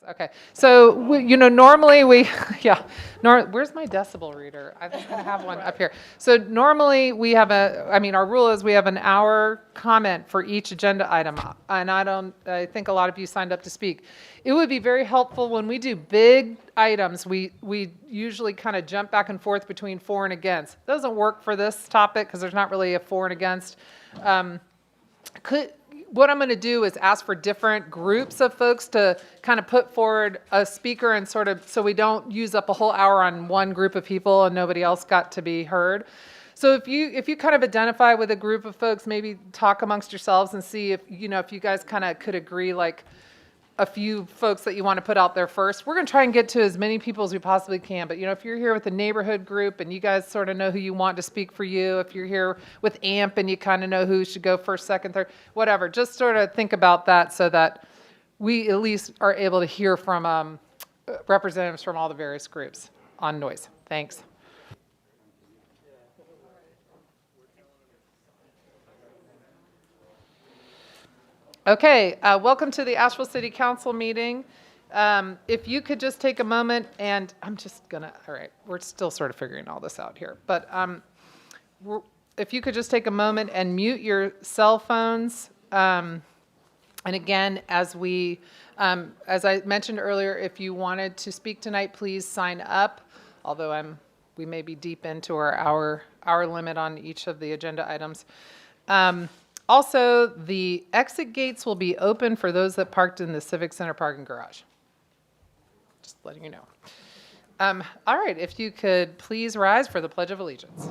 Okay, so normally yeah. Where's my decibel reader? I think I have one up here. So normally we have our rule is we have an hour comment for each agenda item, and I think a lot of you signed up to speak. It would be very helpful when we do big items. We usually kind of jump back and forth between for and against. It doesn't work for this topic because there's not really a for and against. What I'm going to do is ask for different groups of folks to kind of put forward a speaker and sort of, so we don't use up a whole hour on one group of people and nobody else got to be heard. So if you kind of identify with a group of folks, maybe talk amongst yourselves and see if you guys kind of could agree, like a few folks that you want to put out there first. We're going to try and get to as many people as we possibly can. But, if you're here with a neighborhood group and you guys sort of know who you want to speak for you, if you're here with AMP and you kind of know who should go first, second, third, whatever, just sort of think about that so that we at least are able to hear from representatives from all the various groups on noise. Thanks. Okay, welcome to the Asheville City Council meeting. If you could just take a moment, and I'm just all right, we're still sort of figuring all this out here, but if you could just take a moment and mute your cell phones. And again, as I mentioned earlier, if you wanted to speak tonight, please sign up, although we may be deep into our hour limit on each of the agenda items. Also, the exit gates will be open for those that parked in the Civic Center parking garage. Just letting you know. All right, if you could please rise for the Pledge of Allegiance.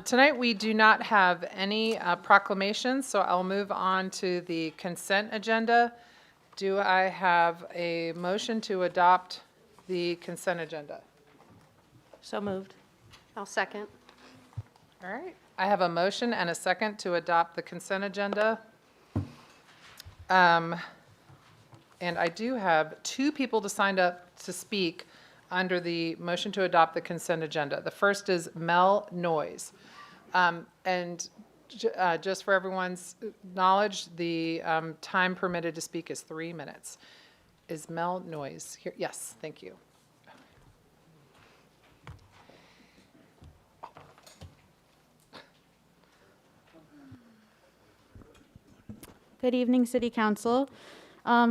Tonight we do not have any proclamations, so I'll move on to the consent agenda. Do I have a motion to adopt the consent agenda? So moved. I'll second. All right. I have a motion and a second to adopt the consent agenda. And I do have two people to sign up to speak under the motion to adopt the consent agenda. The first is Mel Noyes. Just for everyone's knowledge, the time permitted to speak is 3 minutes. Is Mel Noyes here? Yes, thank you. Good evening, City Council.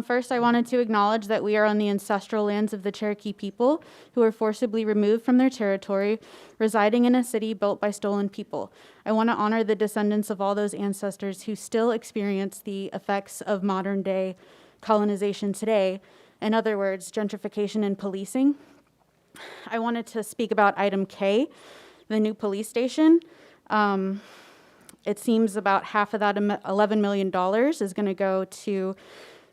First, I wanted to acknowledge that we are on the ancestral lands of the Cherokee people who were forcibly removed from their territory, residing in a city built by stolen people. I want to honor the descendants of all those ancestors who still experience the effects of modern-day colonization today. In other words, gentrification and policing. I wanted to speak about item K, the new police station. It seems about half of that $11 million is going to go to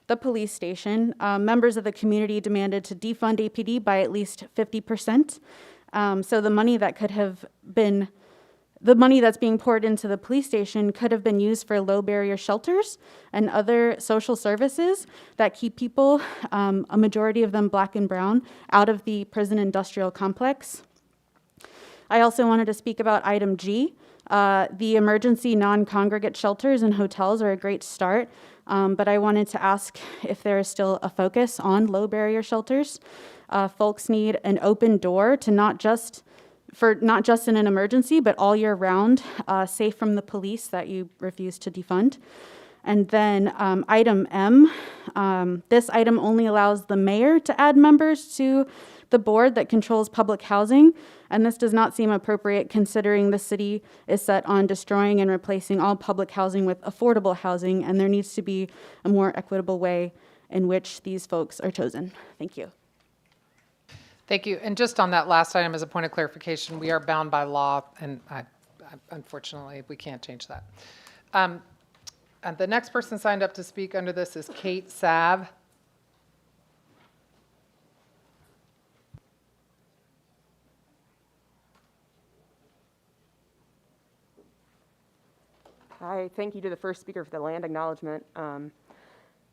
the police station. Members of the community demanded to defund APD by at least 50%. So the money that's being poured into the police station could have been used for low barrier shelters and other social services that keep people, a majority of them Black and brown, out of the prison industrial complex. I also wanted to speak about item G. The emergency non-congregate shelters and hotels are a great start, but I wanted to ask if there is still a focus on low barrier shelters. Folks need an open door to not just in an emergency, but all year round, safe from the police that you refuse to defund. And then item M, this item only allows the mayor to add members to the board that controls public housing, and this does not seem appropriate considering the city is set on destroying and replacing all public housing with affordable housing, and there needs to be a more equitable way in which these folks are chosen. Thank you. Thank you. And just on that last item, as a point of clarification, we are bound by law, and unfortunately, we can't change that. And the next person signed up to speak under this is Kate Sav. Hi, thank you to the first speaker for the land acknowledgement.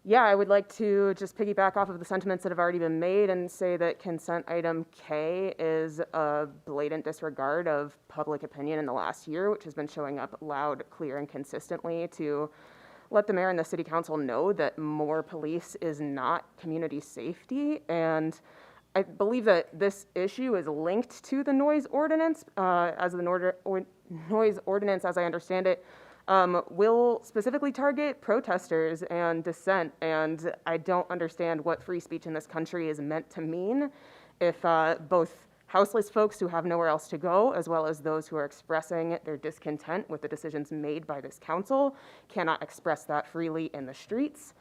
Yeah, I would like to just piggyback off of the sentiments that have already been made and say that consent item K is a blatant disregard of public opinion in the last year, which has been showing up loud, clear, and consistently to let the mayor and the city council know that more police is not community safety. And I believe that this issue is linked to the noise ordinance, as the noise ordinance, as I understand it, will specifically target protesters and dissent, and I don't understand what free speech in this country is meant to mean if both houseless folks who have nowhere else to go, as well as those who are expressing their discontent with the decisions made by this council, cannot express that freely in the streets.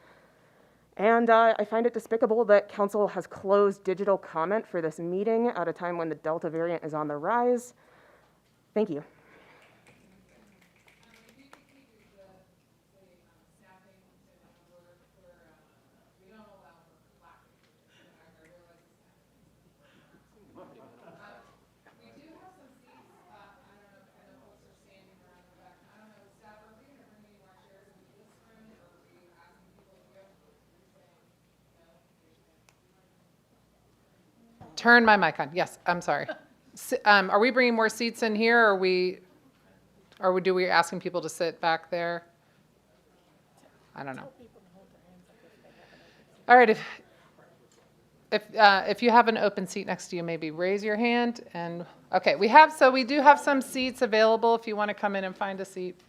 And I find it despicable that council has closed digital comment for this meeting at a time when the Delta variant is on the rise. Thank you. Turn my mic on. Yes, I'm sorry. Are we bringing more seats in here, or do we asking people to sit back there? I don't know. All right, if you have an open seat next to you, maybe raise your hand. And okay, we do have some seats available if you want to come in and find a seat.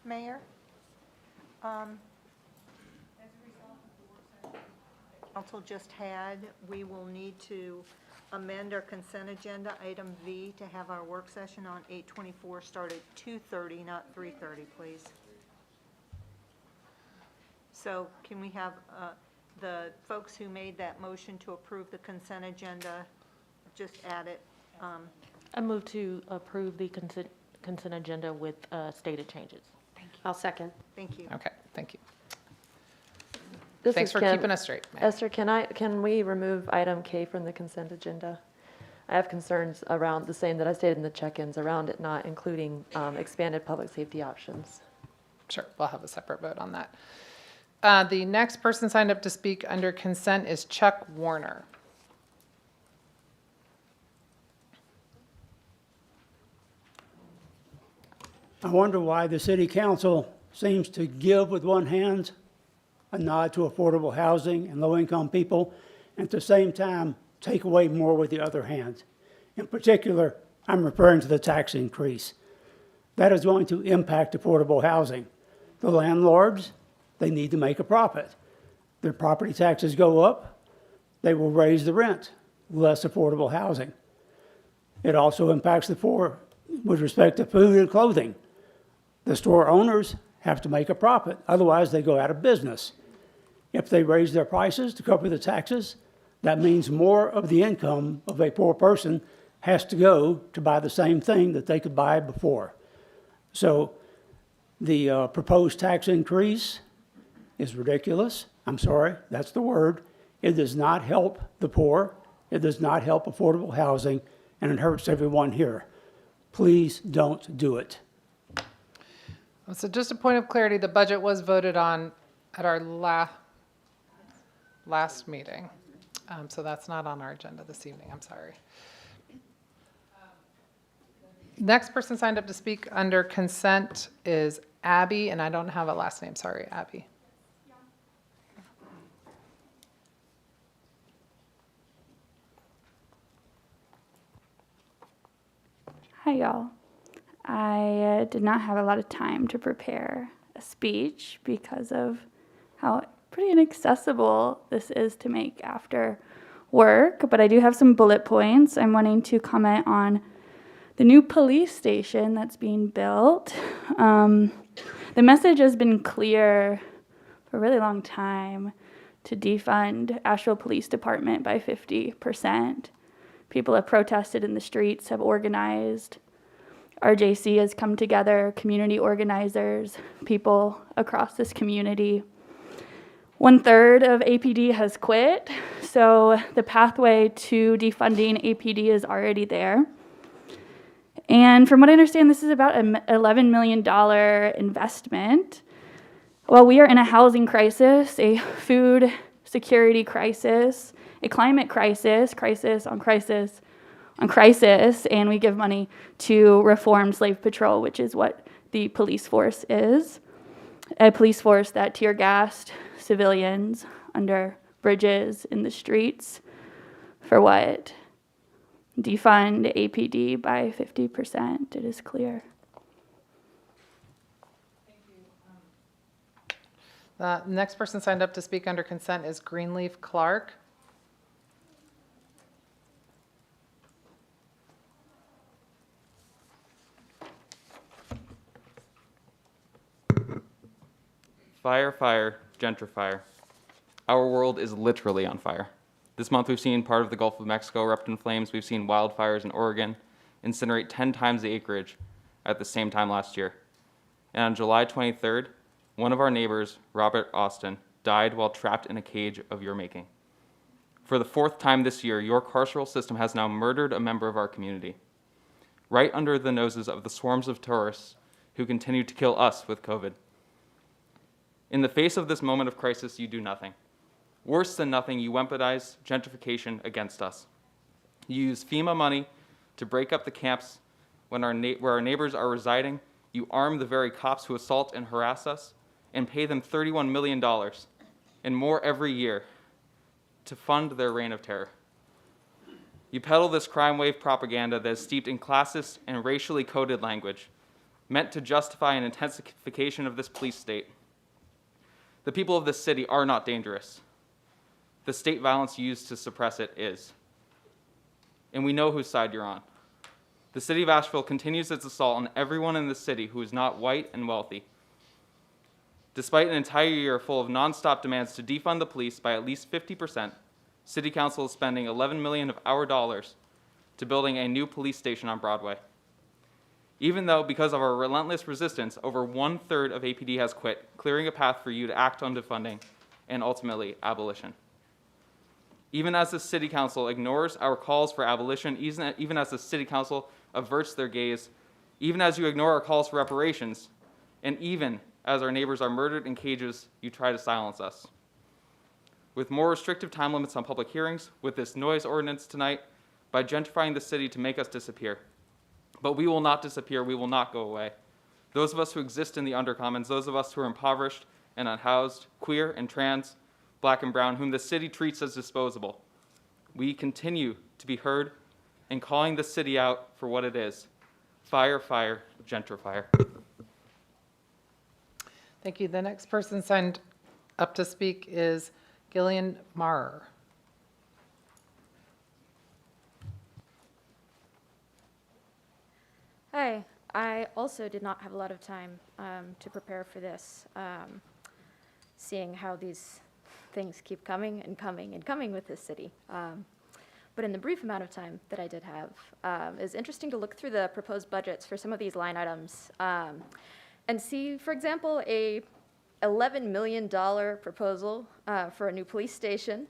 Mayor, council just had, we will need to amend our consent agenda, item V, to have our work session on 8/24 start at 2:30, not 3:30, please. So can we have the folks who made that motion to approve the consent agenda, just add it? I move to approve the consent agenda with stated changes. I'll second. Thank you. Okay, thank you. This Thanks is for Kim. keeping us straight, Meg. Esther, can we remove item K from the consent agenda? I have concerns around the same that I stated in the check-ins around it not including expanded public safety options. Sure, we'll have a separate vote on that. The next person signed up to speak under consent is Chuck Warner. I wonder why the city council seems to give with one hand a nod to affordable housing and low-income people, and at the same time, take away more with the other hand. In particular, I'm referring to the tax increase. That is going to impact affordable housing. The landlords, they need to make a profit. Their property taxes go up, they will raise the rent, less affordable housing. It also impacts the poor with respect to food and clothing. The store owners have to make a profit, otherwise they go out of business. If they raise their prices to cover the taxes, that means more of the income of a poor person has to go to buy the same thing that they could buy before. So the proposed tax increase is ridiculous. I'm sorry, that's the word. It does not help the poor. It does not help affordable housing, and it hurts everyone here. Please don't do it. So just a point of clarity, the budget was voted on at our last meeting. So that's not on our agenda this evening, I'm sorry. Next person signed up to speak under consent is Abby, and I don't have a last name, sorry, Abby. Hi, y'all. I did not have a lot of time to prepare a speech because of how pretty inaccessible this is to make after work, but I do have some bullet points. I'm wanting to comment on the new police station that's being built. The message has been clear for a really long time to defund Asheville Police Department by 50%. People have protested in the streets, have organized. RJC has come together, community organizers, people across this community. 1/3 of APD has quit, so the pathway to defunding APD is already there. And from what I understand, this is about an $11 million investment. Well, we are in a housing crisis, a food security crisis, a climate crisis, crisis on crisis on crisis, and we give money to reform Slave Patrol, which is what the police force is. A police force that tear gassed civilians under bridges in the streets for what? Defund APD by 50%, it is clear. The next person signed up to speak under consent is Greenleaf Clark. Fire, fire, gentrifier. Our world is literally on fire. This month we've seen part of the Gulf of Mexico erupt in flames. We've seen wildfires in Oregon incinerate 10 times the acreage at the same time last year. And on July 23rd, one of our neighbors, Robert Austin, died while trapped in a cage of your making. For the 4th time this year, your carceral system has now murdered a member of our community, right under the noses of the swarms of tourists who continue to kill us with COVID. In the face of this moment of crisis, you do nothing. Worse than nothing, you weaponize gentrification against us. You use FEMA money to break up the camps where our neighbors are residing. You arm the very cops who assault and harass us and pay them $31 million and more every year to fund their reign of terror. You peddle this crime wave propaganda that is steeped in classist and racially coded language, meant to justify an intensification of this police state. The people of this city are not dangerous. The state violence used to suppress it is. And we know whose side you're on. The city of Asheville continues its assault on everyone in the city who is not white and wealthy. Despite an entire year full of nonstop demands to defund the police by at least 50%, City Council is spending $11 million of our dollars to building a new police station on Broadway. Even though, because of our relentless resistance, over 1/3 of APD has quit, clearing a path for you to act on defunding and ultimately abolition. Even as the City Council ignores our calls for abolition, even as the City Council averts their gaze, even as you ignore our calls for reparations, and even as our neighbors are murdered in cages, you try to silence us. With more restrictive time limits on public hearings, with this noise ordinance tonight, by gentrifying the city to make us disappear. But we will not disappear, we will not go away. Those of us who exist in the undercommons, those of us who are impoverished and unhoused, queer and trans, black and brown, whom the city treats as disposable, we continue to be heard and calling the city out for what it is. Fire, fire, gentrifier. Thank you. The next person signed up to speak is Gillian Marr. Hi, I also did not have a lot of time to prepare for this, seeing how these things keep coming and coming and coming with this city. But in the brief amount of time that I did have, it was interesting to look through the proposed budgets for some of these line items and see, for example, a $11 million proposal for a new police station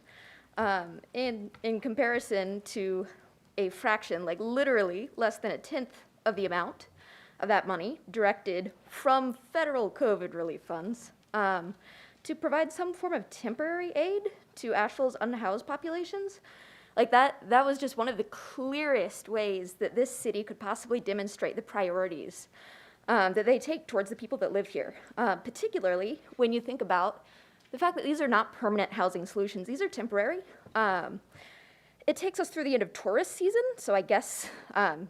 in comparison to a fraction, like literally less than 1/10 of the amount of that money directed from federal COVID relief funds to provide some form of temporary aid to Asheville's unhoused populations. Like that was just one of the clearest ways that this city could possibly demonstrate the priorities that they take towards the people that live here, particularly when you think about the fact that these are not permanent housing solutions. These are temporary. It takes us through the end of tourist season, so I guess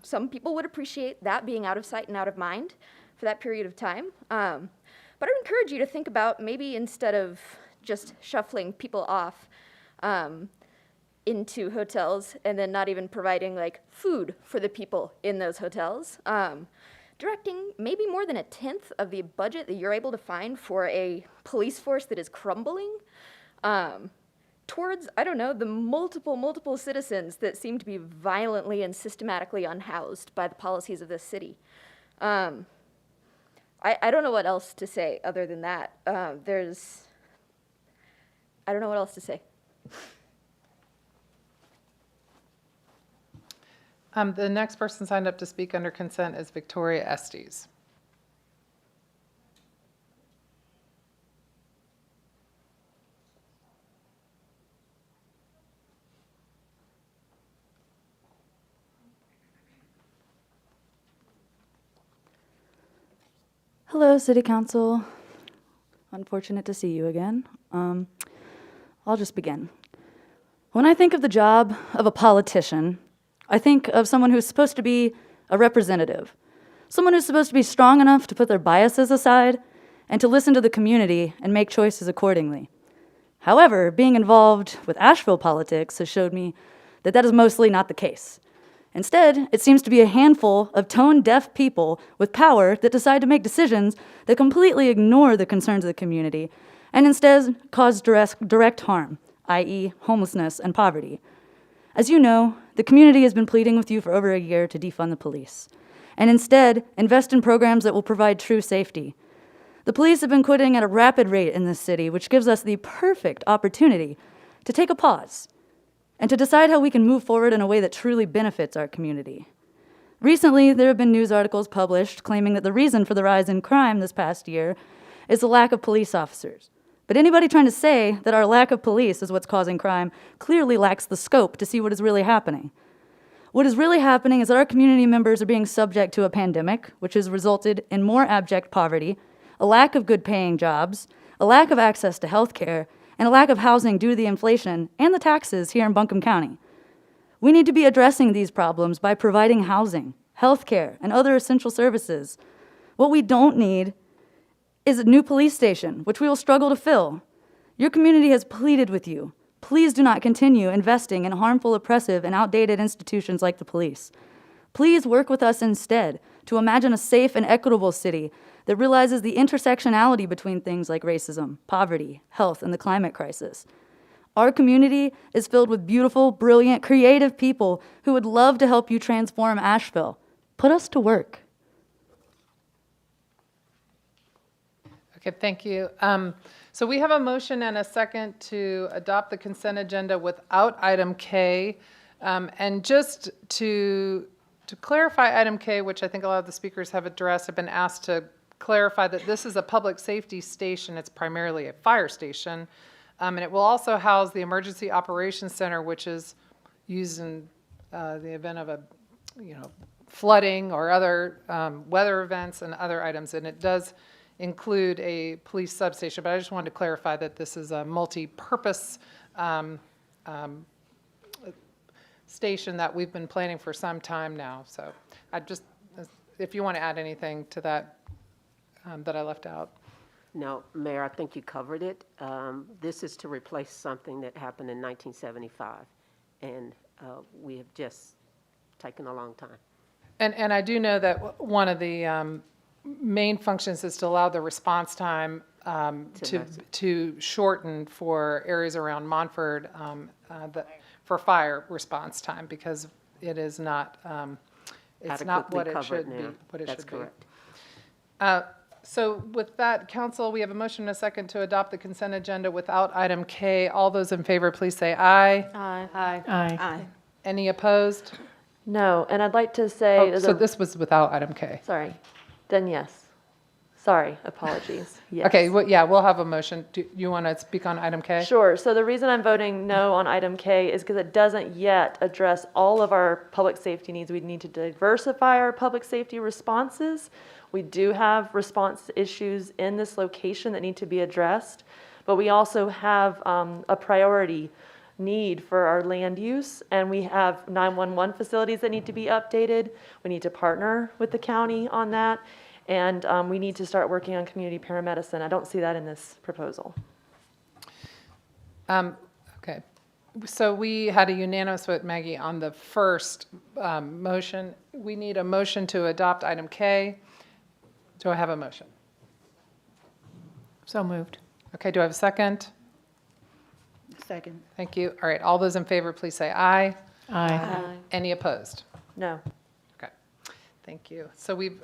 some people would appreciate that being out of sight and out of mind for that period of time. But I would encourage you to think about maybe instead of just shuffling people off into hotels and then not even providing like food for the people in those hotels, directing maybe more than 1/10 of the budget that you're able to find for a police force that is crumbling towards, I don't know, the multiple citizens that seem to be violently and systematically unhoused by the policies of this city. I don't know what else to say other than that. I don't know what else to say. The next person signed up to speak under consent is Victoria Estes. Hello, City Council. Unfortunate to see you again. I'll just begin. When I think of the job of a politician, I think of someone who's supposed to be a representative, someone who's supposed to be strong enough to put their biases aside and to listen to the community and make choices accordingly. However, being involved with Asheville politics has showed me that that is mostly not the case. Instead, it seems to be a handful of tone-deaf people with power that decide to make decisions that completely ignore the concerns of the community and instead cause direct harm, i.e. homelessness and poverty. As you know, the community has been pleading with you for over a year to defund the police and instead invest in programs that will provide true safety. The police have been quitting at a rapid rate in this city, which gives us the perfect opportunity to take a pause and to decide how we can move forward in a way that truly benefits our community. Recently, there have been news articles published claiming that the reason for the rise in crime this past year is the lack of police officers. But anybody trying to say that our lack of police is what's causing crime clearly lacks the scope to see what is really happening. What is really happening is that our community members are being subject to a pandemic, which has resulted in more abject poverty, a lack of good paying jobs, a lack of access to health care, and a lack of housing due to the inflation and the taxes here in Buncombe County. We need to be addressing these problems by providing housing, health care, and other essential services. What we don't need is a new police station, which we will struggle to fill. Your community has pleaded with you. Please do not continue investing in harmful, oppressive, and outdated institutions like the police. Please work with us instead to imagine a safe and equitable city that realizes the intersectionality between things like racism, poverty, health, and the climate crisis. Our community is filled with beautiful, brilliant, creative people who would love to help you transform Asheville. Put us to work. Okay, thank you. So we have a motion and a second to adopt the consent agenda without item K. And just to clarify item K, which I think a lot of the speakers have addressed, have been asked to clarify that this is a public safety station. It's primarily a fire station. And it will also house the Emergency Operations Center, which is used in the event of a, flooding or other weather events and other items. And it does include a police substation, but I just wanted to clarify that this is a multi-purpose station that we've been planning for some time now. So I just, if you want to add anything to that that I left out. No, Mayor, I think you covered it. This is to replace something that happened in 1975, and we have just taken a long time. And I do know that one of the main functions is to allow the response time to shorten for areas around Montford for fire response time, because it is not it's not what it should be. That's correct. So with that, council, we have a motion and a second to adopt the consent agenda without item K. All those in favor, please say aye. Aye. Aye. Aye. Any opposed? No, and I'd like to say. So this was without item K. Sorry, then yes. Sorry, apologies. Yes. Okay, well, yeah, we'll have a motion. Do you want to speak on item K? Sure. So the reason I'm voting no on item K is because it doesn't yet address all of our public safety needs. We need to diversify our public safety responses. We do have response issues in this location that need to be addressed, but we also have a priority need for our land use, and we have 911 facilities that need to be updated. We need to partner with the county on that. And we need to start working on community paramedicine. I don't see that in this proposal. Okay. So we had a unanimous vote, Maggie, on the first motion. We need a motion to adopt item K. Do I have a motion? So moved. Okay, do I have a second? Second. Thank you. All right, all those in favor, please say aye. Aye. Any opposed? No. Okay, thank you. So we've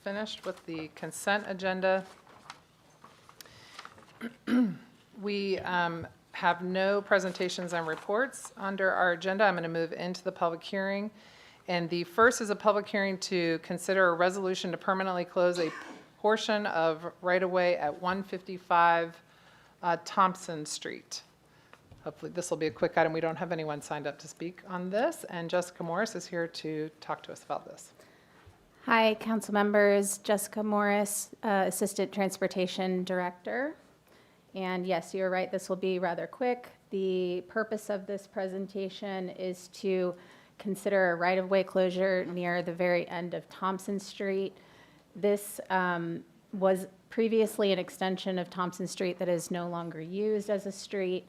finished with the consent agenda. We have no presentations and reports under our agenda. I'm going to move into the public hearing. And the first is a public hearing to consider a resolution to permanently close a portion of right-of-way at 155 Thompson Street. Hopefully, this will be a quick item. We don't have anyone signed up to speak on this, and Jessica Morris is here to talk to us about this. Hi, council members. Jessica Morris, Assistant Transportation Director. And yes, you're right, this will be rather quick. The purpose of this presentation is to consider a right-of-way closure near the very end of Thompson Street. This was previously an extension of Thompson Street that is no longer used as a street.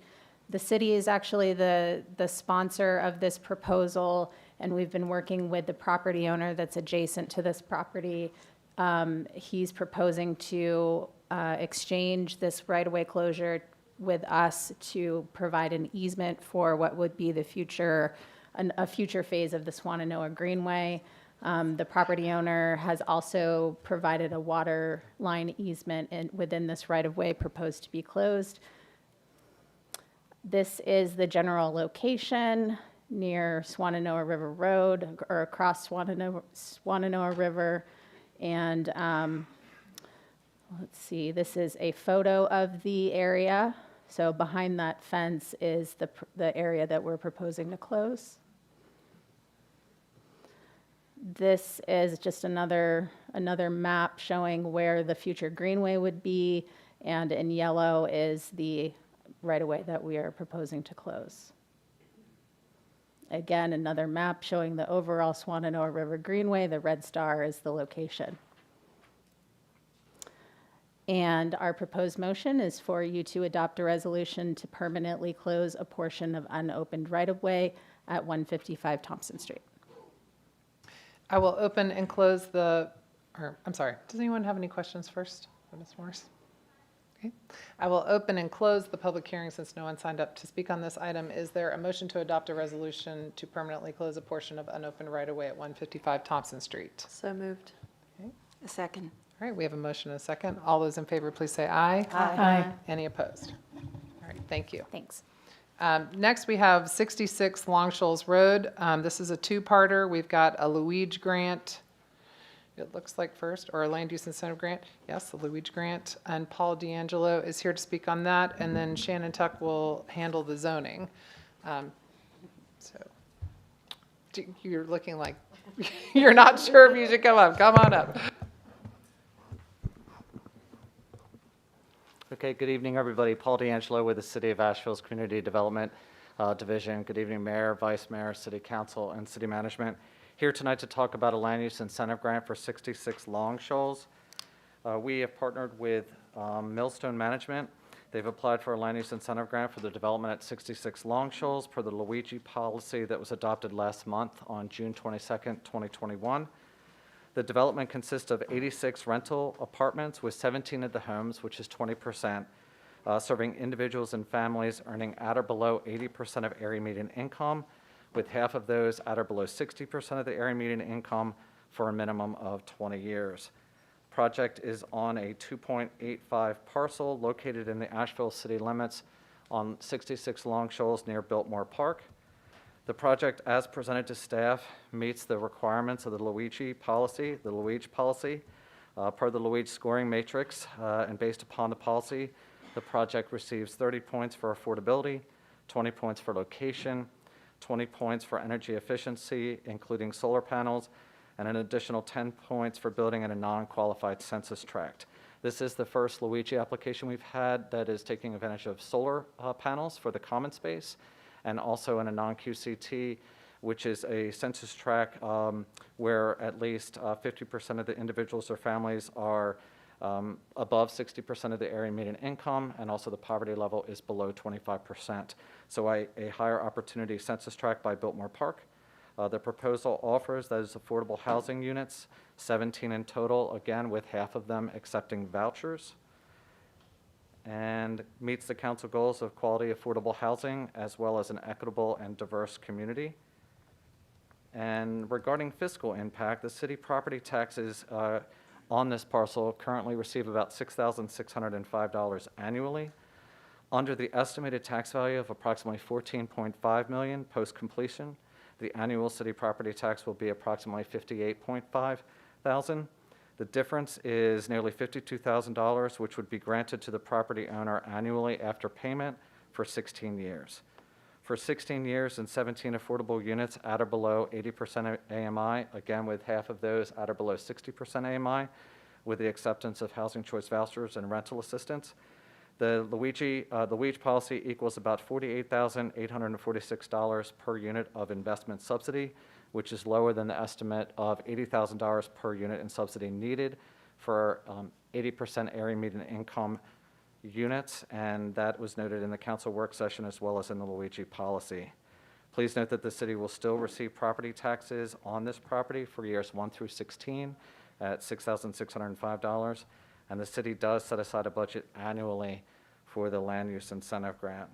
The city is actually the sponsor of this proposal, and we've been working with the property owner that's adjacent to this property. He's proposing to exchange this right-of-way closure with us to provide an easement for what would be the future, a future phase of the Swananoa Greenway. The property owner has also provided a water line easement within this right-of-way proposed to be closed. This is the general location near Swananoa River Road, or across Swananoa River. And let's see, this is a photo of the area. So behind that fence is the area that we're proposing to close. This is just another map showing where the future greenway would be, and in yellow is the right-of-way that we are proposing to close. Again, another map showing the overall Swananoa River Greenway. The red star is the location. And our proposed motion is for you to adopt a resolution to permanently close a portion of unopened right-of-way at 155 Thompson Street. I will open and close I'm sorry, does anyone have any questions first for Ms. Morris? Okay. I will open and close the public hearing since no one signed up to speak on this item. Is there a motion to adopt a resolution to permanently close a portion of unopened right-of-way at 155 Thompson Street? So moved. Okay. A second. All right, we have a motion and a second. All those in favor, please say aye. Aye. Any opposed? All right, thank you. Thanks. Next, we have 66 Longshoals Road. This is a two-parter. We've got a Luigi grant, it looks like first, or a land use incentive grant. Yes, the Luigi grant. And Paul D'Angelo is here to speak on that. And then Shannon Tuck will handle the zoning. You're looking like you're not sure if you should come up. Come on up. Okay, good evening, everybody. Paul D'Angelo with the City of Asheville's Community Development Division. Good evening, Mayor, Vice Mayor, City Council, and City Management. Here tonight to talk about a land use incentive grant for 66 Longshoals. We have partnered with Millstone Management. They've applied for a land use incentive grant for the development at 66 Longshoals per the Luigi policy that was adopted last month on June 22nd, 2021. The development consists of 86 rental apartments with 17 of the homes, which is 20%, serving individuals and families earning at or below 80% of area median income, with half of those at or below 60% of the area median income for a minimum of 20 years. Project is on a 2.85 parcel located in the Asheville city limits on 66 Longshoals near Biltmore Park. The project, as presented to staff, meets the requirements of the Luigi policy, per the Luigi scoring matrix, and based upon the policy, the project receives 30 points for affordability, 20 points for location, 20 points for energy efficiency, including solar panels, and an additional 10 points for building in a non-qualified census tract. This is the first Luigi application we've had that is taking advantage of solar panels for the common space, and also in a non-QCT, which is a census tract where at least 50% of the individuals or families are above 60% of the area median income, and also the poverty level is below 25%. So a higher opportunity census tract by Biltmore Park. The proposal offers those affordable housing units, 17 in total, again with half of them accepting vouchers, and meets the council goals of quality affordable housing as well as an equitable and diverse community. And regarding fiscal impact, the city property taxes on this parcel currently receive about $6,605 annually. Under the estimated tax value of approximately $14.5 million post-completion, The annual city property tax will be approximately $58.5 thousand. The difference is nearly $52,000, which would be granted to the property owner annually after payment for 16 years. For 16 years and 17 affordable units at or below 80% AMI, again with half of those at or below 60% AMI, with the acceptance of housing choice vouchers and rental assistance. The WEG policy equals about $48,846 per unit of investment subsidy, which is lower than the estimate of $80,000 per unit in subsidy needed for 80% area median income units, and that was noted in the council work session as well as in the Luigi policy. Please note that the city will still receive property taxes on this property for years 1 through 16 at $6,605, and the city does set aside a budget annually for the land use incentive grant.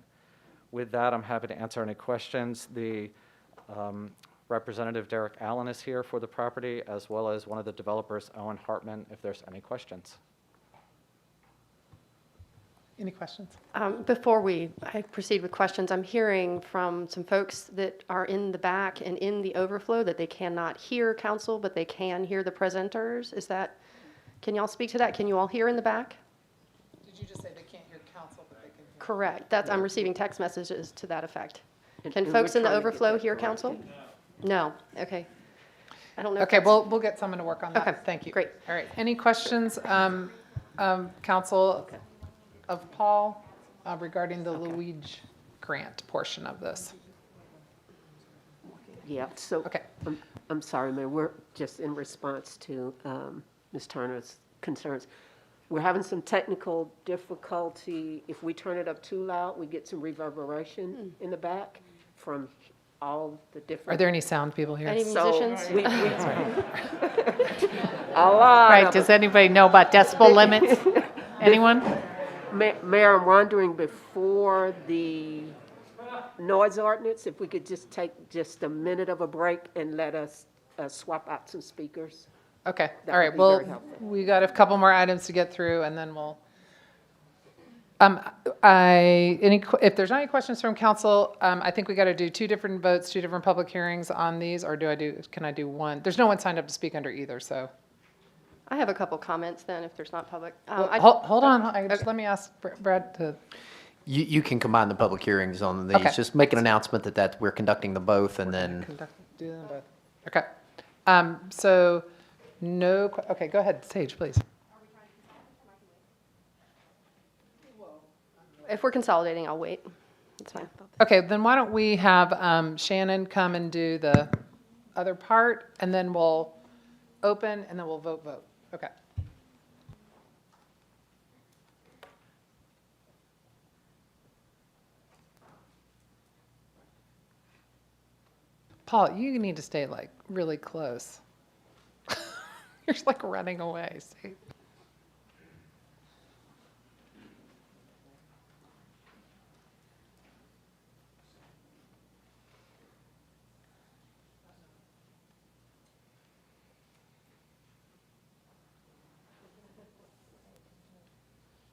With that, I'm happy to answer any questions. The Representative Derek Allen is here for the property, as well as one of the developers, Owen Hartman, if there's any questions. Any questions? Before I proceed with questions, I'm hearing from some folks that are in the back and in the overflow that they cannot hear council, but they can hear the presenters. Can y'all speak to that? Can you all hear in the back? Did you just say they can't hear council, but they can hear? Correct. I'm receiving text messages to that effect. And Can we're folks in the trying to get overflow that hear corrected. council? No. Okay. I don't know. if Okay, that's- we'll get someone to work on that. Okay, Thank you. great. All right, any questions, council of Paul, regarding the Luigi grant portion of this? Yeah, so, Okay. I'm sorry, Mayor, we're just in response to Ms. Turner's concerns. We're having some technical difficulty. If we turn it up too loud, we get some reverberation in the back from all the different. Are there any sound people here? Any musicians? A lot. Right, does anybody know about decibel limits? Anyone? Mayor, I'm wondering, before the noise ordinance, if we could just take just a minute of a break and let us swap out some speakers. Okay, That all right, would be well, very helpful. we got a couple more items to get through, and then we'll, if there's not any questions from council, I think we got to do two different votes, two different public hearings on these, or can I do one? There's no one signed up to speak under either, so. I have a couple comments then, if there's not public. Hold on, just let me ask Brad to. You can combine the public hearings on these. Okay. Just make an announcement that we're conducting them both, and then Do them both. Okay, so, okay, go ahead, Sage, please. If we're consolidating, I'll wait. It's fine. Okay, then why don't we have Shannon come and do the other part, and then we'll open, and then we'll vote. Okay. Paul, you need to stay like really close. You're just like running away. See?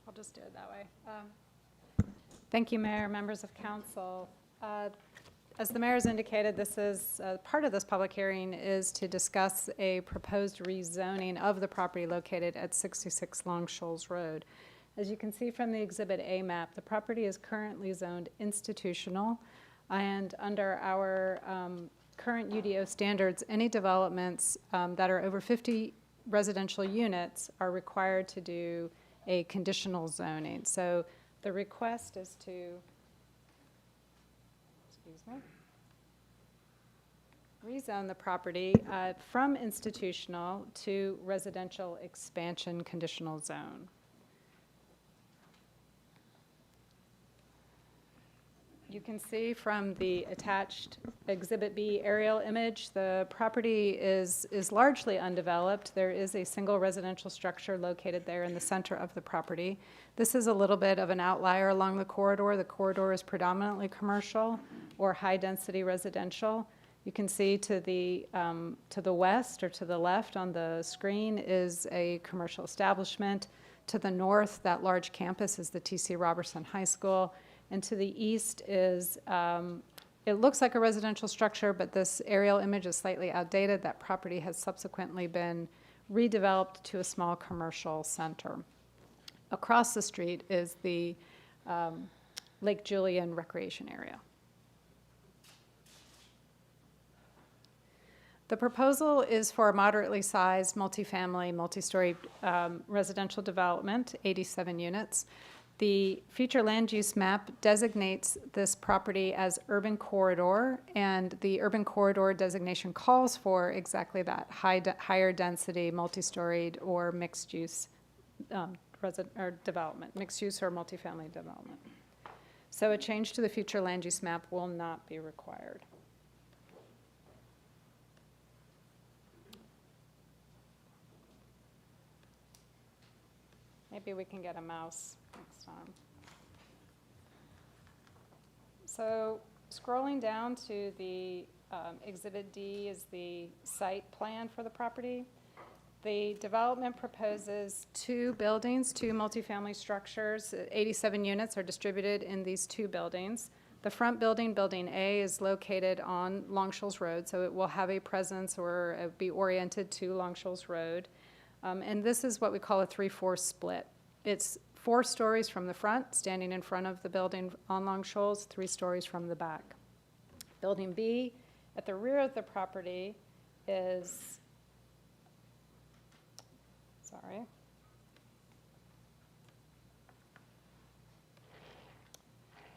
I'll just do it that way. Thank you, Mayor, members of council. As the mayor's indicated, this is part of this public hearing is to discuss a proposed rezoning of the property located at 66 Longshoals Road. As you can see from the Exhibit A map, the property is currently zoned institutional, and under our current UDO standards, any developments that are over 50 residential units are required to do a conditional zoning. So the request is to, rezone the property from institutional to residential expansion conditional zone. You can see from the attached Exhibit B aerial image, the property is largely undeveloped. There is a single residential structure located there in the center of the property. This is a little bit of an outlier along the corridor. The corridor is predominantly commercial or high-density residential. You can see to the west or to the left on the screen is a commercial establishment. To the north, that large campus is the T.C. Robertson High School. And to the east is a It looks like a residential structure, but this aerial image is slightly outdated. That property has subsequently been redeveloped to a small commercial center. Across the street is the Lake Julian Recreation Area. The proposal is for a moderately sized multifamily, multi-story residential development, 87 units. The future land use map designates this property as urban corridor, and the urban corridor designation calls for exactly that, higher density, multi-storied or mixed use development, mixed use or multifamily development. So a change to the future land use map will not be required. Maybe we can get a mouse next time. So scrolling down to the Exhibit D is the site plan for the property. The development proposes 2 buildings, 2 multifamily structures. 87 units are distributed in these 2 buildings. The front building, Building A, is located on Longshoals Road, so it will have a presence or be oriented to Longshoals Road. And this is what we call a 3-4 split. It's 4 stories from the front, standing in front of the building on Longshoals, 3 stories from the back. Building B, at the rear of the property, is,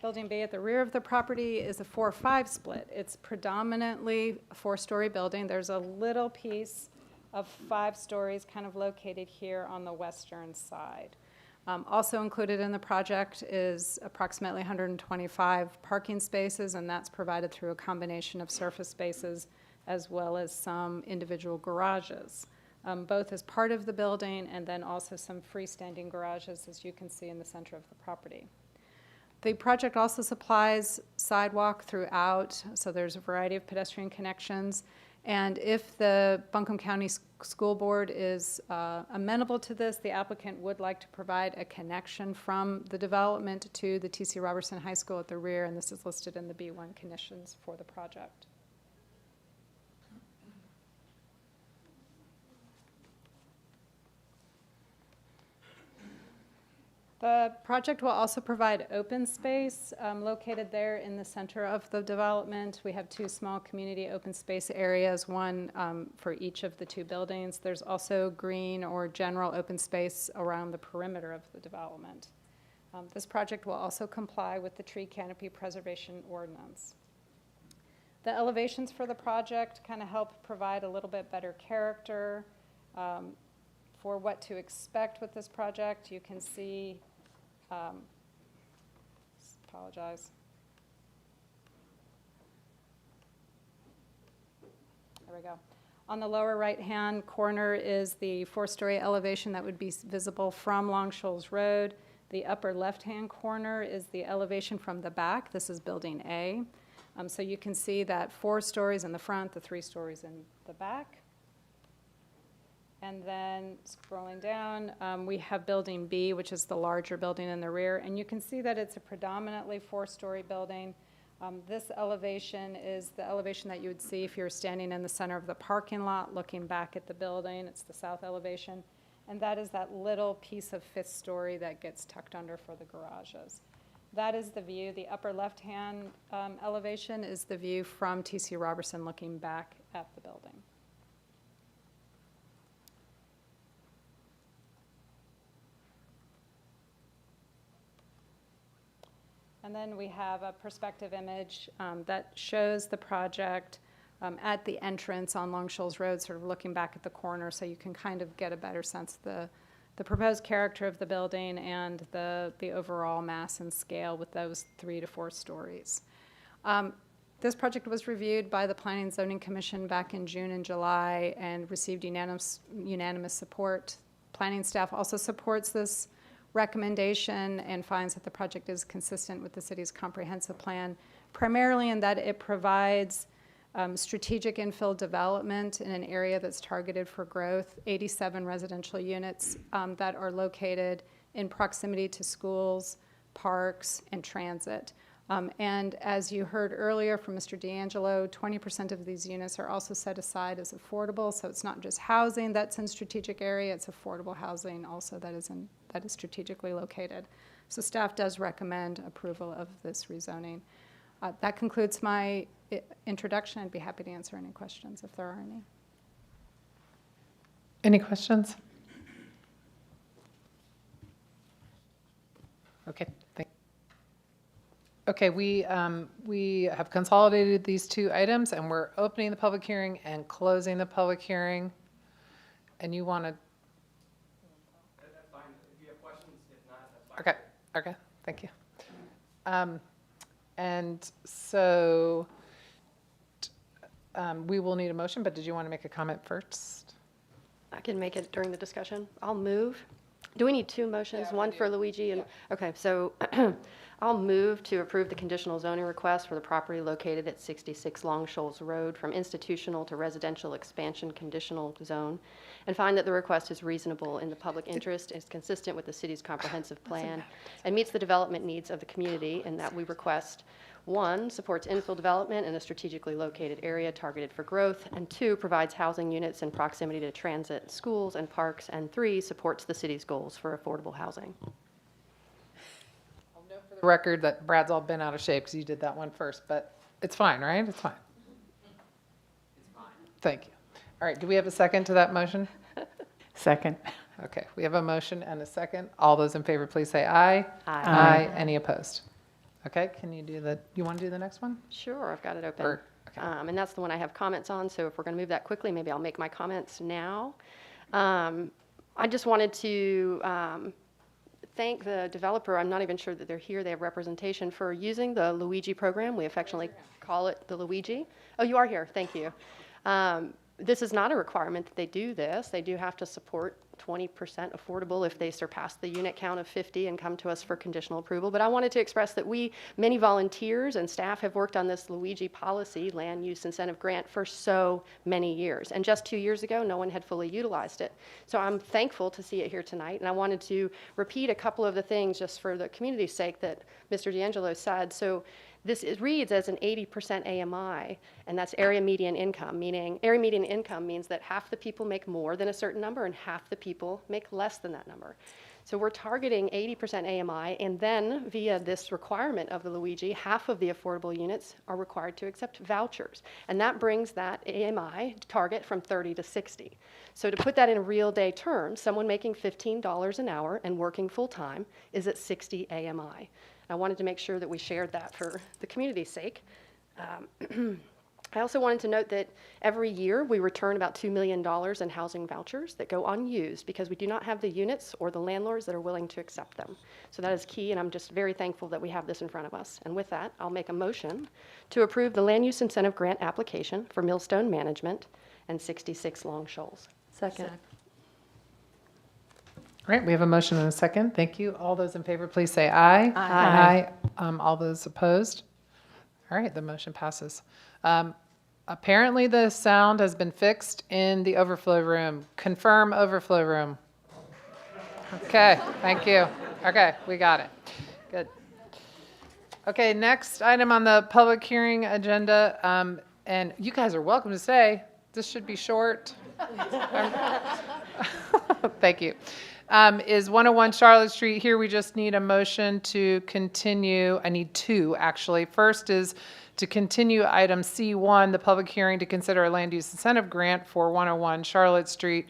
Building B at the rear of the property is a 4-5 split. It's predominantly a 4-story building. There's a little piece of 5 stories kind of located here on the western side. Also included in the project is approximately 125 parking spaces, and that's provided through a combination of surface spaces as well as some individual garages, both as part of the building and then also some freestanding garages, as you can see in the center of the property. The project also supplies sidewalk throughout, so there's a variety of pedestrian connections. And if the Buncombe County School Board is amenable to this, the applicant would like to provide a connection from the development to the T.C. Robertson High School at the rear, and this is listed in the B1 conditions for the project. The project will also provide open space located there in the center of the development. We have 2 small community open space areas, one for each of the 2 buildings. There's also green or general open space around the perimeter of the development. This project will also comply with the tree canopy preservation ordinance. The elevations for the project kind of help provide a little bit better character for what to expect with this project. You can see apologize. There we go. On the lower right-hand corner is the 4-story elevation that would be visible from Longshoals Road. The upper left-hand corner is the elevation from the back. This is Building A. So you can see that 4 stories in the front, the 3 stories in the back. And then scrolling down, we have Building B, which is the larger building in the rear. And you can see that it's a predominantly 4-story building. This elevation is the elevation that you would see if you were standing in the center of the parking lot looking back at the building. It's the south elevation. And that is that little piece of 5th story that gets tucked under for the garages. That is the view. The upper left-hand elevation is the view from T.C. Robertson looking back at the building. And then we have a perspective image that shows the project at the entrance on Longshoals Road, sort of looking back at the corner, so you can kind of get a better sense of the proposed character of the building and the overall mass and scale with those 3 to 4 stories. This project was reviewed by the Planning and Zoning Commission back in June and July and received unanimous support. Planning staff also supports this recommendation and finds that the project is consistent with the city's comprehensive plan, primarily in that it provides strategic infill development in an area that's targeted for growth, 87 residential units that are located in proximity to schools, parks, and transit. And as you heard earlier from Mr. D'Angelo, 20% of these units are also set aside as affordable. So it's not just housing that's in strategic area, it's affordable housing also that is strategically located. So staff does recommend approval of this rezoning. That concludes my introduction. I'd be happy to answer any questions if there are any. Any questions? Okay, okay, we have consolidated these two items, and we're opening the public hearing and closing the public hearing. And you want to? That's fine. If you have questions, if not, that's fine. Okay, okay, thank you. And so we will need a motion, but did you want to make a comment first? I can make it during the discussion. I'll move. Do we need two motions? Yeah, one for Luigi and, okay, so I'll move to approve the conditional zoning request for the property located at 66 Longshoals Road from institutional to residential expansion conditional zone, and find that the request is reasonable in the public interest, is consistent with the city's comprehensive plan, and meets the development needs of the community, and that we request 1, supports infill development in a strategically located area targeted for growth, and 2, provides housing units in proximity to transit, schools, and parks, and 3, supports the city's goals for affordable housing. I'll note for the record that Brad's all bent out of shape because you did that one first, but it's fine, right? It's fine. It's fine. Thank you. All right, do we have a second to that motion? Second. Okay, we have a motion and a second. All those in favor, please say aye. Aye. Any opposed? Okay, can you do you want to do the next one? Sure, I've got it open. Okay. And that's the one I have comments on, so if we're going to move that quickly, maybe I'll make my comments now. I just wanted to thank the developer. I'm not even sure that they're here. They have representation for using the Luigi program. We affectionately call it the Luigi. Oh, you are here. Thank you. This is not a requirement that they do this. They do have to support 20% affordable if they surpass the unit count of 50 and come to us for conditional approval. But I wanted to express that many volunteers and staff have worked on this Luigi policy, land use incentive grant, for so many years. And just 2 years ago, no one had fully utilized it. So I'm thankful to see it here tonight. And I wanted to repeat a couple of the things just for the community's sake that Mr. D'Angelo said. So this reads as an 80% AMI, and that's area median income, meaning area median income means that half the people make more than a certain number and half the people make less than that number. So we're targeting 80% AMI, and then via this requirement of the Luigi, half of the affordable units are required to accept vouchers. And that brings that AMI target from 30 to 60. So to put that in real day terms, someone making $15 an hour and working full time is at 60 AMI. I wanted to make sure that we shared that for the community's sake. I also wanted to note that every year we return about $2 million in housing vouchers that go unused because we do not have the units or the landlords that are willing to accept them. So that is key, and I'm just very thankful that we have this in front of us. And with that, I'll make a motion to approve the land use incentive grant application for Millstone Management and 66 Longshoals. Second. All right, we have a motion and a second. Thank you. All those in favor, please say aye. Aye. All those opposed? All right, the motion passes. Apparently, the sound has been fixed in the overflow room. Confirm overflow room. Okay, thank you. Okay, we got it. Good. Okay, next item on the public hearing agenda, and you guys are welcome to stay. This should be short. Thank you. Is 101 Charlotte Street. Here we just need a motion to continue. I need two, actually. First is to continue item C1, the public hearing to consider a land use incentive grant for 101 Charlotte Street.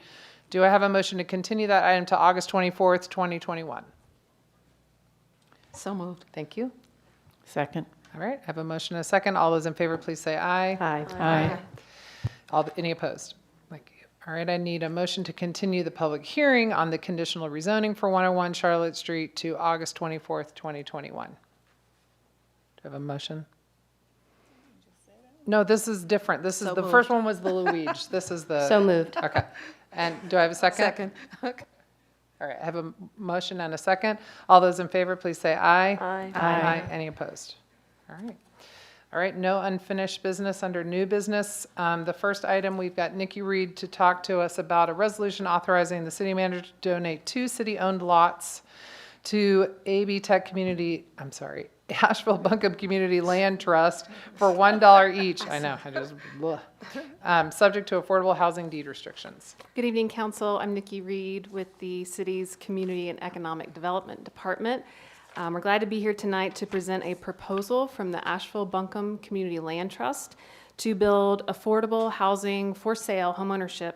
Do I have a motion to continue that item to August 24th, 2021? So moved. Thank you. Second. All right, I have a motion and a second. All those in favor, please say aye. Aye. Any opposed? Thank you. All right, I need a motion to continue the public hearing on the conditional rezoning for 101 Charlotte Street to August 24th, 2021. Do I have a motion? No, this is different. This is the first one was the Luigi. This is the. So moved. Okay. And do I have a second? Second. Okay. All right, I have a motion and a second. All those in favor, please say aye. Aye. Aye. Any opposed? All right. All right, no unfinished business under new business. The first item, we've got Nikki Reed to talk to us about a resolution authorizing the city manager to donate 2 city-owned lots to AB Tech Asheville Buncombe Community Land Trust for $1 each. I know, I just, subject to affordable housing deed restrictions. Good evening, Council. I'm Nikki Reed with the city's Community and Economic Development Department. We're glad to be here tonight to present a proposal from the Asheville Buncombe Community Land Trust to build affordable housing for sale, homeownership,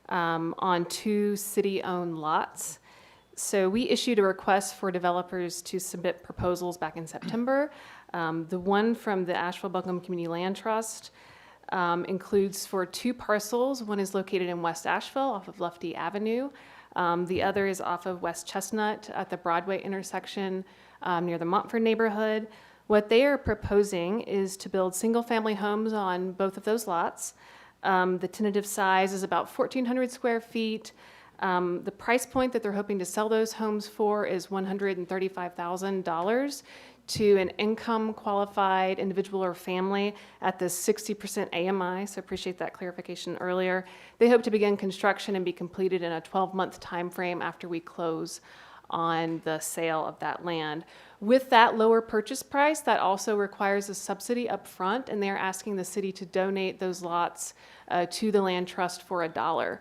on 2 city-owned lots. So we issued a request for developers to submit proposals back in September. The one from the Asheville Buncombe Community Land Trust includes for 2 parcels. One is located in West Asheville off of Lufty Avenue. The other is off of West Chestnut at the Broadway intersection near the Montford neighborhood. What they are proposing is to build single-family homes on both of those lots. The tentative size is about 1,400 square feet. The price point that they're hoping to sell those homes for is $135,000 to an income-qualified individual or family at the 60% AMI, so appreciate that clarification earlier. They hope to begin construction and be completed in a 12-month time frame after we close on the sale of that land. With that lower purchase price, that also requires a subsidy up front, and they're asking the city to donate those lots to the land trust for $1.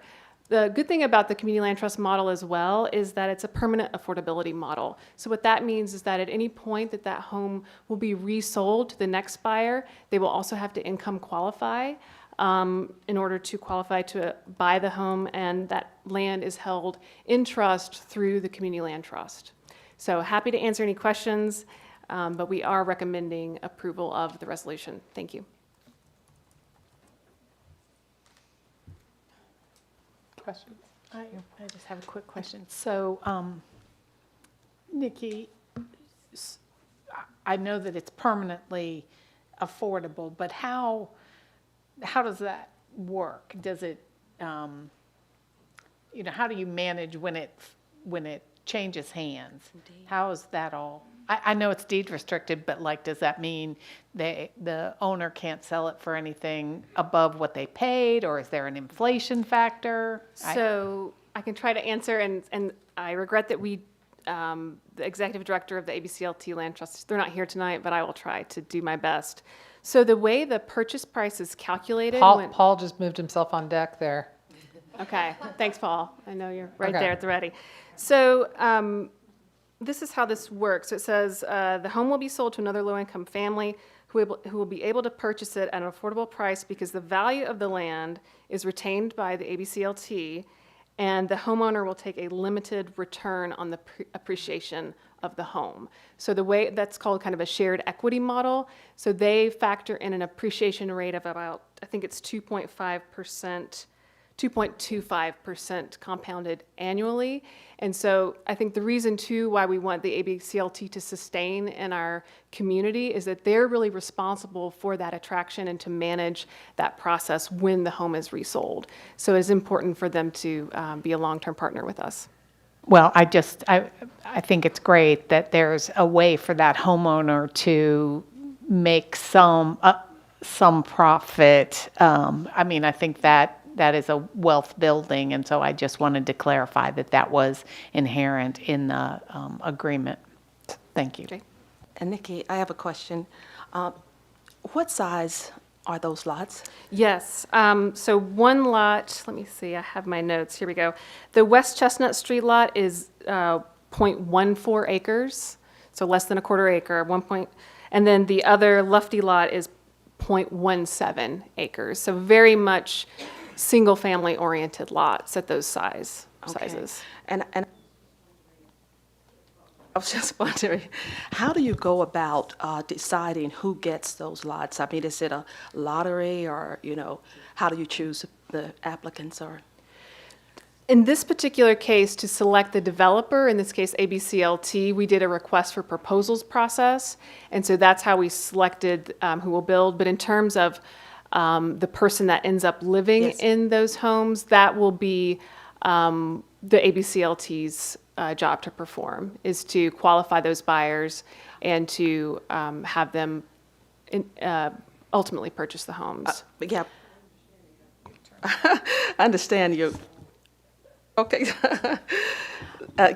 The good thing about the community land trust model as well is that it's a permanent affordability model. So what that means is that at any point that that home will be resold to the next buyer, they will also have to income qualify in order to qualify to buy the home, and that land is held in trust through the community land trust. So happy to answer any questions, but we are recommending approval of the resolution. Thank you. Questions? I just have a quick question. So, Nikki, I know that it's permanently affordable, but how does that work? Does it, how do you manage when it changes hands? How is that all? I know it's deed restricted, but like, does that mean the owner can't sell it for anything above what they paid, or is there an inflation factor? So I can try to answer, and I regret that the executive director of the ABCLT Land Trust, they're not here tonight, but I will try to do my best. So the way the purchase price is calculated. Paul just moved himself on deck there. Okay, thanks, Paul. I know you're right Okay. there at the ready. So this is how this works. It says the home will be sold to another low-income family who will be able to purchase it at an affordable price because the value of the land is retained by the ABCLT, and the homeowner will take a limited return on the appreciation of the home. So the way that's called kind of a shared equity model. So they factor in an appreciation rate of about, I think it's 2.25% compounded annually. And so I think the reason too why we want the ABCLT to sustain in our community is that they're really responsible for that attraction and to manage that process when the home is resold. So it's important for them to be a long-term partner with us. Well, I think it's great that there's a way for that homeowner to make some profit. I think that is a wealth building, and so I just wanted to clarify that was inherent in the agreement. Thank you. And Nikki, I have a question. What size are those lots? Yes. So one lot, let me see, I have my notes. Here we go. The West Chestnut Street lot is 0.14 acres, so less than a quarter acre. And then the other Lufty lot is 0.17 acres. So very much single-family oriented lots at those sizes. And I was just wondering, how do you go about deciding who gets those lots? I mean, is it a lottery, or, how do you choose the applicants? Or in this particular case, to select the developer, in this case ABCLT, we did a request for proposals process, and so that's how we selected who will build. But in terms of the person that ends up living in those homes, that will be the ABCLT's job to perform, is to qualify those buyers and to have them ultimately purchase the homes. Yeah, I understand you. Okay.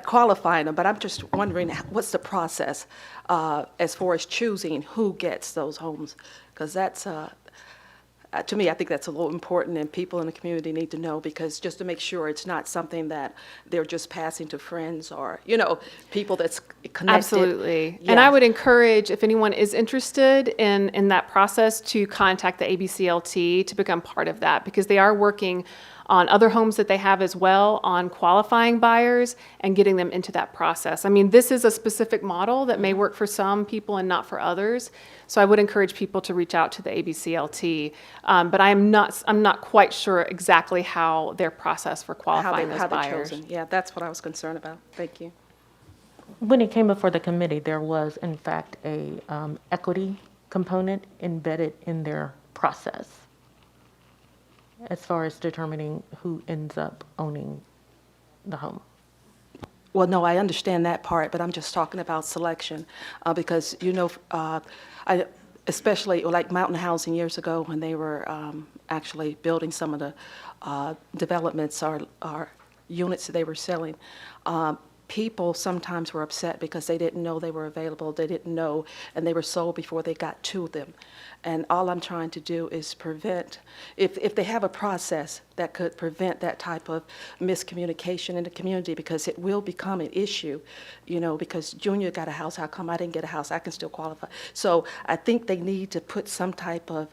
qualifying them, but I'm just wondering, what's the process as far as choosing who gets those homes? Because that's, to me, I think that's a little important, and people in the community need to know, because just to make sure it's not something that they're just passing to friends or, people that's connected. Absolutely. Yeah. And I would encourage, if anyone is interested in that process, to contact the ABCLT to become part of that, because they are working on other homes that they have as well, on qualifying buyers and getting them into that process. I mean, this is a specific model that may work for some people and not for others. So I would encourage people to reach out to the ABCLT. But I'm not quite sure exactly how their process for qualifying those how they're buyers. chosen. Yeah, that's what I was concerned about. Thank you. When it came before the committee, there was in fact a equity component embedded in their process as far as determining who ends up owning the home. Well, no, I understand that part, but I'm just talking about selection, because, especially like Mountain Housing years ago when they were actually building some of the developments or units that they were selling, people sometimes were upset because they didn't know they were available, they didn't know, and they were sold before they got to them. And all I'm trying to do is prevent, if they have a process that could prevent that type of miscommunication in the community, because it will become an issue, because Junior got a house, how come I didn't get a house? I can still qualify. So I think they need to put some type of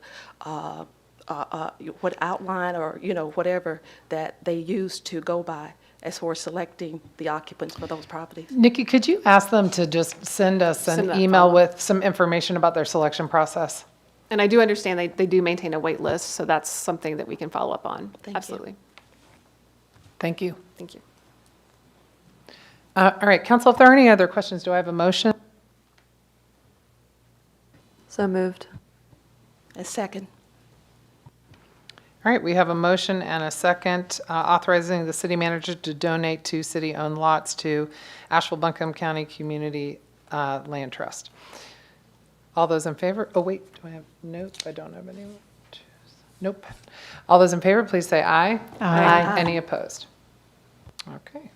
what outline or, whatever that they use to go by as far as selecting the occupants for those properties. Nikki, could you ask them to just send us an email with some information about their selection process? And I do understand they do maintain a wait list, so that's something that we can follow up on. Thank you. Absolutely. Thank you. Thank you. All right, council, if there are any other questions, do I have a motion? So moved. A second. All right, we have a motion and a second authorizing the city manager to donate 2 city-owned lots to Asheville-Buncombe County Community Land Trust. All those in favor? Oh, wait, do I have notes? I don't have any. Nope. All those in favor, please say aye. Aye. Any opposed? Okay.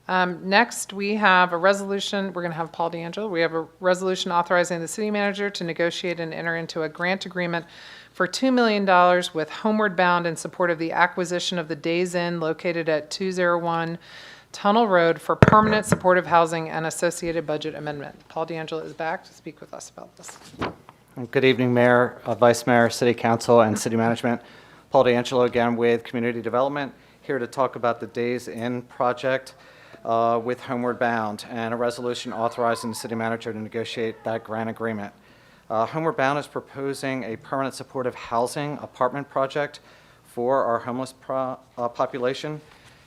Next, we have a resolution. We're going to have Paul D'Angelo. We have a resolution authorizing the city manager to negotiate and enter into a grant agreement for $2 million with Homeward Bound in support of the acquisition of the Days Inn located at 201 Tunnel Road for permanent supportive housing and associated budget amendment. Paul D'Angelo is back to speak with us about this. Good evening, Mayor, Vice Mayor, City Council, and City Management. Paul D'Angelo again with Community Development, here to talk about the Days Inn project with Homeward Bound and a resolution authorizing the city manager to negotiate that grant agreement. Homeward Bound is proposing a permanent supportive housing apartment project for our homeless population.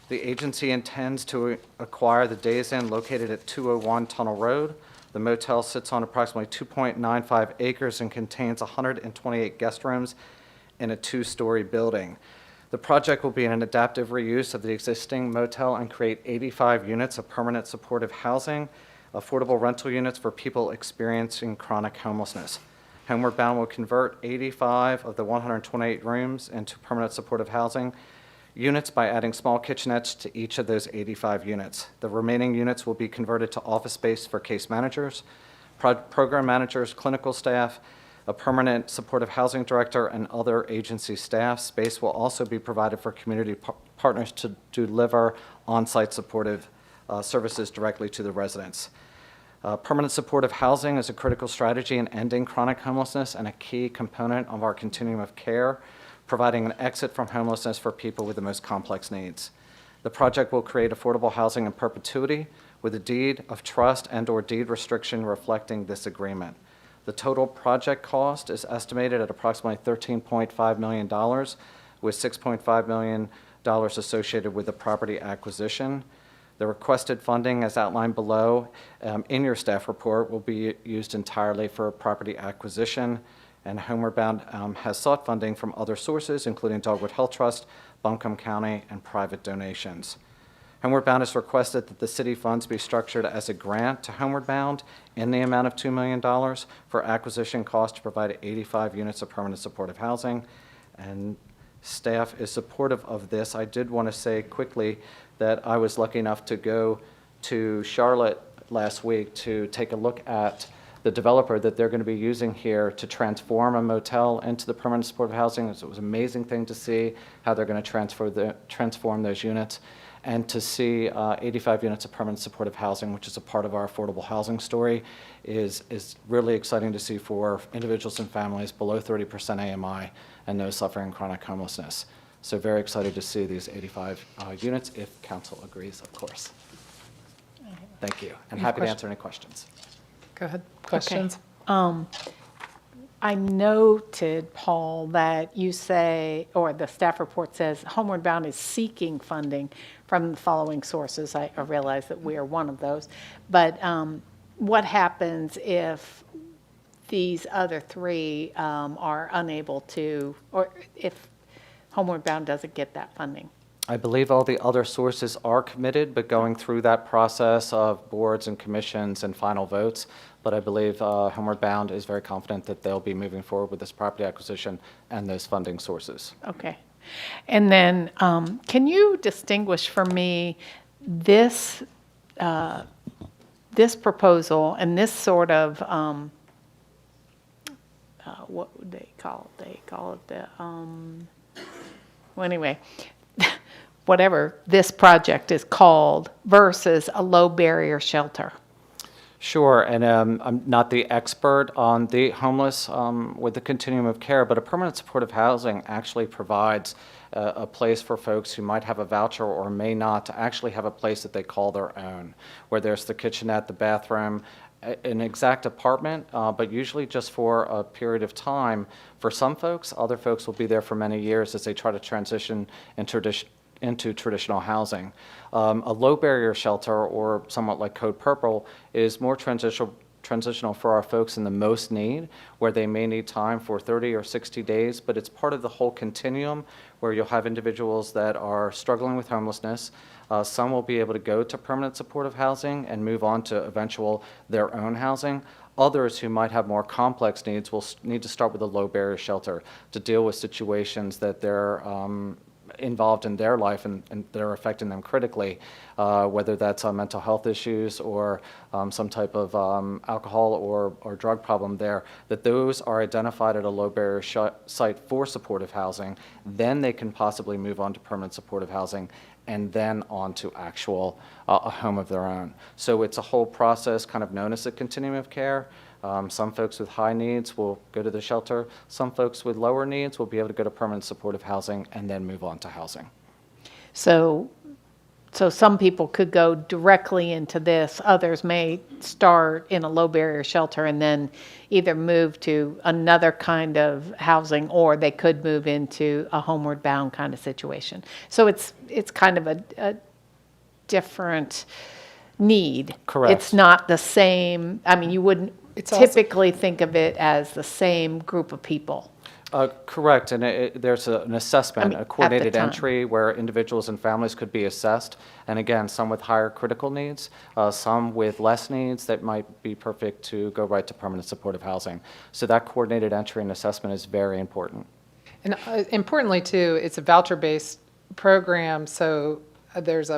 The agency intends to acquire the Days Inn located at 201 Tunnel Road. The motel sits on approximately 2.95 acres and contains 128 guest rooms in a 2-story building. The project will be an adaptive reuse of the existing motel and create 85 units of permanent supportive housing, affordable rental units for people experiencing chronic homelessness. Homeward Bound will convert 85 of the 128 rooms into permanent supportive housing units by adding small kitchenettes to each of those 85 units. The remaining units will be converted to office space for case managers, program managers, clinical staff, a permanent supportive housing director, and other agency staff. Space will also be provided for community partners to deliver on-site supportive services directly to the residents. Permanent supportive housing is a critical strategy in ending chronic homelessness and a key component of our continuum of care, providing an exit from homelessness for people with the most complex needs. The project will create affordable housing in perpetuity with a deed of trust and/or deed restriction reflecting this agreement. The total project cost is estimated at approximately $13.5 million, with $6.5 million associated with the property acquisition. The requested funding, as outlined below in your staff report, will be used entirely for property acquisition, and Homeward Bound has sought funding from other sources, including Dogwood Health Trust, Buncombe County, and private donations. Homeward Bound has requested that the city funds be structured as a grant to Homeward Bound in the amount of $2 million for acquisition costs to provide 85 units of permanent supportive housing, and staff is supportive of this. I did want to say quickly that I was lucky enough to go to Charlotte last week to take a look at the developer that they're going to be using here to transform a motel into the permanent supportive housing. It was an amazing thing to see how they're going to transform those units, and to see 85 units of permanent supportive housing, which is a part of our affordable housing story, is really exciting to see for individuals and families below 30% AMI and those suffering chronic homelessness. So very excited to see these 85 units, if council agrees, of course. Thank you, and happy to answer any questions. Go ahead. Questions? I noted, Paul, that you say, or the staff report says, Homeward Bound is seeking funding from the following sources. I realize that we are one of those. But what happens if these other three are unable to, or if Homeward Bound doesn't get that funding? I believe all the other sources are committed, but going through that process of boards and commissions and final votes. But I believe Homeward Bound is very confident that they'll be moving forward with this property acquisition and those funding sources. Okay. And then can you distinguish for me this this proposal and this sort of, what would they call it? They call it the, well, anyway, whatever this project is called versus a low barrier shelter. Sure, and I'm not the expert on the homeless with the continuum of care, but a permanent supportive housing actually provides a place for folks who might have a voucher or may not to actually have a place that they call their own, where there's the kitchenette, the bathroom, an exact apartment, but usually just for a period of time. For some folks, other folks will be there for many years as they try to transition into traditional housing. A low barrier shelter, or somewhat like Code Purple, is more transitional for our folks in the most need, where they may need time for 30 or 60 days, but it's part of the whole continuum where you'll have individuals that are struggling with homelessness. Some will be able to go to permanent supportive housing and move on to eventual their own housing. Others who might have more complex needs will need to start with a low barrier shelter to deal with situations that they're involved in their life and that are affecting them critically, whether that's mental health issues or some type of alcohol or drug problem there, that those are identified at a low barrier site for supportive housing. Then they can possibly move on to permanent supportive housing and then on to actual a home of their own. So it's a whole process kind of known as the continuum of care. Some folks with high needs will go to the shelter. Some folks with lower needs will be able to go to permanent supportive housing and then move on to housing. So some people could go directly into this. Others may start in a low barrier shelter and then either move to another kind of housing, or they could move into a Homeward Bound kind of situation. So it's kind of a different need. Correct. It's not the same. I mean, you wouldn't typically think of it as the same group of people. Correct, and there's an assessment, a coordinated entry where individuals and families could be assessed, and again, some with higher critical needs, some with less needs that might be perfect to go right to permanent supportive housing. So that coordinated entry and assessment is very important. And importantly too, it's a voucher-based program, so there's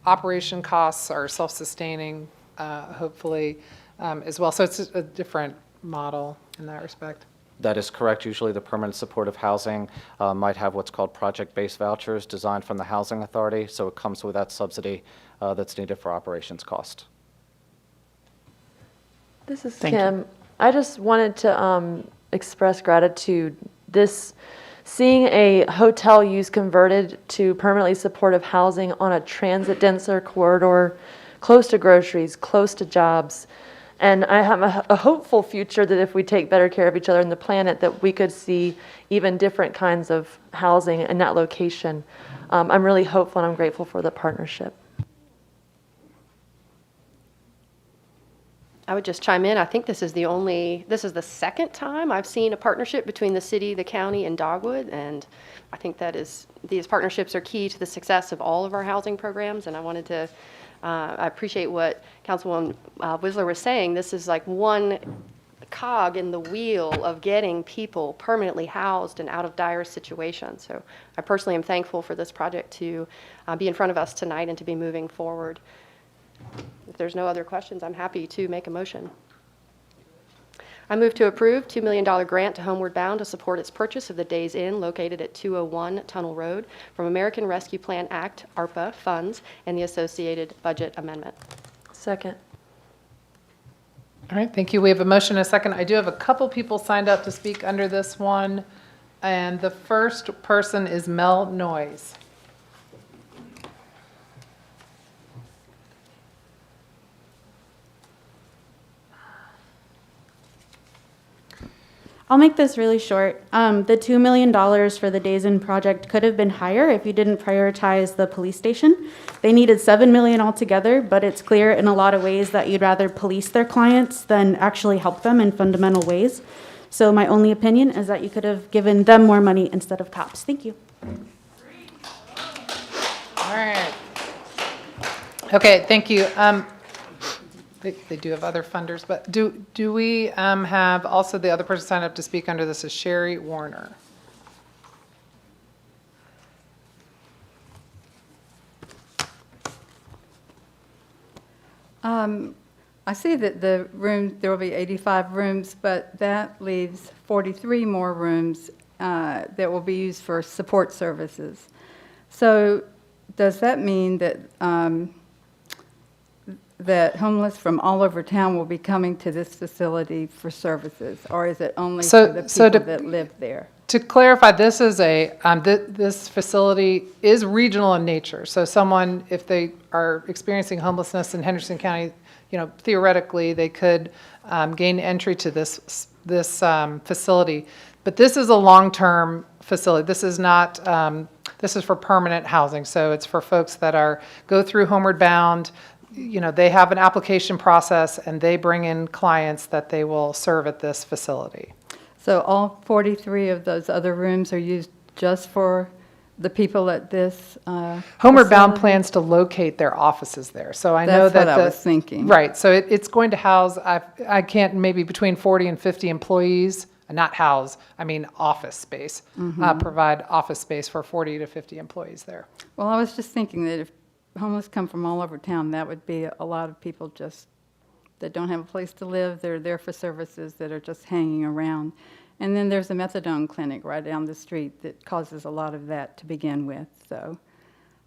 operation costs are self-sustaining, hopefully, as well. So it's a different model in that respect. That is correct. Usually the permanent supportive housing might have what's called project-based vouchers designed from the Housing Authority, so it comes with that subsidy that's needed for operations cost. This is Kim. I just wanted to express gratitude. Seeing a hotel use converted to permanently supportive housing on a transit denser corridor, close to groceries, close to jobs. And I have a hopeful future that if we take better care of each other and the planet, that we could see even different kinds of housing in that location. I'm really hopeful and I'm grateful for the partnership. I would just chime in. I think this is the second time I've seen a partnership between the city, the county, and Dogwood, and I think these partnerships are key to the success of all of our housing programs, and I wanted to I appreciate what Councilwoman Whistler was saying. This is like one cog in the wheel of getting people permanently housed and out of dire situations. So I personally am thankful for this project to be in front of us tonight and to be moving forward. there's no other questions, I'm happy to make a motion. I move to approve $2 million grant to Homeward Bound to support its purchase of the Days Inn located at 201 Tunnel Road from American Rescue Plan Act, ARPA funds, and the associated budget amendment. Second. All right, thank you. We have a motion and a second. I do have a couple people signed up to speak under this one. And the first person is Mel Noyes. I'll make this really short. The $2 million for the Days Inn project could have been higher if you didn't prioritize the police station. They needed $7 million altogether, but it's clear in a lot of ways that you'd rather police their clients than actually help them in fundamental ways. So my only opinion is that you could have given them more money instead of cops. Thank you. All right. Okay, thank you. They do have other funders, but do we have also the other person signed up to speak under this is Sherry Warner. I see that the room, there will be 85 rooms, but that leaves 43 more rooms that will be used for support services. So does that mean that that homeless from all over town will be coming to this facility for services, or is it only for the people that live there? To clarify, this is this facility is regional in nature. So someone, if they are experiencing homelessness in Henderson County, theoretically they could gain entry to this facility. But this is a long-term facility. This is not. This is for permanent housing. So it's for folks that go through Homeward Bound. They have an application process and they bring in clients that they will serve at this facility. So all 43 of those other rooms are used just for the people at this Homeward Bound plans to locate their offices there. So I know that that's what I was thinking. Right. So it's going to house, I can't, maybe between 40 and 50 employees, not house, I mean office space, provide office space for 40 to 50 employees there. Well, I was just thinking that if homeless come from all over town, that would be a lot of people just that don't have a place to live. They're there for services that are just hanging around. And then there's a methadone clinic right down the street that causes a lot of that to begin with. So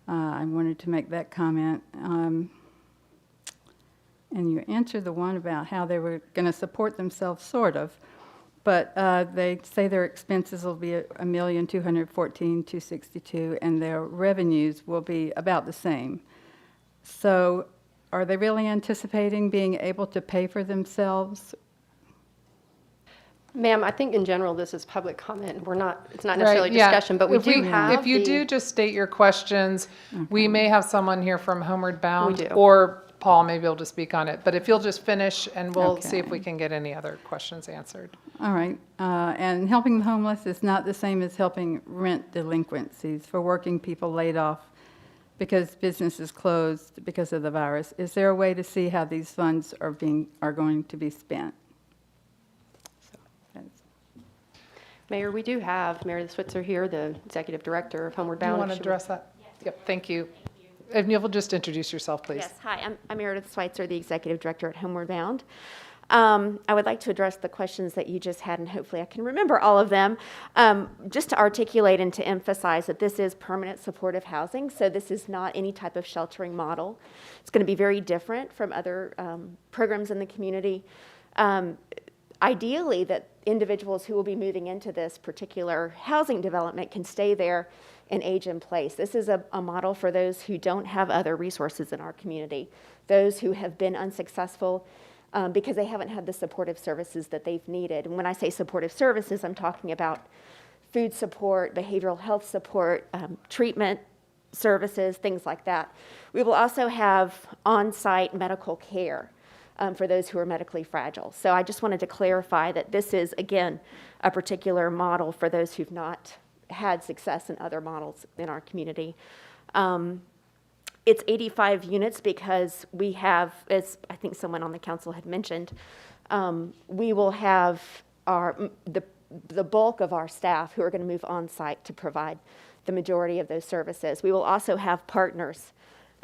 I wanted to make that comment. And you answered the one about how they were going to support themselves, sort of. But they say their expenses will be $1,214,262, and their revenues will be about the same. So, are they really anticipating being able to pay for themselves? Ma'am, I think in general this is public comment. It's not necessarily discussion, but we do have. If you do just state your questions, we may have someone here from Homeward Bound. We do. Or Paul may be able to speak on it. But if you'll just finish, and we'll see if we can get any other questions answered. All right. And helping the homeless is not the same as helping rent delinquencies for working people laid off because business is closed because of the virus. Is there a way to see how these funds are going to be spent? Mayor, we do have Mary Switzer here, the Executive Director of Homeward Do you Bound. want to address that? Yep, thank you. If you'll just introduce yourself, please. Yes, hi, I'm Meredith Schweitzer, the Executive Director at Homeward Bound. I would like to address the questions that you just had, and hopefully I can remember all of them. Just to articulate and to emphasize that this is permanent supportive housing, so this is not any type of sheltering model. It's going to be very different from other programs in the community. Ideally, that individuals who will be moving into this particular housing development can stay there and age in place. This is a model for those who don't have other resources in our community, those who have been unsuccessful because they haven't had the supportive services that they've needed. And when I say supportive services, I'm talking about food support, behavioral health support, treatment services, things like that. We will also have on-site medical care for those who are medically fragile. So I just wanted to clarify that this is, again, a particular model for those who've not had success in other models in our community. It's 85 units because we have, as I think someone on the council had mentioned, we will have the bulk of our staff who are going to move on site to provide the majority of those services. We will also have partners.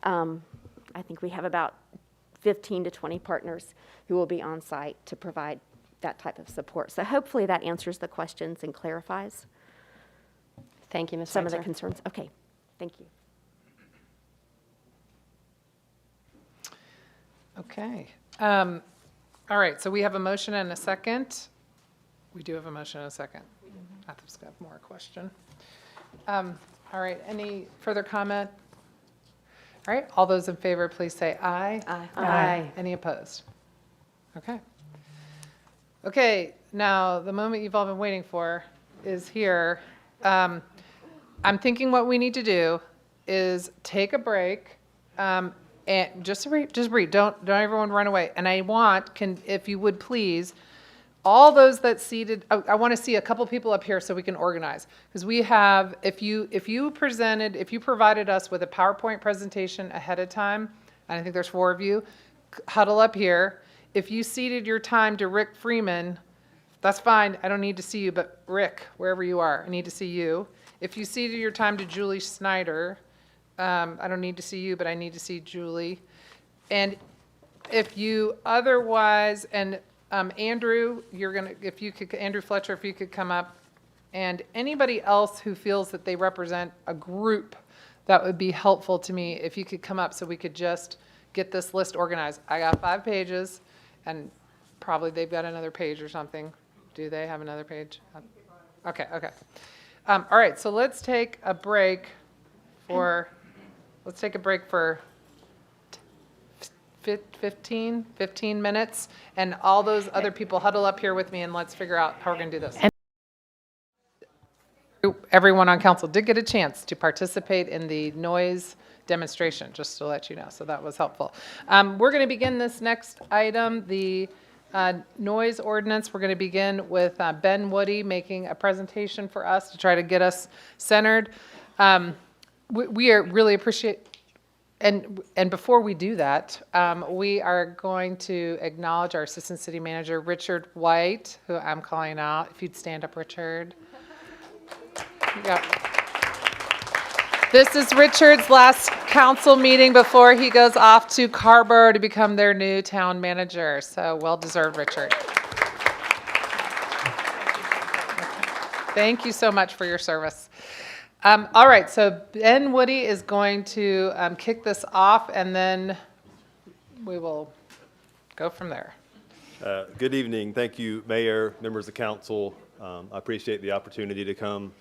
I think we have about 15 to 20 partners who will be on site to provide that type of support. So hopefully that answers the questions and clarifies Thank you, Ms. some of the Switzer. concerns. Okay, thank you. Okay. All right, so we have a motion and a second. We do have a motion and a second. I just got more question. All right, any further comment? All right, all those in favor, please say aye. Aye. Aye. Any opposed? Okay. Okay, now the moment you've all been waiting for is here. I'm thinking what we need to do is take a break, and just breathe. Don't everyone run away. And I want, if you would please, all those that seated, I want to see a couple people up here so we can organize. Because we have, if you provided us with a PowerPoint presentation ahead of time, and I think there's 4 of you, huddle up here. If you ceded your time to Rick Freeman, that's fine. I don't need to see you, but Rick, wherever you are, I need to see you. If you ceded your time to Julie Snyder, I don't need to see you, but I need to see Julie. And if you otherwise, and Andrew, Andrew Fletcher, if you could come up, and anybody else who feels that they represent a group, that would be helpful to me if you could come up so we could just get this list organized. I got 5 pages, and probably they've got another page or something. Do they have another page? Okay. All right, so let's take a break for 15 minutes, and all those other people huddle up here with me, and let's figure out how we're going to do this. Everyone on council did get a chance to participate in the noise demonstration, just to let you know, so that was helpful. We're going to begin this next item, the noise ordinance. We're going to begin with Ben Woody making a presentation for us to try to get us centered. We are really appreciate, and before we do that, we are going to acknowledge our Assistant City Manager, Richard White, who I'm calling out. If you'd stand up, Richard. Yep. This is Richard's last council meeting before he goes off to Carborough to become their new town manager. So well deserved, Richard. Thank you so much for your service. All right, so Ben Woody is going to kick this off, and then we will go from there. Good evening. Thank you, Mayor, members of council. I appreciate the opportunity to come,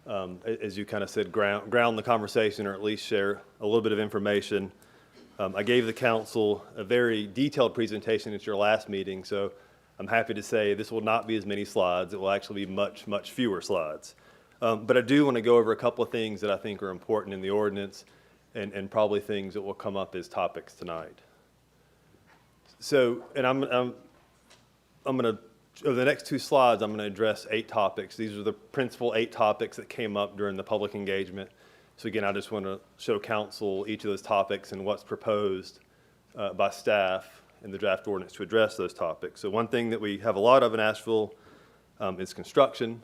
as you kind of said, ground the conversation, or at least share a little bit of information. I gave the council a very detailed presentation at your last meeting, so I'm happy to say this will not be as many slides. It will actually be much, much fewer slides. But I do want to go over a couple of things that I think are important in the ordinance, and probably things that will come up as topics tonight. So, and I'm going to, over the next 2 slides, I'm going to address 8 topics. These are the principal 8 topics that came up during the public engagement. So again, I just want to show council each of those topics and what's proposed by staff in the draft ordinance to address those topics. So one thing that we have a lot of in Asheville is construction.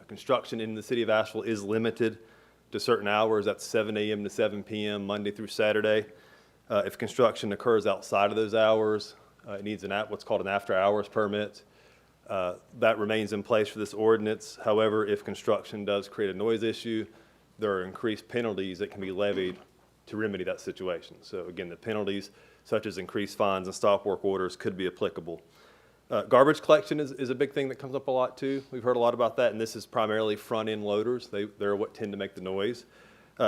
Construction in the city of Asheville is limited to certain hours. That's 7 a.m. to 7 p.m. Monday through Saturday. If construction occurs outside of those hours, it needs what's called an after-hours permit. That remains in place for this ordinance. However, if construction does create a noise issue, there are increased penalties that can be levied to remedy that situation. So again, the penalties, such as increased fines and stop work orders, could be applicable. Garbage collection is a big thing that comes up a lot too. We've heard a lot about that, and this is primarily front-end loaders. They're what tend to make the noise.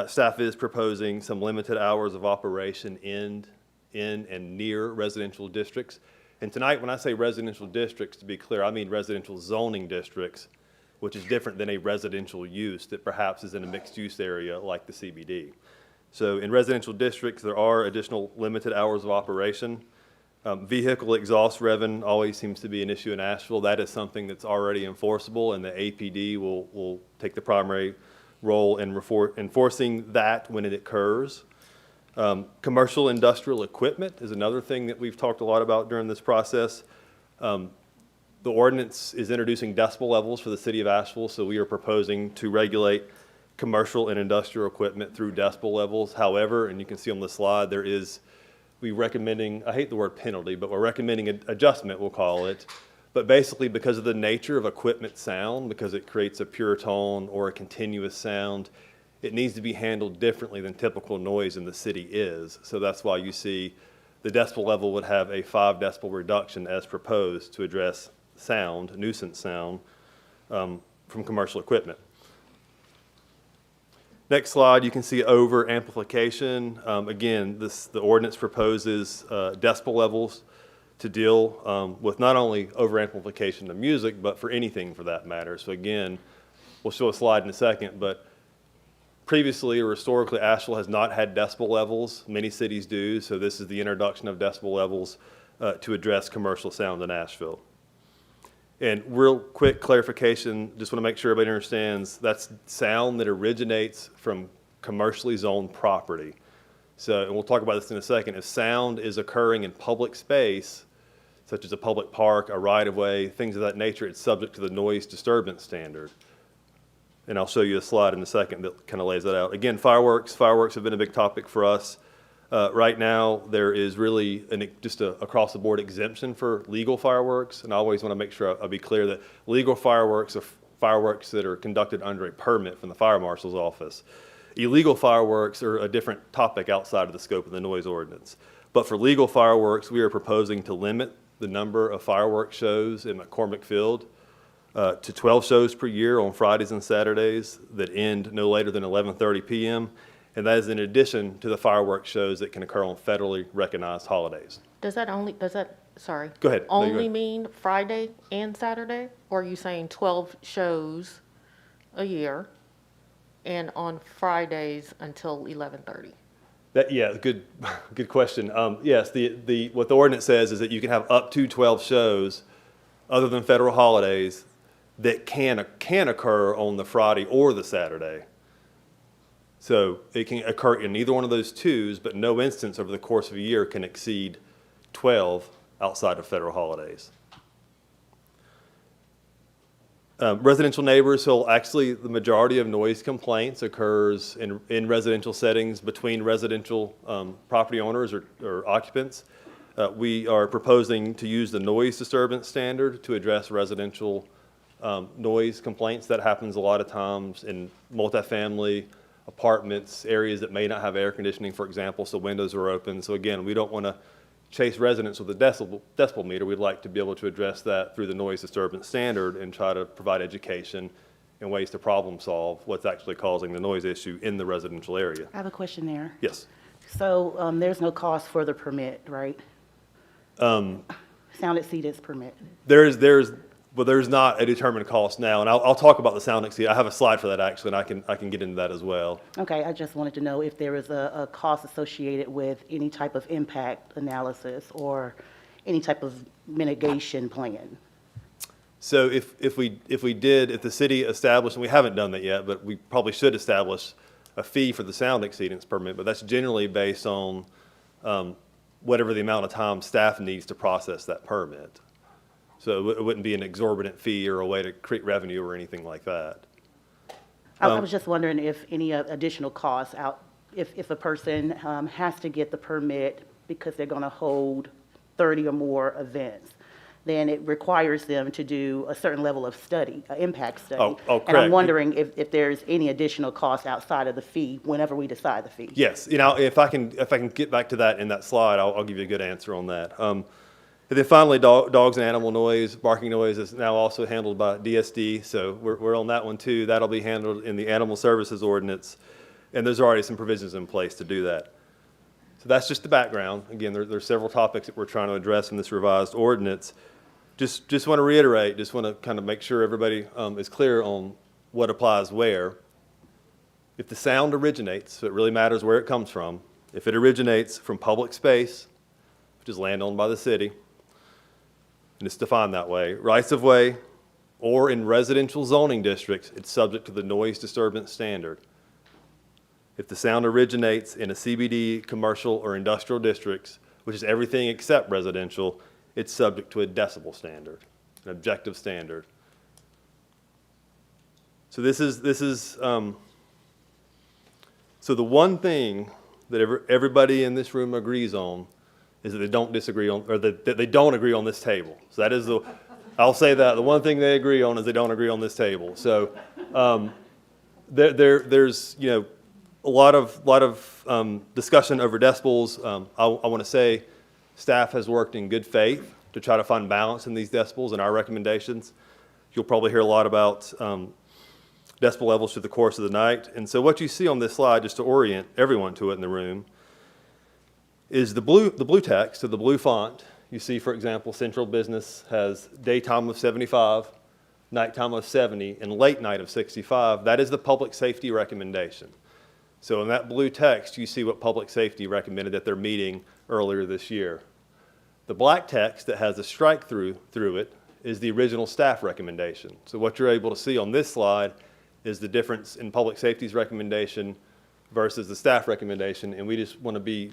Staff is proposing some limited hours of operation in and near residential districts. And tonight, when I say residential districts, to be clear, I mean residential zoning districts, which is different than a residential use that perhaps is in a mixed-use area like the CBD. So in residential districts, there are additional limited hours of operation. Vehicle exhaust revenue always seems to be an issue in Asheville. That is something that's already enforceable, and the APD will take the primary role in enforcing that when it occurs. Commercial industrial equipment is another thing that we've talked a lot about during this process. The ordinance is introducing decibel levels for the city of Asheville, so we are proposing to regulate commercial and industrial equipment through decibel levels. However, and you can see on the slide, there is we recommending, I hate the word penalty, but we're recommending an adjustment, we'll call it. But basically, because of the nature of equipment sound, because it creates a pure tone or a continuous sound, it needs to be handled differently than typical noise in the city is. So that's why you see the decibel level would have a 5 decibel reduction as proposed to address sound, nuisance sound, from commercial equipment. Next slide, you can see over amplification. Again, the ordinance proposes decibel levels to deal with not only over amplification of music, but for anything for that matter. So again, we'll show a slide in a second, but previously or historically, Asheville has not had decibel levels. Many cities do, so this is the introduction of decibel levels to address commercial sound in Asheville. And real quick clarification, just want to make sure everybody understands, that's sound that originates from commercially zoned property. So, and we'll talk about this in a second, if sound is occurring in public space, such as a public park, a right-of-way, things of that nature, it's subject to the noise disturbance standard. And I'll show you a slide in a second that kind of lays that out. Again, fireworks have been a big topic for us. Right now, there is really just a across-the-board exemption for legal fireworks, and I always want to make sure I'll be clear that legal fireworks are fireworks that are conducted under a permit from the fire marshal's office. Illegal fireworks are a different topic outside of the scope of the noise ordinance. But for legal fireworks, we are proposing to limit the number of fireworks shows in McCormick Field to 12 shows per year on Fridays and Saturdays that end no later than 11:30 p.m., and that is in addition to the fireworks shows that can occur on federally recognized holidays. Does that, sorry. Go ahead. No, you go Only ahead. mean Friday and Saturday? Or are you saying 12 shows a year and on Fridays until 11:30? Yeah, good question. Yes, what the ordinance says is that you can have up to 12 shows other than federal holidays that can occur on the Friday or the Saturday. So it can occur in either one of those twos, but no instance over the course of a year can exceed 12 outside of federal holidays. Residential neighbors, so actually the majority of noise complaints occurs in residential settings between residential property owners or occupants. We are proposing to use the noise disturbance standard to address residential noise complaints. That happens a lot of times in multifamily apartments, areas that may not have air conditioning, for example, so windows are open. So again, we don't want to chase residents with a decibel meter. We'd like to be able to address that through the noise disturbance standard and try to provide education and ways to problem solve what's actually causing the noise issue in the residential area. I have a question there. Yes. So there's no cost for the permit, right? Sound exceedance permit. There's not a determined cost now, and I'll talk about the sound exceed. I have a slide for that actually, and I can get into that as well. Okay, I just wanted to know if there was a cost associated with any type of impact analysis or any type of mitigation plan. So if the city established, and we haven't done that yet, but we probably should establish a fee for the sound exceedance permit, but that's generally based on whatever the amount of time staff needs to process that permit. So it wouldn't be an exorbitant fee or a way to create revenue or anything like that. I was just wondering if any additional costs if a person has to get the permit because they're going to hold 30 or more events, then it requires them to do a certain level of study, an impact study. Oh, correct. And I'm wondering if there's any additional cost outside of the fee whenever we decide the fee. Yes, if I can get back to that in that slide, I'll give you a good answer on that. And then finally, dogs and animal noise, barking noise is now also handled by DSD, so we're on that one too. That'll be handled in the Animal Services Ordinance, and there's already some provisions in place to do that. So that's just the background. Again, there's several topics that we're trying to address in this revised ordinance. Just want to reiterate, just want to kind of make sure everybody is clear on what applies where. If the sound originates, so it really matters where it comes from, if it originates from public space, which is land owned by the city, and it's defined that way, rights of way, or in residential zoning districts, it's subject to the noise disturbance standard. If the sound originates in a CBD, commercial, or industrial districts, which is everything except residential, it's subject to a decibel standard, an objective standard. So so the one thing that everybody in this room agrees on is that they don't disagree on, or that they don't agree on this table. So that is I'll say that, the one thing they agree on is they don't agree on this table. So there's, you know, a lot of discussion over decibels. I want to say staff has worked in good faith to try to find balance in these decibels and our recommendations. You'll probably hear a lot about decibel levels through the course of the night. And so what you see on this slide, just to orient everyone to it in the room, is the blue text, so the blue font. You see, for example, Central Business has daytime of 75, nighttime of 70, and late night of 65. That is the public safety recommendation. So in that blue text, you see what public safety recommended at their meeting earlier this year. The black text that has a strike through it is the original staff recommendation. So what you're able to see on this slide is the difference in public safety's recommendation versus the staff recommendation, and we just want to be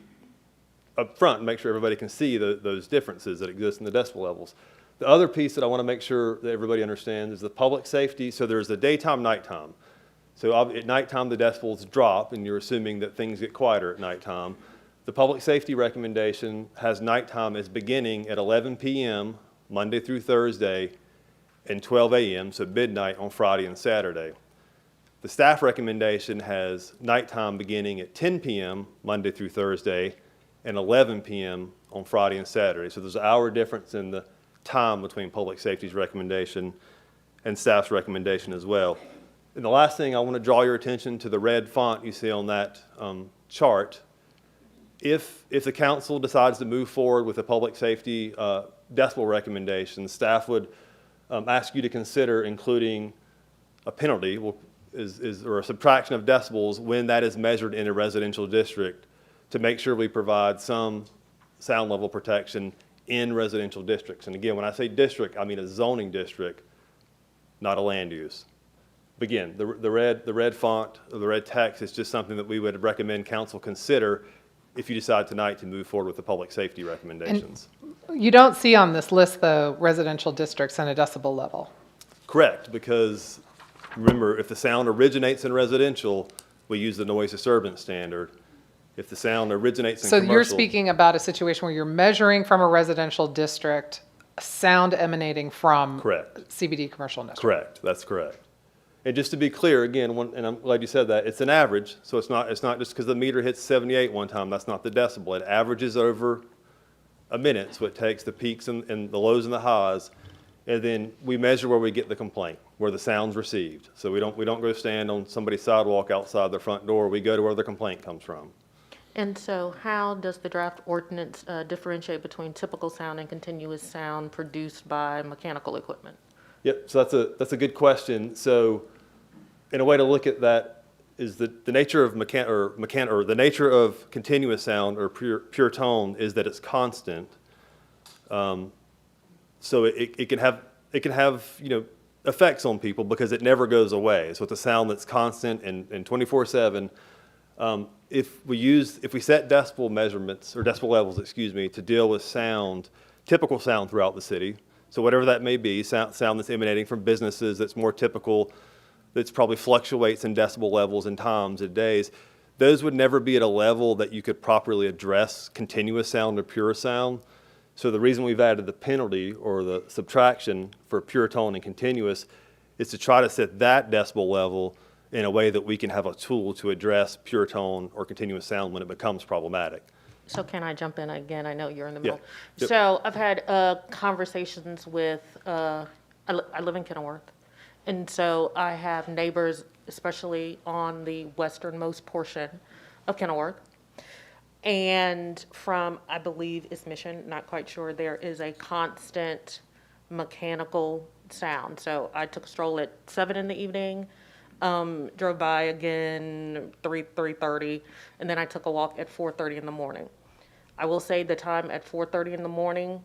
up front and make sure everybody can see those differences that exist in the decibel levels. The other piece that I want to make sure that everybody understands is the public safety. So there's the daytime, nighttime. So at nighttime, the decibels drop, and you're assuming that things get quieter at nighttime. The public safety recommendation has nighttime as beginning at 11 p.m. Monday through Thursday and 12 a.m., so midnight on Friday and Saturday. The staff recommendation has nighttime beginning at 10 p.m. Monday through Thursday and 11 p.m. on Friday and Saturday. So there's an hour difference in the time between public safety's recommendation and staff's recommendation as well. And the last thing, I want to draw your attention to the red font you see on that chart. If the council decides to move forward with a public safety decibel recommendation, staff would ask you to consider including a penalty or a subtraction of decibels when that is measured in a residential district to make sure we provide some sound level protection in residential districts. And again, when I say district, I mean a zoning district, not a land use. But again, the red font or the red text is just something that we would recommend council consider if you decide tonight to move forward with the public safety recommendations. And you don't see on this list, though, residential districts and a decibel level. Correct, because remember, if the sound originates in residential, we use the noise disturbance standard. If the sound originates in So commercial. you're speaking about a situation where you're measuring from a residential district sound emanating from Correct. CBD commercial industrial. Correct, that's correct. And just to be clear, again, and I'm glad you said that, it's an average, so it's not just because the meter hits 78 one time, that's not the decibel. It averages over a minute, so it takes the peaks and the lows and the highs, and then we measure where we get the complaint, where the sound's received. So we don't go stand on somebody's sidewalk outside their front door, we go to where the complaint comes from. And so how does the draft ordinance differentiate between typical sound and continuous sound produced by mechanical equipment? Yep, so that's a good question. So in a way to look at that is the nature of the nature of continuous sound or pure tone is that it's constant. So it can have effects on people because it never goes away. So it's a sound that's constant and 24/7. If we set decibel measurements or decibel levels, to deal with sound, typical sound throughout the city. So whatever that may be, sound that's emanating from businesses that's more typical, that's probably fluctuates in decibel levels and times and days, those would never be at a level that you could properly address continuous sound or pure sound. So the reason we've added the penalty or the subtraction for pure tone and continuous is to try to set that decibel level in a way that we can have a tool to address pure tone or continuous sound when it becomes problematic. So can I jump in again? I know you're in the middle. Yeah. Yep. So I've had conversations with, I live in Kenilworth, and so I have neighbors, especially on the westernmost portion of Kenilworth. And from, I believe it's Mission, not quite sure, there is a constant mechanical sound. So I took a stroll at 7 in the evening, drove by again 3:30, and then I took a walk at 4:30 in the morning. I will say the time at 4:30 in the morning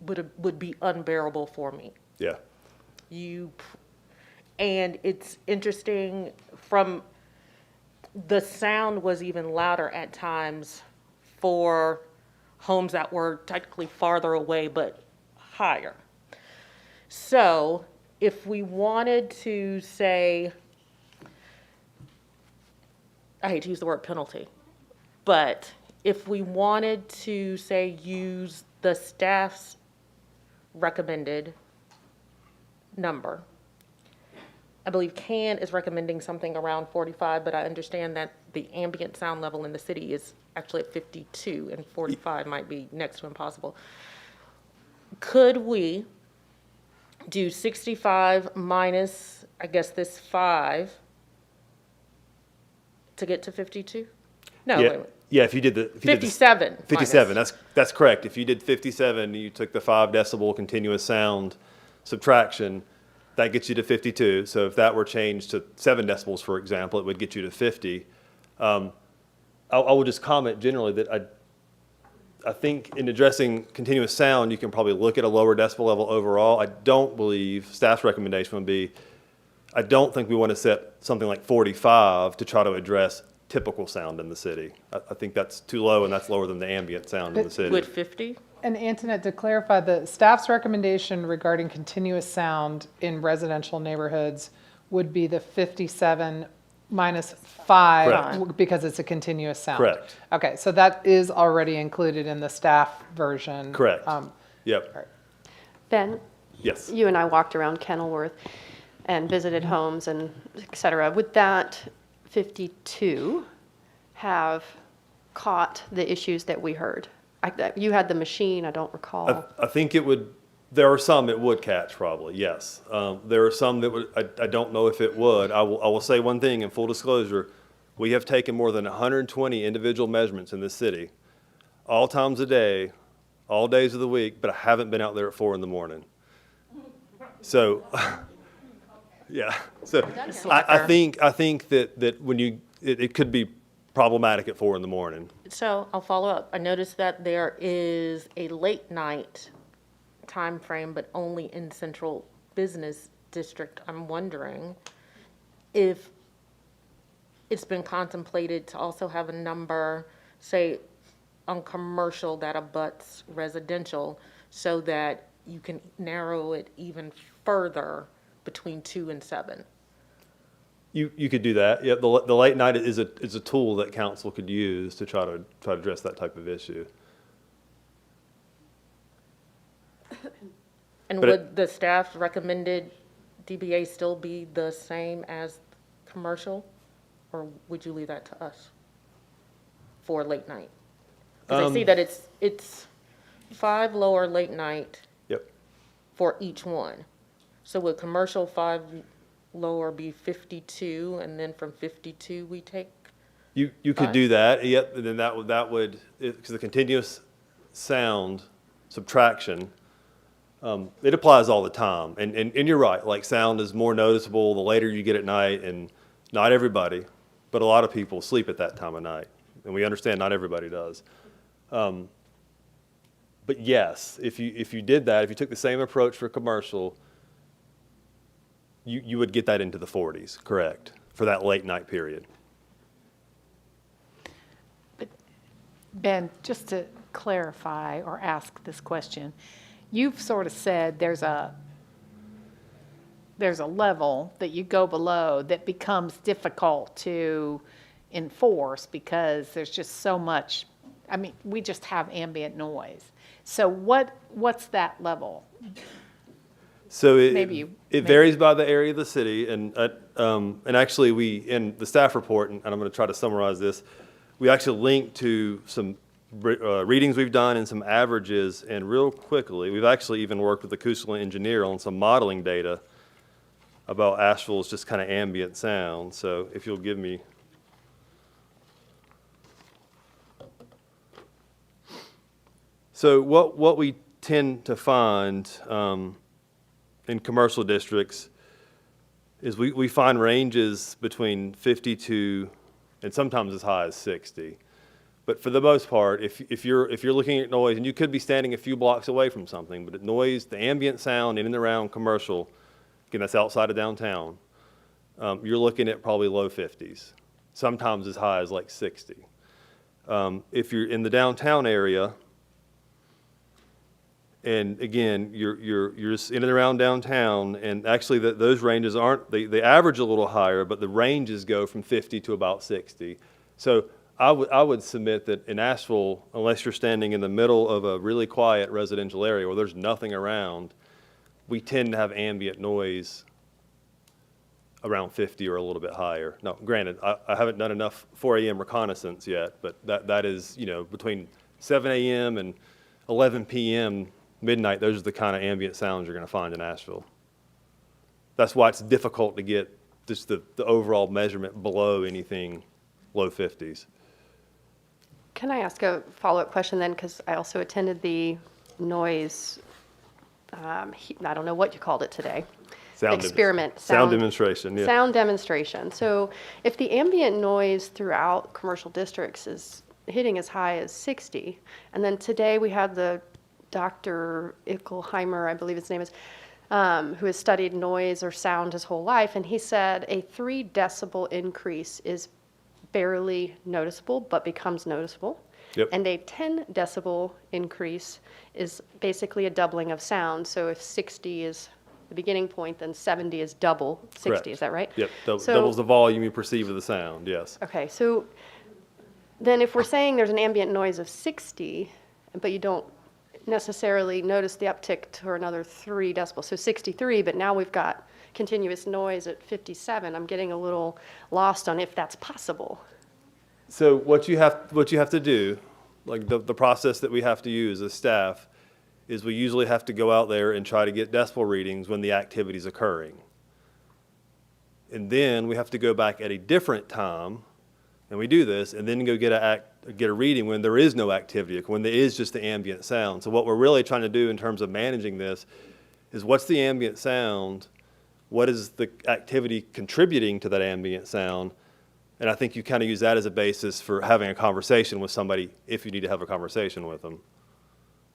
would be unbearable for me. Yeah. And it's interesting, from the sound was even louder at times for homes that were technically farther away but higher. So if we wanted to say, I hate to use the word penalty, but if we wanted to, say, use the staff's recommended number, I believe CAN is recommending something around 45, but I understand that the ambient sound level in the city is actually at 52, and 45 might be next to impossible. Could we do 65 minus, I guess, this 5 to get to 52? No, Yeah, wait, wait. yeah, if you did the. 57 57, minus. that's correct. If you did 57, you took the 5 decibel continuous sound subtraction, that gets you to 52. So if that were changed to 7 decibels, for example, it would get you to 50. I will just comment generally that I think in addressing continuous sound, you can probably look at a lower decibel level overall. I don't believe, staff's recommendation would be, I don't think we want to set something like 45 to try to address typical sound in the city. I think that's too low, and that's lower than the ambient sound in the city. Would 50? And Antoinette, to clarify, the staff's recommendation regarding continuous sound in residential neighborhoods would be the 57 minus 5 Correct. because it's a continuous sound. Correct. Okay, so that is already included in the staff version. Correct. Yep. Ben? Yes. You and I walked around Kenilworth and visited homes and et cetera. Would that 52 have caught the issues that we heard? You had the machine, I don't recall. I think it would, there are some it would catch probably, yes. There are some that would, I don't know if it would. I will say one thing in full disclosure. We have taken more than 120 individual measurements in this city, all times of day, all days of the week, but I haven't been out there at 4 in the morning. So, yeah. So I think that when you, it could be problematic at 4 in the morning. So I'll follow up. I noticed that there is a late night time frame, but only in Central Business District. I'm wondering if it's been contemplated to also have a number, say, on commercial that abuts residential, so that you can narrow it even further between 2 and 7. You could do that. Yeah, the late night is a tool that council could use to try to address that type of issue. And But would the staff recommended DBA still be the same as commercial? Or would you leave that to us for late night? Because I see that it's 5 lower late night. Yep. For each one. So would commercial 5 lower be 52, and then from 52 we take? You could do that. Yep. And then that would because the continuous sound subtraction, it applies all the time. And you're right. Like sound is more noticeable the later you get at night, and not everybody, but a lot of people sleep at that time of night, and we understand not everybody does. But yes, if you did that, if you took the same approach for commercial, you would get that into the 40s, correct, for that late night period. But Ben, just to clarify or ask this question, you've sort of said there's a level that you go below that becomes difficult to enforce because there's just so much. I mean, we just have ambient noise. So what's that level? So Maybe it varies by the area of the city, and actually we, in the staff report, and I'm going to try to summarize this, we actually link to some readings we've done and some averages, and real quickly, we've actually even worked with the acoustical engineer on some modeling data about Asheville's just kind of ambient sound. So if you'll give me. So what we tend to find in commercial districts is we find ranges between 52 and sometimes as high as 60. But for the most part, if you're looking at noise, and you could be standing a few blocks away from something, but noise, the ambient sound in and around commercial, again, that's outside of downtown, you're looking at probably low 50s, sometimes as high as like 60. If you're in the downtown area, and again, you're just in and around downtown, and actually those ranges aren't, they average a little higher, but the ranges go from 50 to about 60. So I would submit that in Asheville, unless you're standing in the middle of a really quiet residential area where there's nothing around, we tend to have ambient noise around 50 or a little bit higher. Now, granted, I haven't done enough 4 a.m. reconnaissance yet, but that is, you know, between 7 a.m. and 11 p.m., midnight, those are the kind of ambient sounds you're going to find in Asheville. That's why it's difficult to get just the overall measurement below anything low 50s. Can I ask a follow-up question then? Because I also attended the noise, I don't know what you called it today. Experiment. Sound demonstration, yeah. Sound demonstration. So if the ambient noise throughout commercial districts is hitting as high as 60, and then today we had the Dr. Ickelheimer, I believe his name is, who has studied noise or sound his whole life, and he said a 3 decibel increase is barely noticeable, but becomes noticeable. Yep. And a 10 decibel increase is basically a doubling of sound. So if 60 is the beginning point, then 70 is double 60. Correct. Is that right? Yep. So- Doubles the volume you perceive of the sound, yes. Okay, so then if we're saying there's an ambient noise of 60, but you don't necessarily notice the uptick to another 3 decibels, so 63, but now we've got continuous noise at 57, I'm getting a little lost on if that's possible. So what you have to do, like the process that we have to use as staff, is we usually have to go out there and try to get decibel readings when the activity is occurring. And then we have to go back at a different time, and we do this, and then go get a reading when there is no activity, when there is just the ambient sound. So what we're really trying to do in terms of managing this is what's the ambient sound, what is the activity contributing to that ambient sound, and I think you kind of use that as a basis for having a conversation with somebody if you need to have a conversation with them.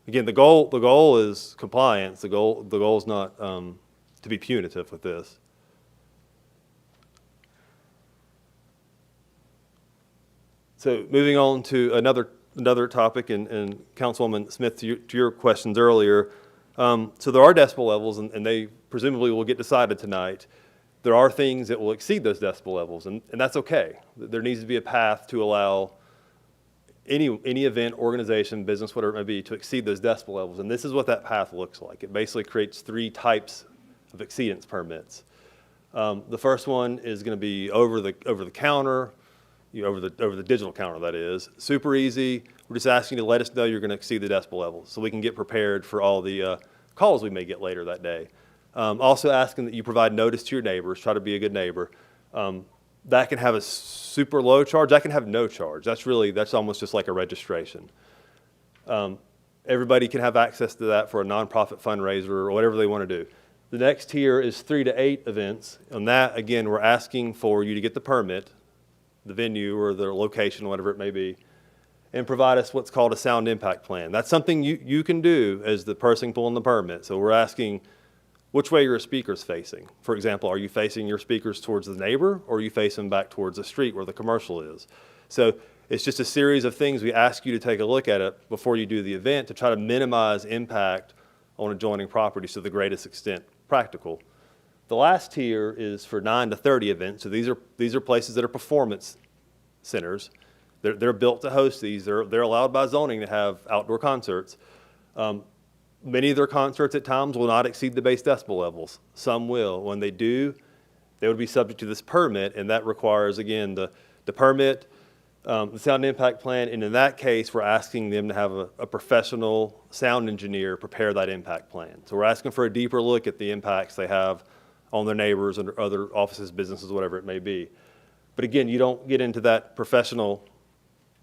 Again, the goal is compliance. The goal is not to be punitive with this. So moving on to another topic, and Councilwoman Smith, to your questions earlier. So there are decibel levels, and they presumably will get decided tonight. There are things that will exceed those decibel levels, and that's okay. There needs to be a path to allow any event, organization, business, whatever it may be, to exceed those decibel levels. And this is what that path looks like. It basically creates 3 types of exceedance permits. The first one is going to be over the counter, over the digital counter, that is. Super easy. We're just asking you to let us know you're going to exceed the decibel levels so we can get prepared for all the calls we may get later that day. Also asking that you provide notice to your neighbors. Try to be a good neighbor. That can have a super low charge. That can have no charge. That's almost just like a registration. Everybody can have access to that for a nonprofit fundraiser or whatever they want to do. The next tier is 3 to 8 events. On that, again, we're asking for you to get the permit, the venue or the location, whatever it may be, and provide us what's called a sound impact plan. That's something you can do as the person pulling the permit. So we're asking which way your speaker's facing. For example, are you facing your speakers towards the neighbor, or are you facing back towards the street where the commercial is? So it's just a series of things we ask you to take a look at it before you do the event to try to minimize impact on adjoining properties to the greatest extent practical. The last tier is for 9 to 30 events. So these are places that are performance centers. They're built to host these. They're allowed by zoning to have outdoor concerts. Many of their concerts at times will not exceed the base decibel levels. Some will. When they do, they would be subject to this permit, and that requires, again, the permit, the sound impact plan, and in that case, we're asking them to have a professional sound engineer prepare that impact plan. So we're asking for a deeper look at the impacts they have on their neighbors and other offices, businesses, whatever it may be. But again, you don't get into that professional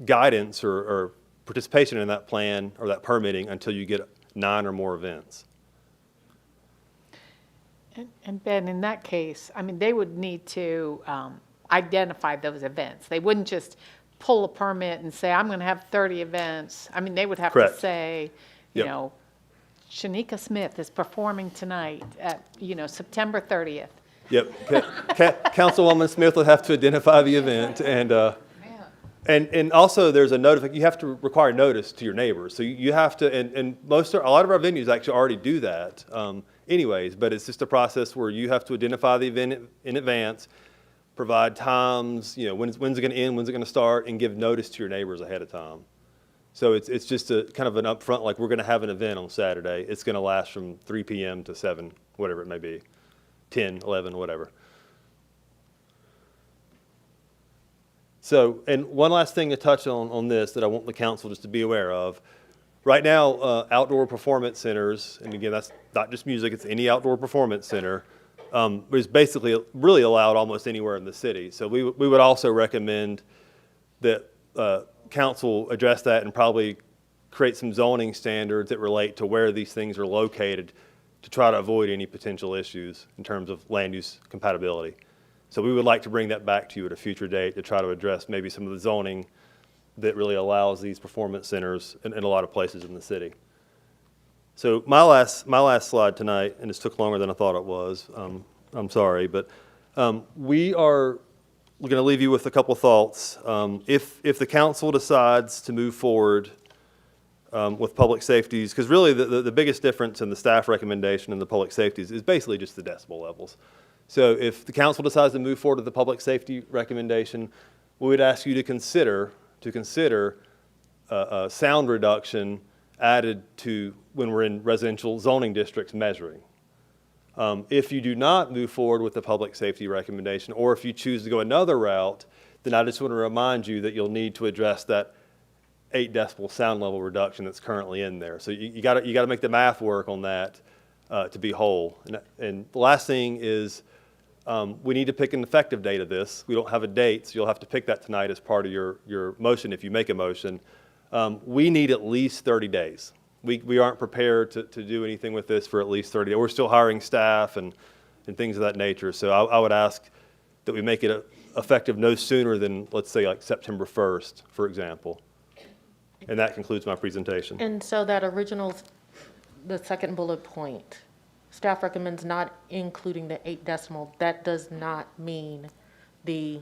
guidance or participation in that plan or that permitting until you get 9 or more events. And Ben, in that case, I mean, they would need to identify those events. They wouldn't just pull a permit and say, I'm going to have 30 events. I mean, they would have Correct. to say, you know, Shanika Smith is performing tonight at, September 30th. Yep. Councilwoman Smith will have to identify the event, and also there's a you have to require notice to your neighbors. So you have to, and a lot of our venues actually already do that anyways, but it's just a process where you have to identify the event in advance. provide times, when's it going to end, when's it going to start, and give notice to your neighbors ahead of time. So it's just a kind of an upfront, like we're going to have an event on Saturday. It's going to last from 3 p.m. to 7, whatever it may be, 10, 11, whatever. So, and one last thing to touch on this that I want the council just to be aware of. Right now, outdoor performance centers, and again, that's not just music, it's any outdoor performance center, is basically really allowed almost anywhere in the city. So we would also recommend that council address that and probably create some zoning standards that relate to where these things are located to try to avoid any potential issues in terms of land use compatibility. So we would like to bring that back to you at a future date to try to address maybe some of the zoning that really allows these performance centers in a lot of places in the city. So my last slide tonight, and this took longer than I thought it was, I'm sorry, but we're going to leave you with a couple thoughts. If the council decides to move forward with public safeties, because really the biggest difference in the staff recommendation and the public safeties is basically just the decibel levels. So if the council decides to move forward with the public safety recommendation, we would ask you to consider sound reduction added to when we're in residential zoning districts measuring. If you do not move forward with the public safety recommendation, or if you choose to go another route, then I just want to remind you that you'll need to address that 8 decibel sound level reduction that's currently in there. So you got to make the math work on that to be whole. And the last thing is we need to pick an effective date of this. We don't have a date, so you'll have to pick that tonight as part of your motion if you make a motion. We need at least 30 days. We aren't prepared to do anything with this for at least 30 days. We're still hiring staff and things of that nature. So I would ask that we make it effective no sooner than, let's say, like September 1st, for example. And that concludes my presentation. And so that the second bullet point, staff recommends not including the 8 decimal. That does not mean the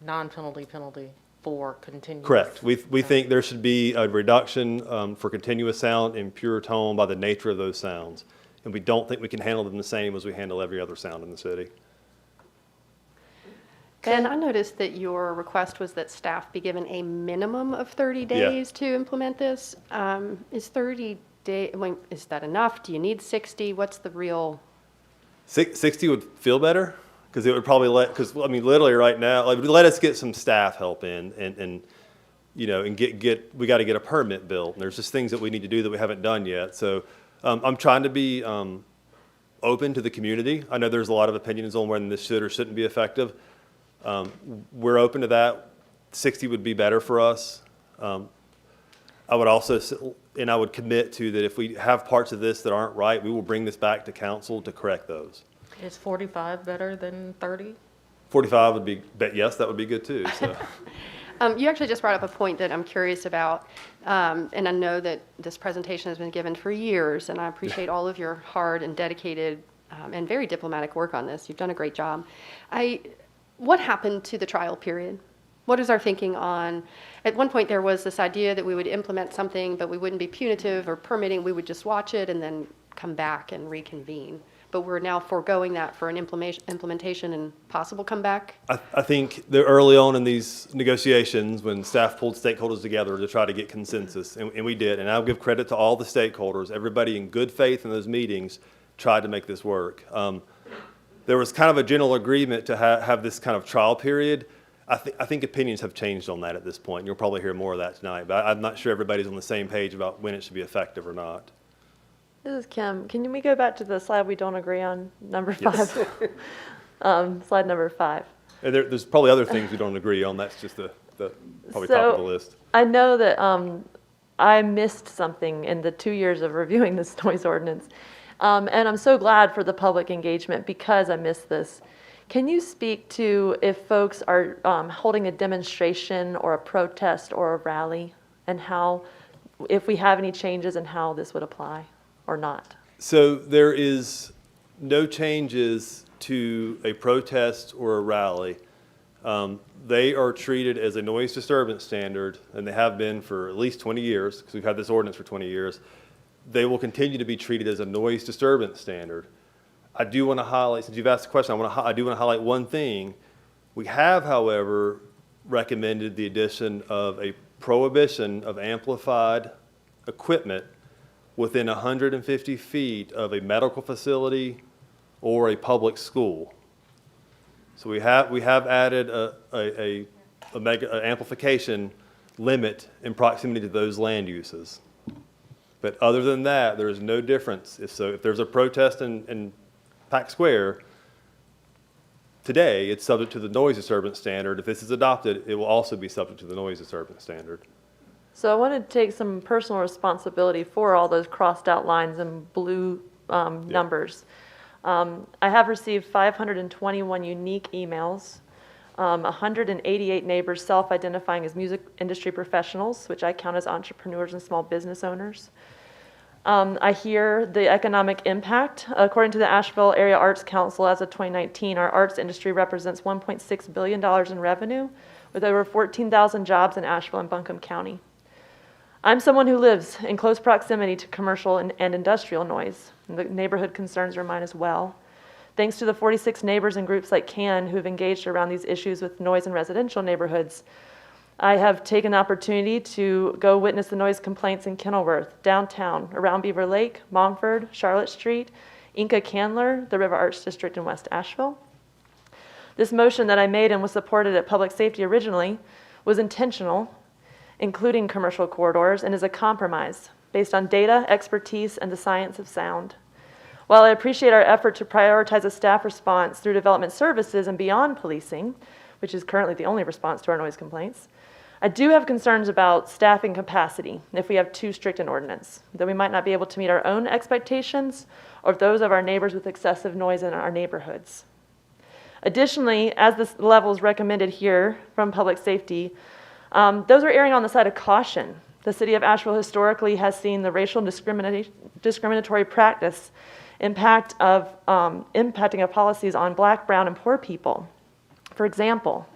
non-penalty penalty for continuous. Correct. We think there should be a reduction for continuous sound and pure tone by the nature of those sounds. And we don't think we can handle them the same as we handle every other sound in the city. Ben, I noticed that your request was that staff be given a minimum of 30 days to implement this. Is 30 days, is that enough? Do you need 60? What's the real? 60 would feel better, because it would probably literally right now, like, let us get some staff help in and we got to get a permit built. And there's just things that we need to do that we haven't done yet. So I'm trying to be open to the community. I know there's a lot of opinions on whether this should or shouldn't be effective. We're open to that. 60 would be better for us. I would also, and I would commit to that if we have parts of this that aren't right, we will bring this back to council to correct those. Is 45 better than 30? 45 would be, yes, that would be good too. So. You actually just brought up a point that I'm curious about, and I know that this presentation has been given for years, and I appreciate all of your hard and dedicated and very diplomatic work on this. You've done a great job. What happened to the trial period? What is our thinking on, at one point there was this idea that we would implement something, but we wouldn't be punitive or permitting, we would just watch it and then come back and reconvene. But we're now foregoing that for an implementation and possible comeback? I think that early on in these negotiations, when staff pulled stakeholders together to try to get consensus, and we did, and I'll give credit to all the stakeholders, everybody in good faith in those meetings tried to make this work. There was kind of a general agreement to have this kind of trial period. I think opinions have changed on that at this point. You'll probably hear more of that tonight, but I'm not sure everybody's on the same page about when it should be effective or not. This is Kim. Can we go back to the slide we don't agree on, number 5? Yes. Slide number 5. And there's probably other things we don't agree on. That's just the probably top of the list. I know that I missed something in the 2 years of reviewing this noise ordinance. And I'm so glad for the public engagement because I missed this. Can you speak to if folks are holding a demonstration or a protest or a rally, and how, if we have any changes in how this would apply or not? So there is no changes to a protest or a rally. They are treated as a noise disturbance standard, and they have been for at least 20 years, because we've had this ordinance for 20 years. They will continue to be treated as a noise disturbance standard. I do want to highlight, since you've asked the question, I do want to highlight one thing. We have, however, recommended the addition of a prohibition of amplified equipment within 150 feet of a medical facility or a public school. So we have added a amplification limit in proximity to those land uses. But other than that, there is no difference. If there's a protest in Pack Square, today it's subject to the noise disturbance standard. If this is adopted, it will also be subject to the noise disturbance standard. So I want to take some personal responsibility for all those crossed out lines and blue numbers. I have received 521 unique emails, 188 neighbors self-identifying as music industry professionals, which I count as entrepreneurs and small business owners. I hear the economic impact. According to the Asheville Area Arts Council, as of 2019, our arts industry represents $1.6 billion in revenue, with over 14,000 jobs in Asheville and Buncombe County. I'm someone who lives in close proximity to commercial and industrial noise. The neighborhood concerns are mine as well. Thanks to the 46 neighbors and groups like CAN who've engaged around these issues with noise in residential neighborhoods, I have taken the opportunity to go witness the noise complaints in Kenilworth, downtown, around Beaver Lake, Montford, Charlotte Street, Inca Candler, the River Arts District in West Asheville. This motion that I made and was supported at Public Safety originally was intentional, including commercial corridors, and is a compromise based on data, expertise, and the science of sound. While I appreciate our effort to prioritize a staff response through development services and beyond policing, which is currently the only response to our noise complaints, I do have concerns about staffing capacity if we have too strict an ordinance, that we might not be able to meet our own expectations or those of our neighbors with excessive noise in our neighborhoods. Additionally, as this level is recommended here from Public Safety, those are erring on the side of caution. The city of Asheville historically has seen the racial discriminatory practice impacting of policies on Black, brown, and poor people. For example,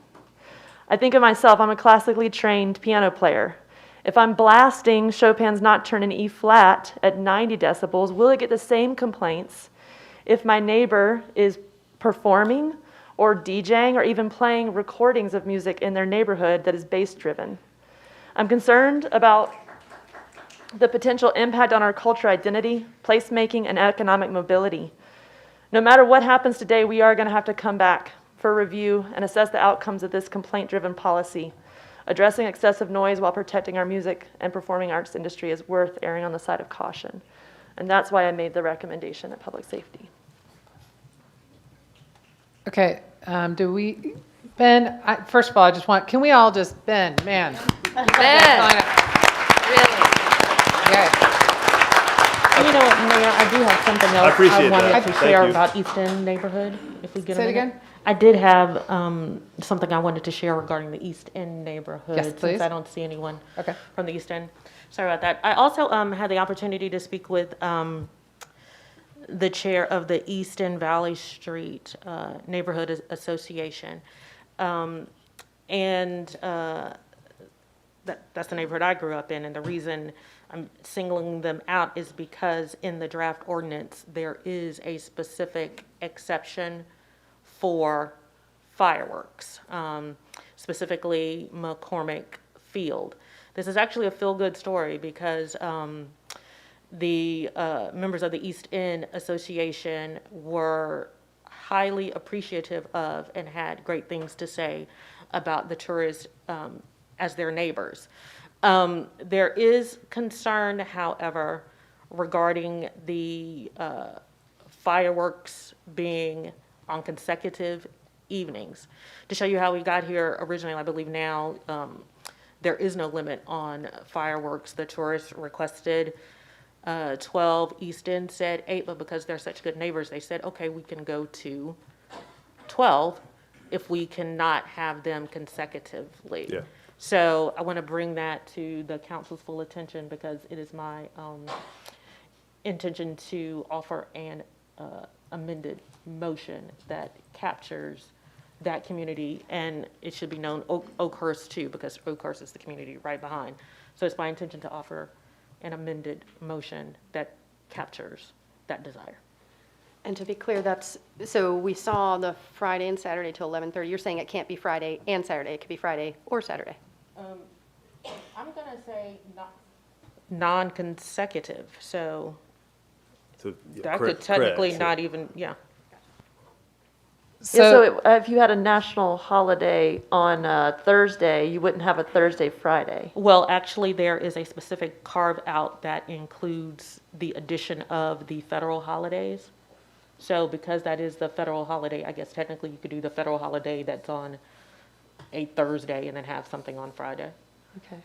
I think of myself, I'm a classically trained piano player. If I'm blasting Chopin's Nocturne in E flat at 90 decibels, will it get the same complaints if my neighbor is performing or DJing or even playing recordings of music in their neighborhood that is bass-driven? I'm concerned about the potential impact on our culture identity, placemaking, and economic mobility. No matter what happens today, we are going to have to come back for review and assess the outcomes of this complaint-driven policy. Addressing excessive noise while protecting our music and performing arts industry is worth erring on the side of caution. And that's why I made the recommendation at Public Safety. Okay, Ben, first of all, can we all just, Ben, man. Ben! Really? Okay. You know what, Mayor, I do have something else appreciate wanted that. to Thank share you. about East End neighborhood, if we get a Say it minute. again? I did have something I wanted to share regarding the East End neighborhood. Yes, please. Since I don't see anyone Okay. from the East End. Sorry about that. I also had the opportunity to speak with the chair of the East End Valley Street Neighborhood Association. That's the neighborhood I grew up in, and the reason I'm singling them out is because in the draft ordinance, there is a specific exception for fireworks, specifically McCormick Field. This is actually a feel-good story because the members of the East End Association were highly appreciative of and had great things to say about the tourists as their neighbors. There is concern, however, regarding the fireworks being on consecutive evenings. To show you how we got here originally, I believe now there is no limit on fireworks. The tourists requested 12, East End said 8, but because they're such good neighbors, they said, okay, we can go to 12 if we cannot have them consecutively. Yeah. So I want to bring that to the council's full attention because it is my intention to offer an amended motion that captures that community, and it should be known Oakhurst too, because Oakhurst is the community right behind. So it's my intention to offer an amended motion that captures that desire. And to be clear, so we saw the Friday and Saturday till 11:30. You're saying it can't be Friday and Saturday. It could be Friday or Saturday. I'm going to say non-consecutive, so So, yeah, that correct, could technically correct. not even, yeah. So if you had a national holiday on Thursday, you wouldn't have a Thursday, Friday. Well, actually, there is a specific carve-out that includes the addition of the federal holidays. So because that is the federal holiday, I guess technically you could do the federal holiday that's on a Thursday and then have something on Friday. Okay.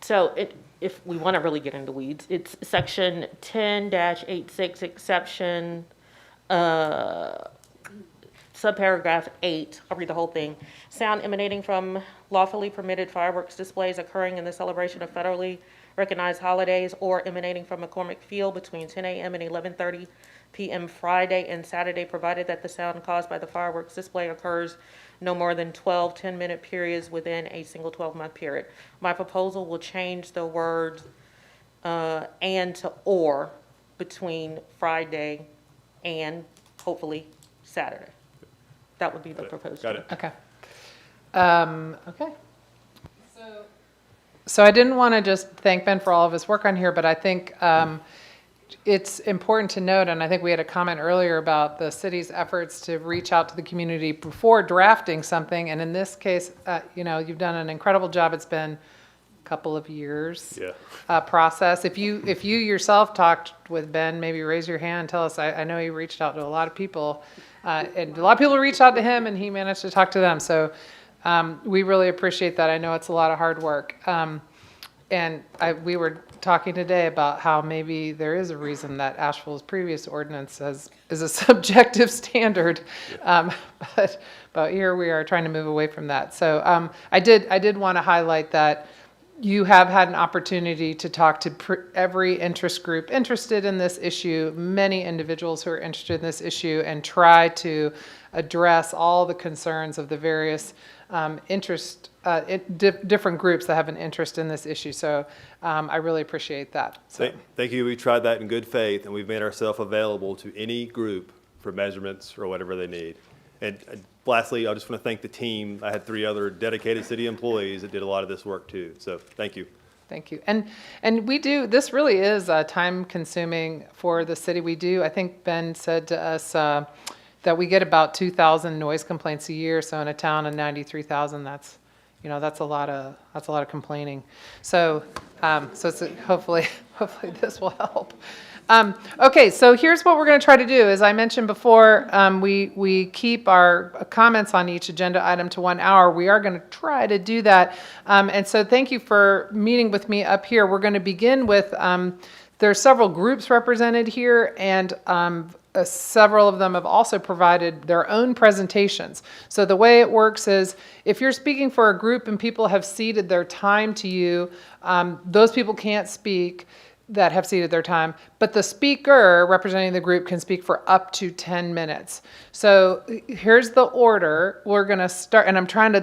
So if we want to really get into weeds, it's section 10-86 exception, subparagraph 8, I'll read the whole thing. Sound emanating from lawfully permitted fireworks displays occurring in the celebration of federally recognized holidays or emanating from McCormick Field between 10 a.m. and 11:30 p.m. Friday and Saturday, provided that the sound caused by the fireworks display occurs no more than 12 10-minute periods within a single 12-month period. My proposal will change the word and to or between Friday and hopefully Saturday. That would be the proposed. Got it. Okay. Okay. So I didn't want to just thank Ben for all of his work on here, but I think it's important to note, and I think we had a comment earlier about the city's efforts to reach out to the community before drafting something. And in this case, you've done an incredible job. It's been a couple of years process. If you yourself talked with Ben, maybe raise your hand and tell us. I know he reached out to a lot of people, and a lot of people reached out to him, and he managed to talk to them. So we really appreciate that. I know it's a lot of hard work. And we were talking today about how maybe there is a reason that Asheville's previous ordinance is a subjective standard, but here we are trying to move away from that. So I did want to highlight that you have had an opportunity to talk to every interest group interested in this issue, many individuals who are interested in this issue, and try to address all the concerns of the various different groups that have an interest in this issue. So I really appreciate that. So. Thank you. We tried that in good faith, and we've made ourselves available to any group for measurements or whatever they need. And lastly, I just want to thank the team. I had 3 other dedicated city employees that did a lot of this work too. So thank you. Thank you. And we do, this really is time consuming for the city. We do, I think Ben said to us that we get about 2,000 noise complaints a year. So in a town of 93,000, that's a lot of complaining. So it's hopefully this will help. Okay, so here's what we're going to try to do. As I mentioned before, we keep our comments on each agenda item to 1 hour. We are going to try to do that. And so thank you for meeting with me up here. We're going to begin with, there are several groups represented here, and several of them have also provided their own presentations. So the way it works is if you're speaking for a group and people have ceded their time to you, those people can't speak that have ceded their time, but the speaker representing the group can speak for up to 10 minutes. So here's the order. We're going to start, and I'm trying to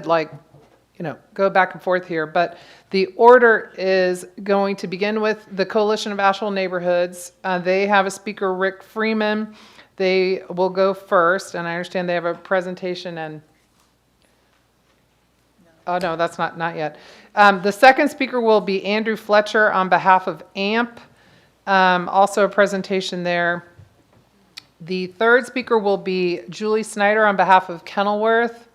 go back and forth here, but the order is going to begin with the Coalition of Asheville Neighborhoods. They have a speaker, Rick Freeman. They will go first, and I understand they have a presentation and oh, no, that's not yet. The second speaker will be Andrew Fletcher on behalf of AMP. Also a presentation there. The third speaker will be Julie Snyder on behalf of Kenilworth.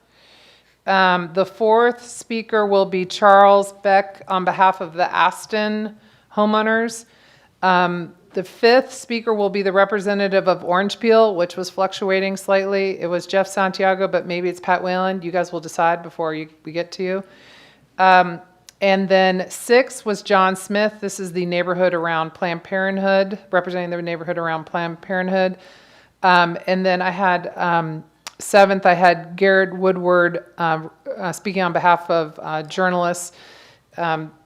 The fourth speaker will be Charles Beck on behalf of the Aston homeowners. The fifth speaker will be the representative of Orange Peel, which was fluctuating slightly. It was Jeff Santiago, but maybe it's Pat Whalen. You guys will decide before we get to you. And then 6 was John Smith. This is the neighborhood around Planned Parenthood, representing the neighborhood around Planned Parenthood. And then I had 7th, I had Garrett Woodward speaking on behalf of journalists.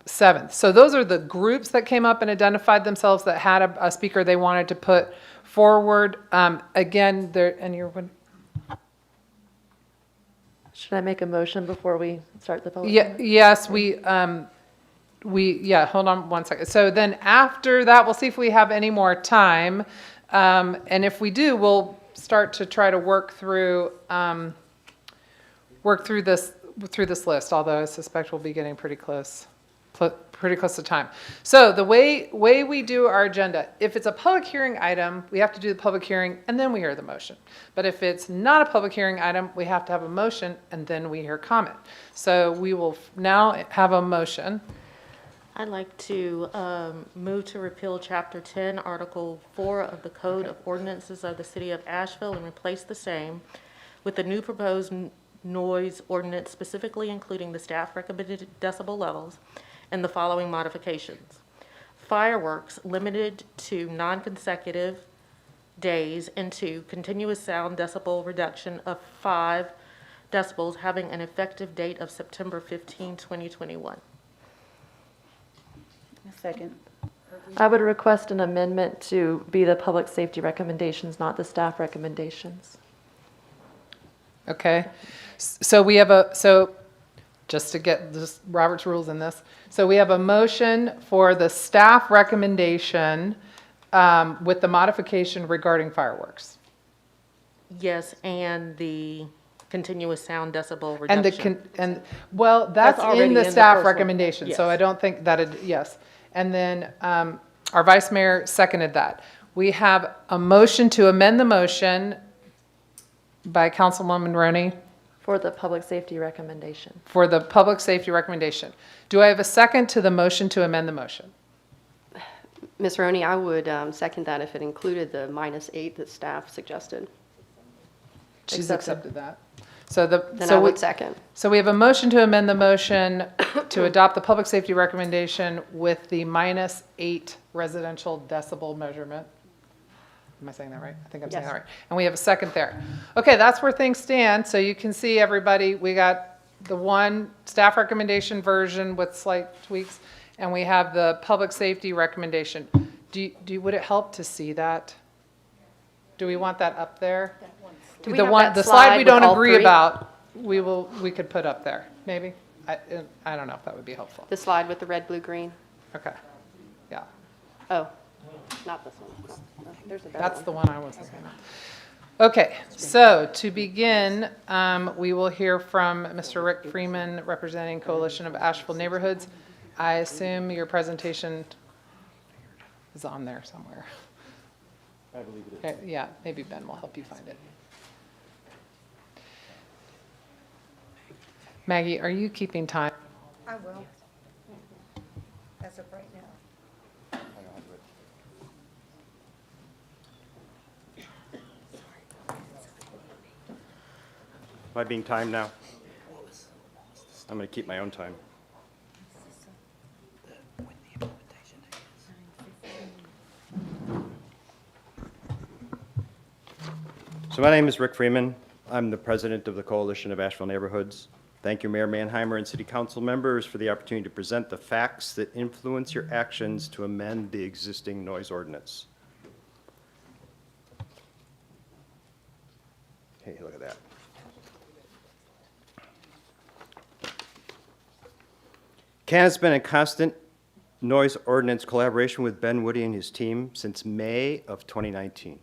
7th. So those are the groups that came up and identified themselves that had a speaker they wanted to put forward. Again, there, and you're. Should I make a motion before we start the public? Yeah. Yes, we. Hold on one second. So then after that, we'll see if we have any more time. And if we do, we'll start to try to work through this list, although I suspect we'll be getting pretty close to time. So the way we do our agenda, if it's a public hearing item, we have to do the public hearing and then we hear the motion. But if it's not a public hearing item, we have to have a motion and then we hear comment. So we will now have a motion. I'd like to move to repeal Chapter 10, Article 4 of the Code of Ordinances of the City of Asheville and replace the same with the new proposed noise ordinance, specifically including the staff recommended decibel levels and the following modifications. Fireworks limited to non-consecutive days and to continuous sound decibel reduction of 5 decibels having an effective date of September 15, 2021. Second. I would request an amendment to be the public safety recommendations, not the staff recommendations. Okay, so just to get just Robert's rules in this, so we have a motion for the staff recommendation with the modification regarding fireworks. Yes, and the continuous sound decibel reduction. Well, that's already in the in the staff first one. recommendation, so Yes. I don't think that yes. And then our vice mayor seconded that. We have a motion to amend the motion by Councilwoman Roney For the public safety recommendation. for the public safety recommendation. Do I have a second to the motion to amend the motion? Ms. Roney, I would second that if it included the -8 that staff suggested. She's Accepted. accepted that. So Then I would second. So we have a motion to amend the motion to adopt the public safety recommendation with the -8 residential decibel measurement. Am I saying that right? I think I'm saying that right. And we have a second there. Okay, that's where things stand. So you can see, everybody, we got the one staff recommendation version with slight tweaks, and we have the public safety recommendation. Would it help to see that? Do we want that up there? Do we The have one, that the slide slide we with don't all agree three? about, we could put up there, maybe? I don't know if that would be helpful. The slide with the red, blue, green? Okay, yeah. Oh, not this one. There's a better That's one. the one I was thinking of. Okay, so to begin, we will hear from Mr. Rick Freeman, representing Coalition of Asheville Neighborhoods. I assume your presentation is on there somewhere. I believe it is. Okay, yeah, maybe Ben will help you find it. Maggie, are you keeping time? I will, as of right now. Am I being timed now? I'm going to keep my own time. So my name is Rick Freeman. I'm the president of the Coalition of Asheville Neighborhoods. Thank you, Mayor Manheimer and City Council members, for the opportunity to present the facts that influence your actions to amend the existing noise ordinance. Hey, look at that. CAN has been in constant noise ordinance collaboration with Ben Woody and his team since May of 2019.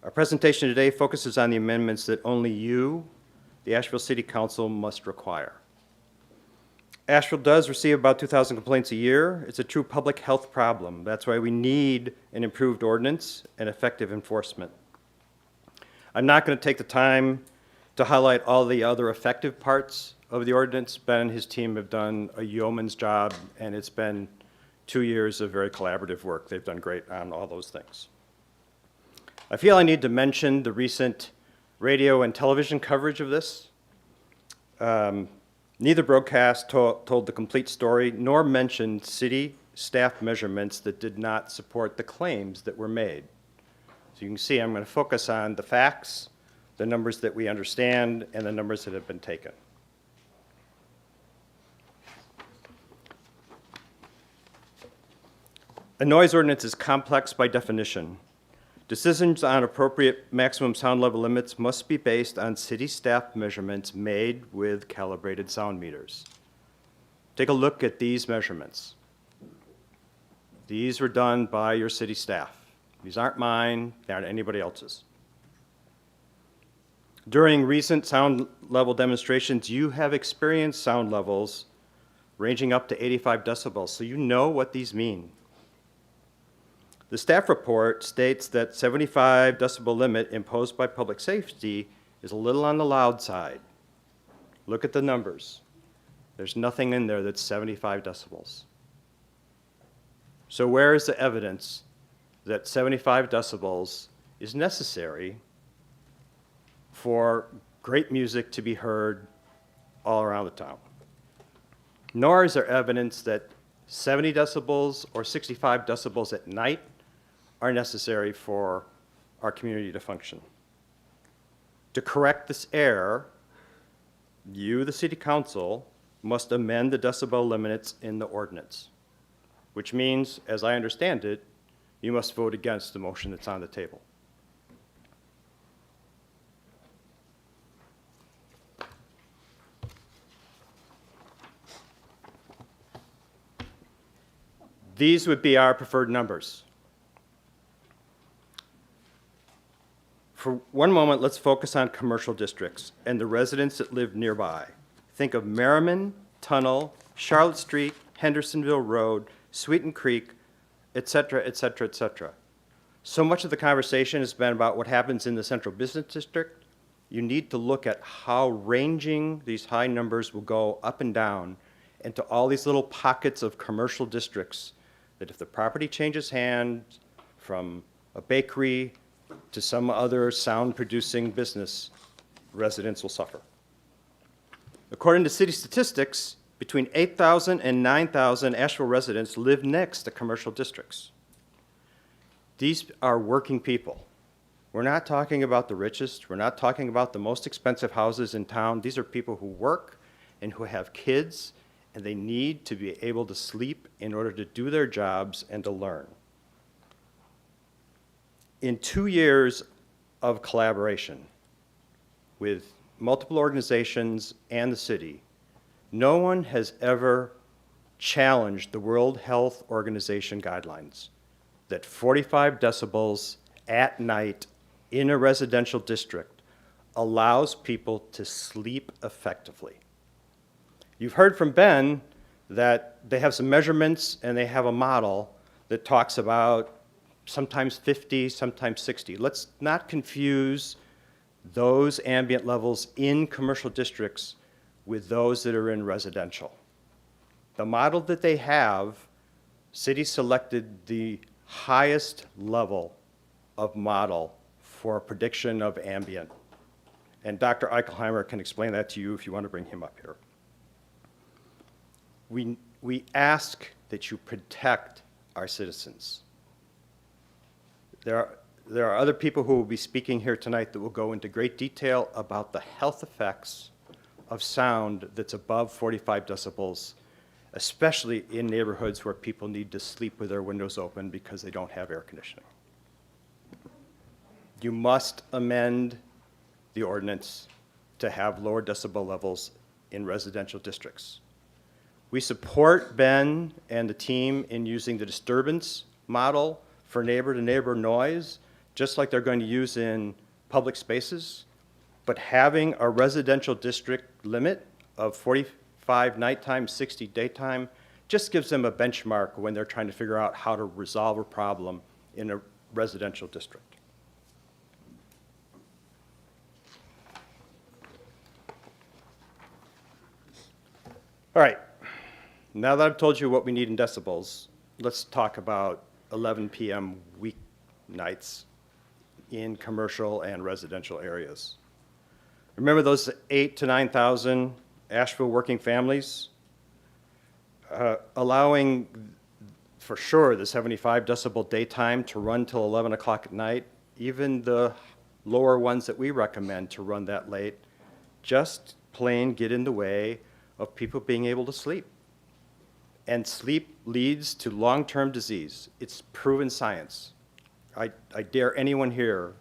Our presentation today focuses on the amendments that only you, the Asheville City Council, must require. Asheville does receive about 2,000 complaints a year. It's a true public health problem. That's why we need an improved ordinance and effective enforcement. I'm not going to take the time to highlight all the other effective parts of the ordinance. Ben and his team have done a yeoman's job, and it's been 2 years of very collaborative work. They've done great on all those things. I feel I need to mention the recent radio and television coverage of this. Neither broadcast told the complete story, nor mentioned city staff measurements that did not support the claims that were made. So you can see I'm going to focus on the facts, the numbers that we understand, and the numbers that have been taken. A noise ordinance is complex by definition. Decisions on appropriate maximum sound level limits must be based on city staff measurements made with calibrated sound meters. Take a look at these measurements. These were done by your city staff. These aren't mine, they aren't anybody else's. During recent sound level demonstrations, you have experienced sound levels ranging up to 85 decibels, so you know what these mean. The staff report states that 75 decibel limit imposed by public safety is a little on the loud side. Look at the numbers. There's nothing in there that's 75 decibels. So where is the evidence that 75 decibels is necessary for great music to be heard all around the town? Nor is there evidence that 70 decibels or 65 decibels at night are necessary for our community to function. To correct this error, you, the city council, must amend the decibel limits in the ordinance, which means, as I understand it, you must vote against the motion that's on the table. These would be our preferred numbers. For one moment, let's focus on commercial districts and the residents that live nearby. Think of Merriman, Tunnel, Charlotte Street, Hendersonville Road, Sweeten Creek, et cetera, et cetera, et cetera. So much of the conversation has been about what happens in the central business district. You need to look at how ranging these high numbers will go up and down into all these little pockets of commercial districts that if the property changes hands from a bakery to some other sound-producing business, residents will suffer. According to city statistics, between 8,000 and 9,000 Asheville residents live next to commercial districts. These are working people. We're not talking about the richest. We're not talking about the most expensive houses in town. These are people who work and who have kids, and they need to be able to sleep in order to do their jobs and to learn. In 2 years of collaboration with multiple organizations and the city, no one has ever challenged the World Health Organization guidelines that 45 decibels at night in a residential district allows people to sleep effectively. You've heard from Ben that they have some measurements and they have a model that talks about sometimes 50, sometimes 60. Let's not confuse those ambient levels in commercial districts with those that are in residential. The model that they have, city selected the highest level of model for prediction of ambient. And Dr. Eichelheimer can explain that to you if you want to bring him up here. We ask that you protect our citizens. There are other people who will be speaking here tonight that will go into great detail about the health effects of sound that's above 45 decibels, especially in neighborhoods where people need to sleep with their windows open because they don't have air conditioning. You must amend the ordinance to have lower decibel levels in residential districts. We support Ben and the team in using the disturbance model for neighbor-to-neighbor noise, just like they're going to use in public spaces. But having a residential district limit of 45 nighttime, 60 daytime, just gives them a benchmark when they're trying to figure out how to resolve a problem in a residential district. All right, now that I've told you what we need in decibels, let's talk about 11 p.m. weeknights in commercial and residential areas. Remember those 8,000 to 9,000 Asheville working families? Allowing, for sure, the 75 decibel daytime to run till 11 o'clock at night, even the lower ones that we recommend to run that late, just plain get in the way of people being able to sleep. And sleep leads to long-term disease. It's proven science. I dare anyone here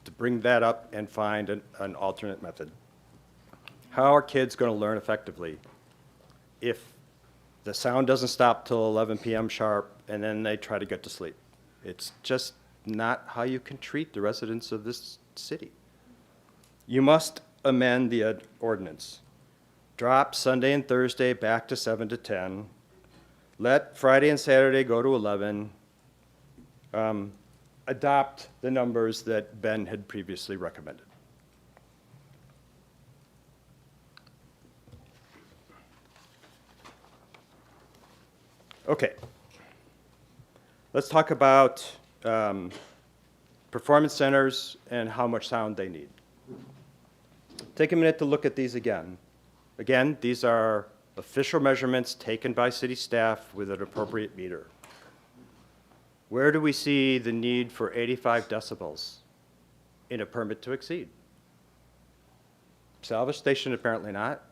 to bring that up and find an alternate method. How are kids going to learn effectively if the sound doesn't stop till 11 p.m. sharp and then they try to get to sleep? It's just not how you can treat the residents of this city. You must amend the ordinance. Drop Sunday and Thursday back to 7 to 10. Let Friday and Saturday go to 11. Adopt the numbers that Ben had previously recommended. Okay. Let's talk about performance centers and how much sound they need. Take a minute to look at these again. Again, these are official measurements taken by city staff with an appropriate meter. Where do we see the need for 85 decibels in a permit to exceed? Salvage station, apparently not.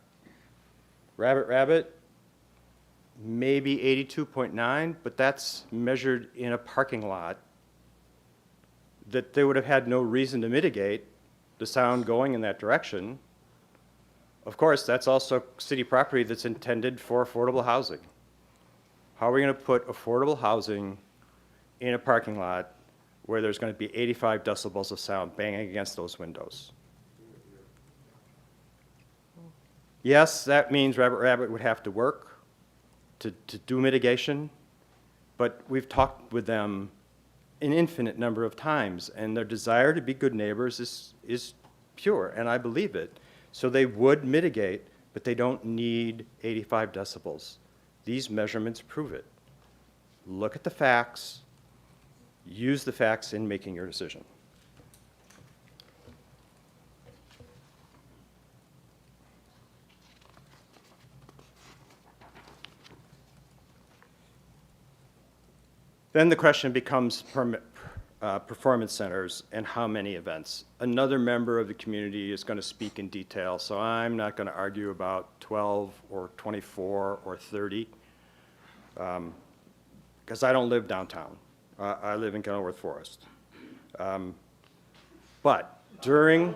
Rabbit, maybe 82.9, but that's measured in a parking lot that they would have had no reason to mitigate the sound going in that direction. Of course, that's also city property that's intended for affordable housing. How are we going to put affordable housing in a parking lot where there's going to be 85 decibels of sound banging against those windows? Yes, that means Rabbit would have to work to do mitigation, but we've talked with them an infinite number of times, and their desire to be good neighbors is pure, and I believe it. So they would mitigate, but they don't need 85 decibels. These measurements prove it. Look at the facts, use the facts in making your decision. Then the question becomes performance centers and how many events. Another member of the community is going to speak in detail, so I'm not going to argue about 12 or 24 or 30, because I don't live downtown. I live in Kenilworth Forest. But during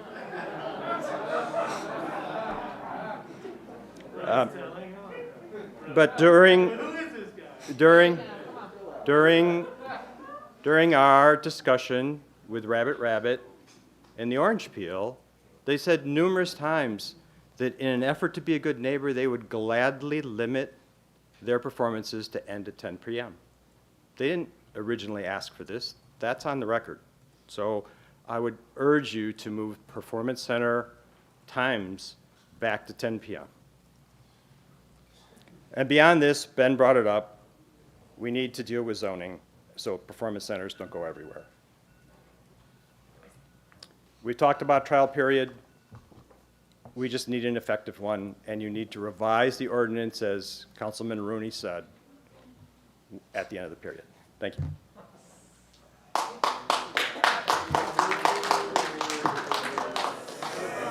our discussion with Rabbit and the Orange Peel, they said numerous times that in an effort to be a good neighbor, they would gladly limit their performances to end at 10 p.m. They didn't originally ask for this. That's on the record. So I would urge you to move performance center times back to 10 p.m. And beyond this, Ben brought it up, we need to deal with zoning so performance centers don't go everywhere. We talked about trial period. We just need an effective one, and you need to revise the ordinance, as Councilman Rooney said, at the end of the period. Thank you.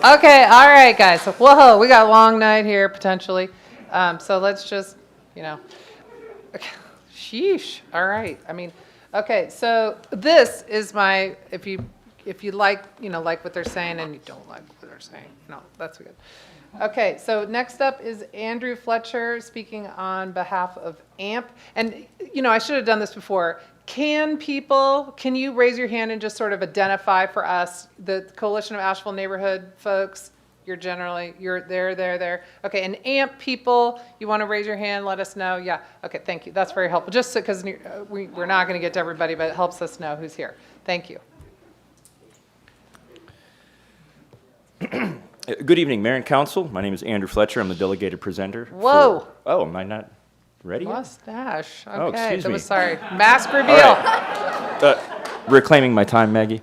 Okay, all right, guys. Whoa, we got a long night here, potentially. So let's just, okay. Sheesh. All right. I mean, okay. So this is my, if you like, like what they're saying and you don't like what they're saying, no, that's good. Okay. So next up is Andrew Fletcher speaking on behalf of AMP. And, I should have done this before. Can you raise your hand and just sort of identify for us the Coalition of Asheville Neighborhood folks? You're there. Okay, and AMP people, you want to raise your hand, let us know. Yeah, okay, thank you. That's very helpful. Just because we're not going to get to everybody, but it helps us know who's here. Thank you. Good evening, Mayor and Council. My name is Andrew Fletcher. I'm the delegated presenter. Whoa. Oh, am I not ready yet? Mustache. Okay, Oh, excuse me. Sorry. Mask reveal. Right. Reclaiming my time, Maggie.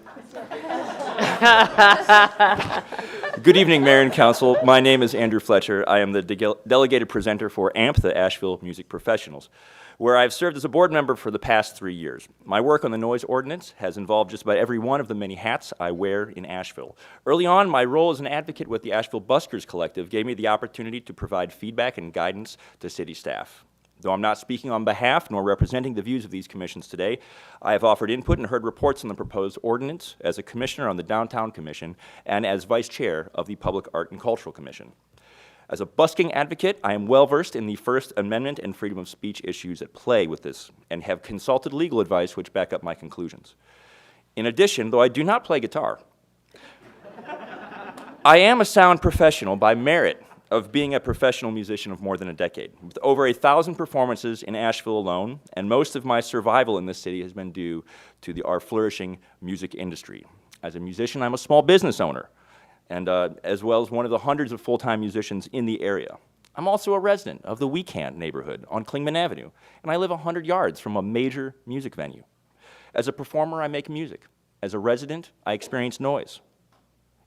Good evening, Mayor and Council. My name is Andrew Fletcher. I am the delegated presenter for AMP, the Asheville Music Professionals, where I've served as a board member for the past 3 years. My work on the noise ordinance has involved just about every one of the many hats I wear in Asheville. Early on, my role as an advocate with the Asheville Buskers Collective gave me the opportunity to provide feedback and guidance to city staff. Though I'm not speaking on behalf nor representing the views of these commissions today, I have offered input and heard reports on the proposed ordinance as a commissioner on the Downtown Commission and as vice chair of the Public Art and Cultural Commission. As a busking advocate, I am well versed in the First Amendment and freedom of speech issues at play with this and have consulted legal advice which back up my conclusions. In addition, though I do not play guitar, I am a sound professional by merit of being a professional musician of more than a decade, with over 1,000 performances in Asheville alone, and most of my survival in this city has been due to our flourishing music industry. As a musician, I'm a small business owner, and as well as one of the hundreds of full-time musicians in the area. I'm also a resident of the Weekend neighborhood on Klingman Avenue, and I live 100 yards from a major music venue. As a performer, I make music. As a resident, I experience noise.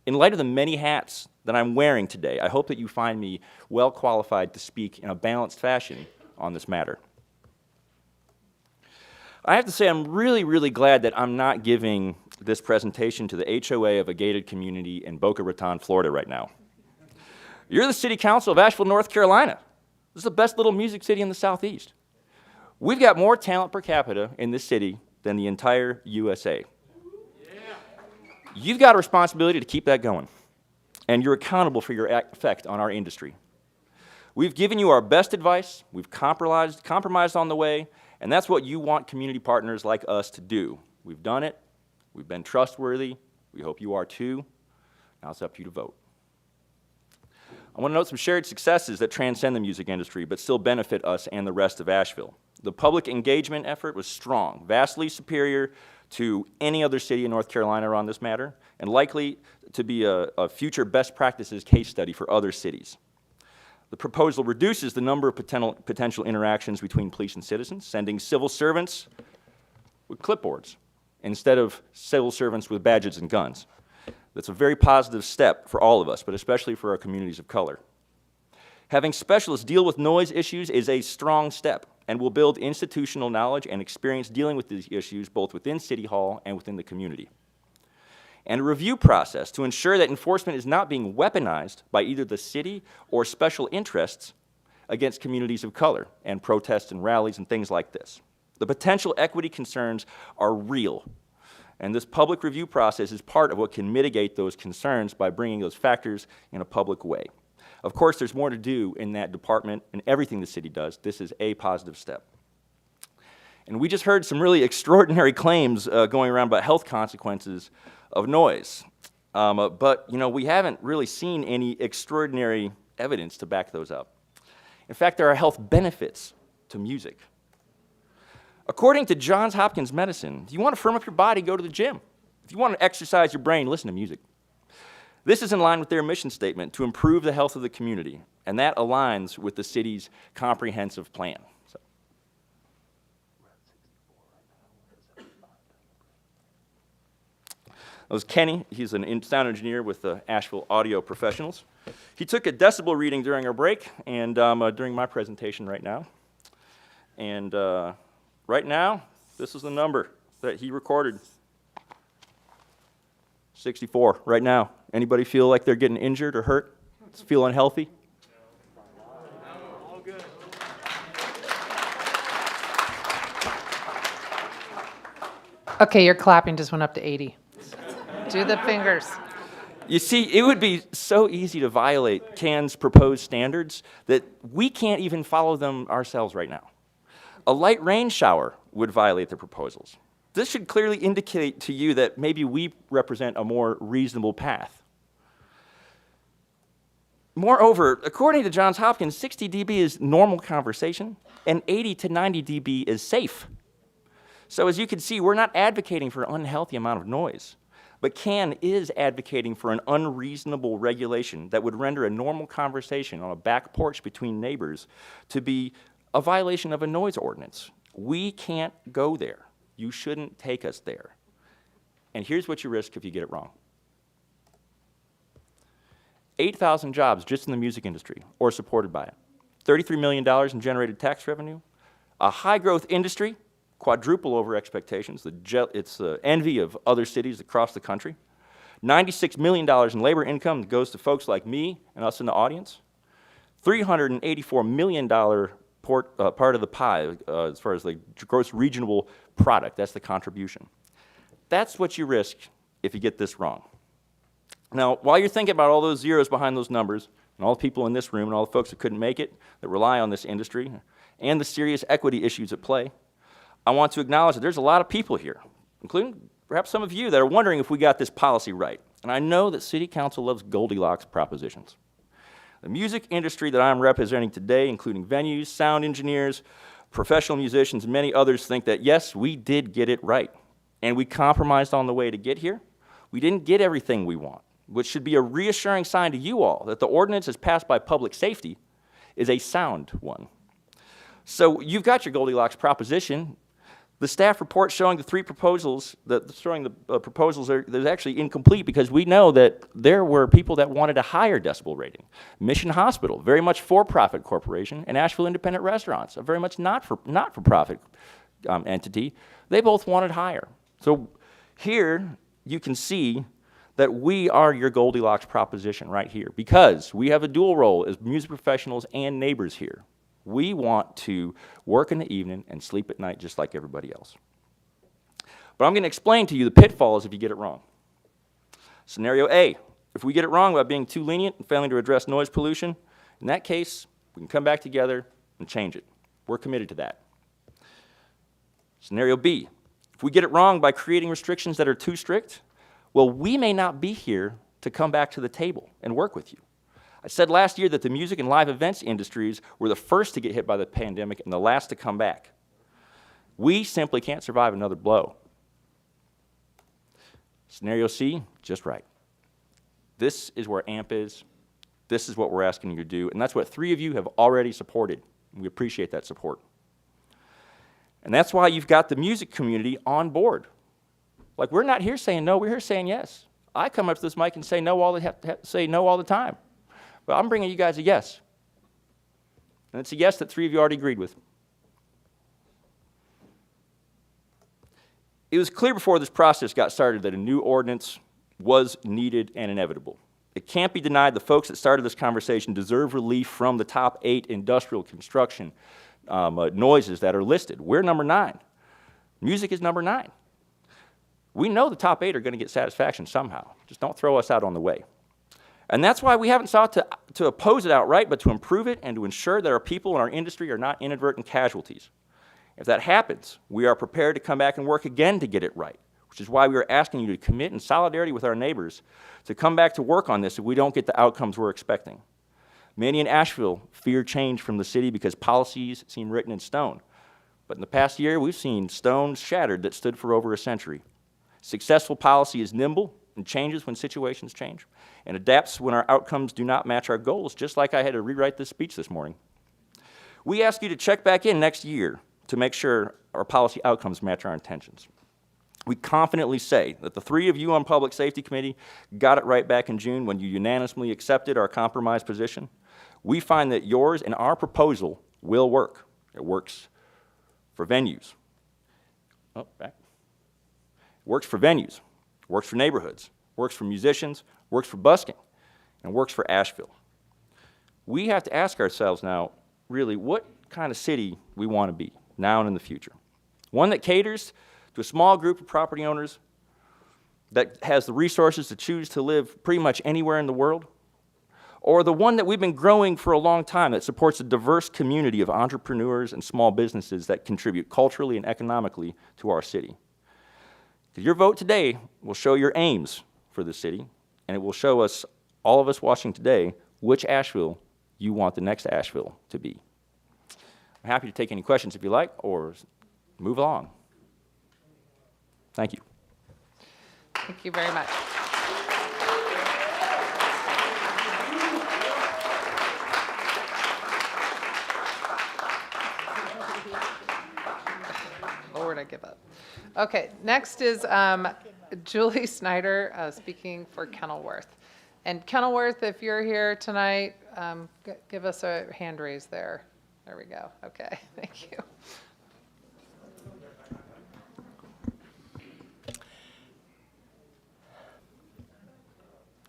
In light of the many hats that I'm wearing today, I hope that you find me well qualified to speak in a balanced fashion on this matter. I have to say I'm really, really glad that I'm not giving this presentation to the HOA of a gated community in Boca Raton, Florida right now. You're the City Council of Asheville, North Carolina. This is the best little music city in the Southeast. We've got more talent per capita in this city than the entire USA. You've got a responsibility to keep that going, and you're accountable for your effect on our industry. We've given you our best advice, we've compromised on the way, and that's what you want community partners like us to do. We've done it, we've been trustworthy, we hope you are too. Now it's up to you to vote. I want to note some shared successes that transcend the music industry but still benefit us and the rest of Asheville. The public engagement effort was strong, vastly superior to any other city in North Carolina on this matter, and likely to be a future best practices case study for other cities. The proposal reduces the number of potential interactions between police and citizens, sending civil servants with clipboards instead of civil servants with badges and guns. That's a very positive step for all of us, but especially for our communities of color. Having specialists deal with noise issues is a strong step and will build institutional knowledge and experience dealing with these issues both within City Hall and within the community. And a review process to ensure that enforcement is not being weaponized by either the city or special interests against communities of color and protests and rallies and things like this. The potential equity concerns are real, and this public review process is part of what can mitigate those concerns by bringing those factors in a public way. Of course, there's more to do in that department and everything the city does. This is a positive step. And we just heard some really extraordinary claims going around about health consequences of noise. But we haven't really seen any extraordinary evidence to back those up. In fact, there are health benefits to music. According to Johns Hopkins Medicine, if you want to firm up your body, go to the gym. If you want to exercise your brain, listen to music. This is in line with their mission statement to improve the health of the community, and that aligns with the city's comprehensive plan. So. That was Kenny. He's an sound engineer with the Asheville Audio Professionals. He took a decibel reading during our break and during my presentation right now. And right now, this is the number that he recorded. 64 right now. Anybody feel like they're getting injured or hurt? Feel unhealthy? All good. Okay, your clapping just went up to 80. Do the fingers. You see, it would be so easy to violate CAN's proposed standards that we can't even follow them ourselves right now. A light rain shower would violate the proposals. This should clearly indicate to you that maybe we represent a more reasonable path. Moreover, according to Johns Hopkins, 60 dB is normal conversation, and 80 to 90 dB is safe. So as you can see, we're not advocating for an unhealthy amount of noise, but CAN is advocating for an unreasonable regulation that would render a normal conversation on a back porch between neighbors to be a violation of a noise ordinance. We can't go there. You shouldn't take us there. And here's what you risk if you get it wrong. 8,000 jobs just in the music industry or supported by it. $33 million in generated tax revenue. A high-growth industry, quadruple over expectations. It's the envy of other cities across the country. $96 million in labor income that goes to folks like me and us in the audience. $384 million part of the pie as far as the gross regional product. That's the contribution. That's what you risk if you get this wrong. Now, while you're thinking about all those zeros behind those numbers, and all the people in this room and all the folks that couldn't make it, that rely on this industry, and the serious equity issues at play, I want to acknowledge that there's a lot of people here, including perhaps some of you that are wondering if we got this policy right. And I know that City Council loves Goldilocks propositions. The music industry that I'm representing today, including venues, sound engineers, professional musicians, and many others, think that, yes, we did get it right. And we compromised on the way to get here. We didn't get everything we want, which should be a reassuring sign to you all that the ordinance as passed by public safety is a sound one. So you've got your Goldilocks proposition. The staff report showing the three proposals, showing the proposals are actually incomplete because we know that there were people that wanted a higher decibel rating. Mission Hospital, very much for-profit corporation, and Asheville Independent Restaurants, a very much not-for-profit entity, they both wanted higher. So here you can see that we are your Goldilocks proposition right here because we have a dual role as music professionals and neighbors here. We want to work in the evening and sleep at night just like everybody else. But I'm going to explain to you the pitfalls if you get it wrong. Scenario A, if we get it wrong about being too lenient and failing to address noise pollution, in that case, we can come back together and change it. We're committed to that. Scenario B, if we get it wrong by creating restrictions that are too strict, well, we may not be here to come back to the table and work with you. I said last year that the music and live events industries were the first to get hit by the pandemic and the last to come back. We simply can't survive another blow. Scenario C, just right. This is where AMP is. This is what we're asking you to do, and that's what 3 of you have already supported. We appreciate that support. And that's why you've got the music community on board. Like, we're not here saying no, we're here saying yes. I come up to this mic and say no all the time. But I'm bringing you guys a yes. And it's a yes that 3 of you already agreed with. It was clear before this process got started that a new ordinance was needed and inevitable. It can't be denied the folks that started this conversation deserve relief from the top 8 industrial construction noises that are listed. We're number 9. Music is number 9. We know the top 8 are going to get satisfaction somehow. Just don't throw us out on the way. And that's why we haven't sought to oppose it outright, but to improve it and to ensure that our people in our industry are not inadvertent casualties. If that happens, we are prepared to come back and work again to get it right, which is why we are asking you to commit in solidarity with our neighbors to come back to work on this if we don't get the outcomes we're expecting. Many in Asheville fear change from the city because policies seem written in stone. But in the past year, we've seen stones shattered that stood for over a century. Successful policy is nimble and changes when situations change, and adapts when our outcomes do not match our goals, just like I had to rewrite this speech this morning. We ask you to check back in next year to make sure our policy outcomes match our intentions. We confidently say that the 3 of you on Public Safety Committee got it right back in June when you unanimously accepted our compromise position. We find that yours and our proposal will work. It works for venues. It works for venues. Works for neighborhoods, works for musicians, works for busking, and works for Asheville. We have to ask ourselves now, really, what kind of city we want to be now and in the future. One that caters to a small group of property owners that has the resources to choose to live pretty much anywhere in the world, or the one that we've been growing for a long time that supports a diverse community of entrepreneurs and small businesses that contribute culturally and economically to our city. Your vote today will show your aims for the city, and it will show us, all of us watching today, which Asheville you want the next Asheville to be. I'm happy to take any questions if you like, or move along. Thank you. Thank you very much. Lord, I give up. Okay, next is Julie Snyder speaking for Kenilworth. And Kenilworth, if you're here tonight, give us a hand raise there. There we go. Okay, thank you.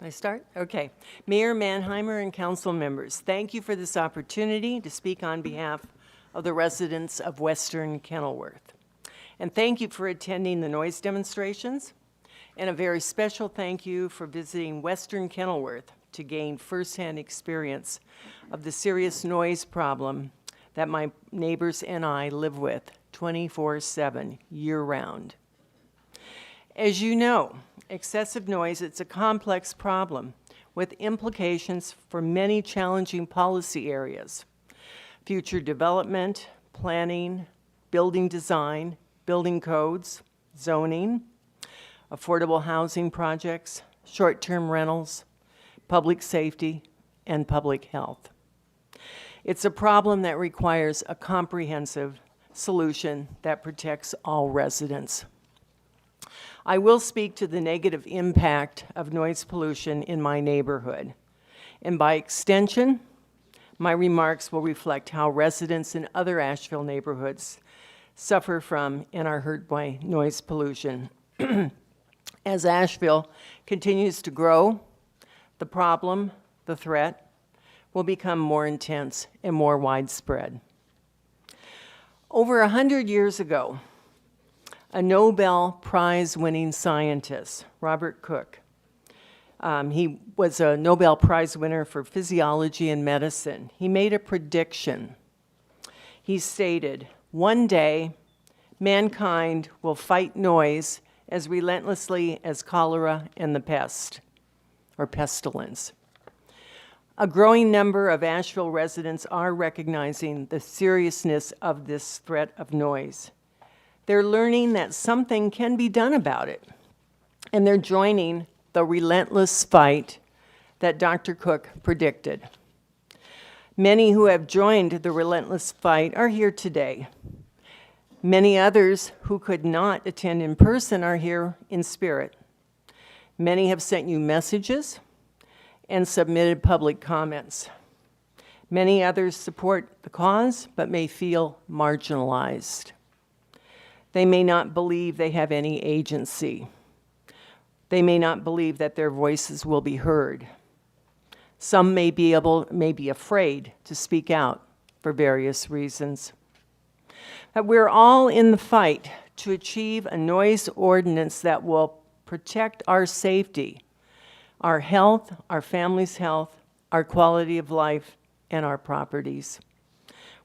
I start? Okay. Mayor Mannheimer and council members, thank you for this opportunity to speak on behalf of the residents of Western Kenilworth. And thank you for attending the noise demonstrations. And a very special thank you for visiting Western Kenilworth to gain firsthand experience of the serious noise problem that my neighbors and I live with 24/7, year-round. As you know, excessive noise, it's a complex problem with implications for many challenging policy areas: future development, planning, building design, building codes, zoning, affordable housing projects, short-term rentals, public safety, and public health. It's a problem that requires a comprehensive solution that protects all residents. I will speak to the negative impact of noise pollution in my neighborhood, and by extension, my remarks will reflect how residents in other Asheville neighborhoods suffer from and are hurt by noise pollution. As Asheville continues to grow, the problem, the threat, will become more intense and more widespread. Over 100 years ago, a Nobel Prize-winning scientist, Robert Koch, he was a Nobel Prize winner for physiology and medicine. He made a prediction. He stated, "One day, mankind will fight noise as relentlessly as cholera and the pest, or pestilence." A growing number of Asheville residents are recognizing the seriousness of this threat of noise. They're learning that something can be done about it, and they're joining the relentless fight that Dr. Cook predicted. Many who have joined the relentless fight are here today. Many others who could not attend in person are here in spirit. Many have sent you messages and submitted public comments. Many others support the cause but may feel marginalized. They may not believe they have any agency. They may not believe that their voices will be heard. Some may be afraid to speak out for various reasons. But we're all in the fight to achieve a noise ordinance that will protect our safety, our health, our family's health, our quality of life, and our properties.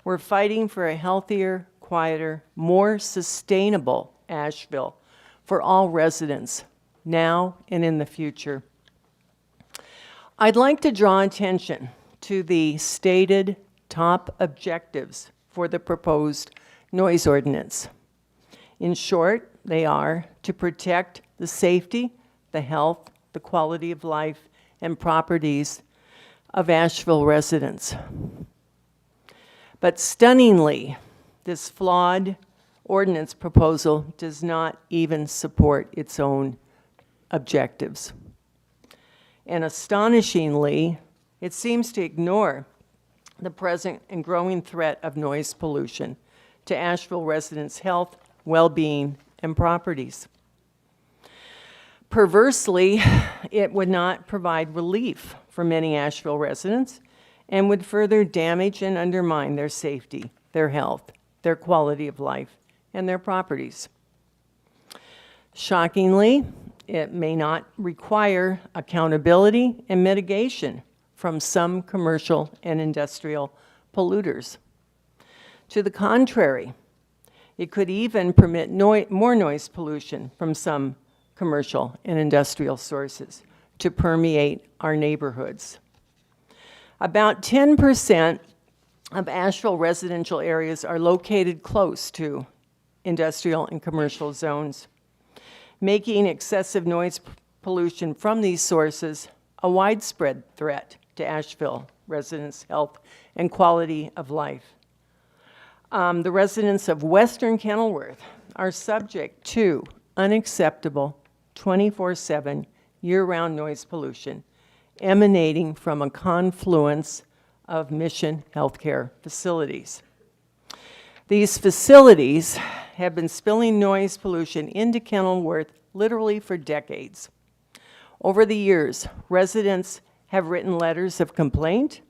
We're fighting for a healthier, quieter, more sustainable Asheville for all residents, now and in the future. I'd like to draw attention to the stated top objectives for the proposed noise ordinance. In short, they are to protect the safety, the health, the quality of life, and properties of Asheville residents. But stunningly, this flawed ordinance proposal does not even support its own objectives. And astonishingly, it seems to ignore the present and growing threat of noise pollution to Asheville residents' health, well-being, and properties. Perversely, it would not provide relief for many Asheville residents and would further damage and undermine their safety, their health, their quality of life, and their properties. Shockingly, it may not require accountability and mitigation from some commercial and industrial polluters. To the contrary, it could even permit more noise pollution from some commercial and industrial sources to permeate our neighborhoods. About 10% of Asheville residential areas are located close to industrial and commercial zones, making excessive noise pollution from these sources a widespread threat to Asheville residents' health and quality of life. The residents of Western Kenilworth are subject to unacceptable 24/7 year-round noise pollution emanating from a confluence of Mission healthcare facilities. These facilities have been spilling noise pollution into Kenilworth literally for decades. Over the years, residents have written letters of complaint.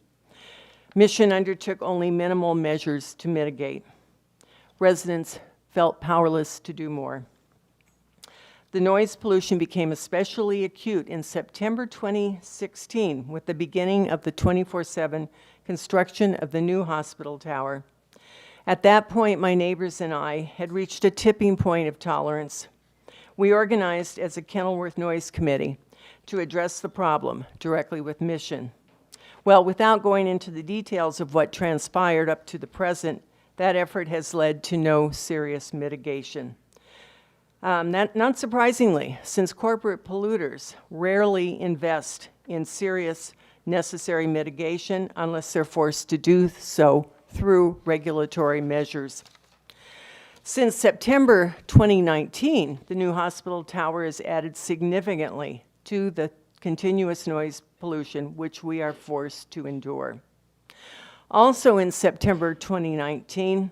Mission undertook only minimal measures to mitigate. Residents felt powerless to do more. The noise pollution became especially acute in September 2016 with the beginning of the 24/7 construction of the new hospital tower. At that point, my neighbors and I had reached a tipping point of tolerance. We organized as a Kenilworth Noise Committee to address the problem directly with Mission. Well, without going into the details of what transpired up to the present, that effort has led to no serious mitigation. Not surprisingly, since corporate polluters rarely invest in serious necessary mitigation unless they're forced to do so through regulatory measures. Since September 2019, the new hospital tower has added significantly to the continuous noise pollution which we are forced to endure. Also in September 2019,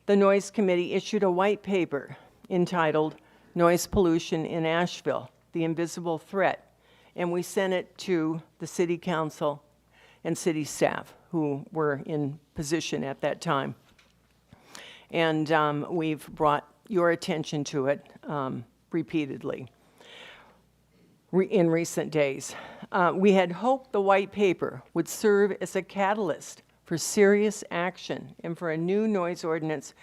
the Noise Committee issued a white paper entitled Noise Pollution in Asheville, the Invisible Threat, and we sent it to the City Council and city staff who were in position at that time. And we've brought your attention to it repeatedly in recent days. We had hoped the white paper would serve as a catalyst for serious action and for a new noise ordinance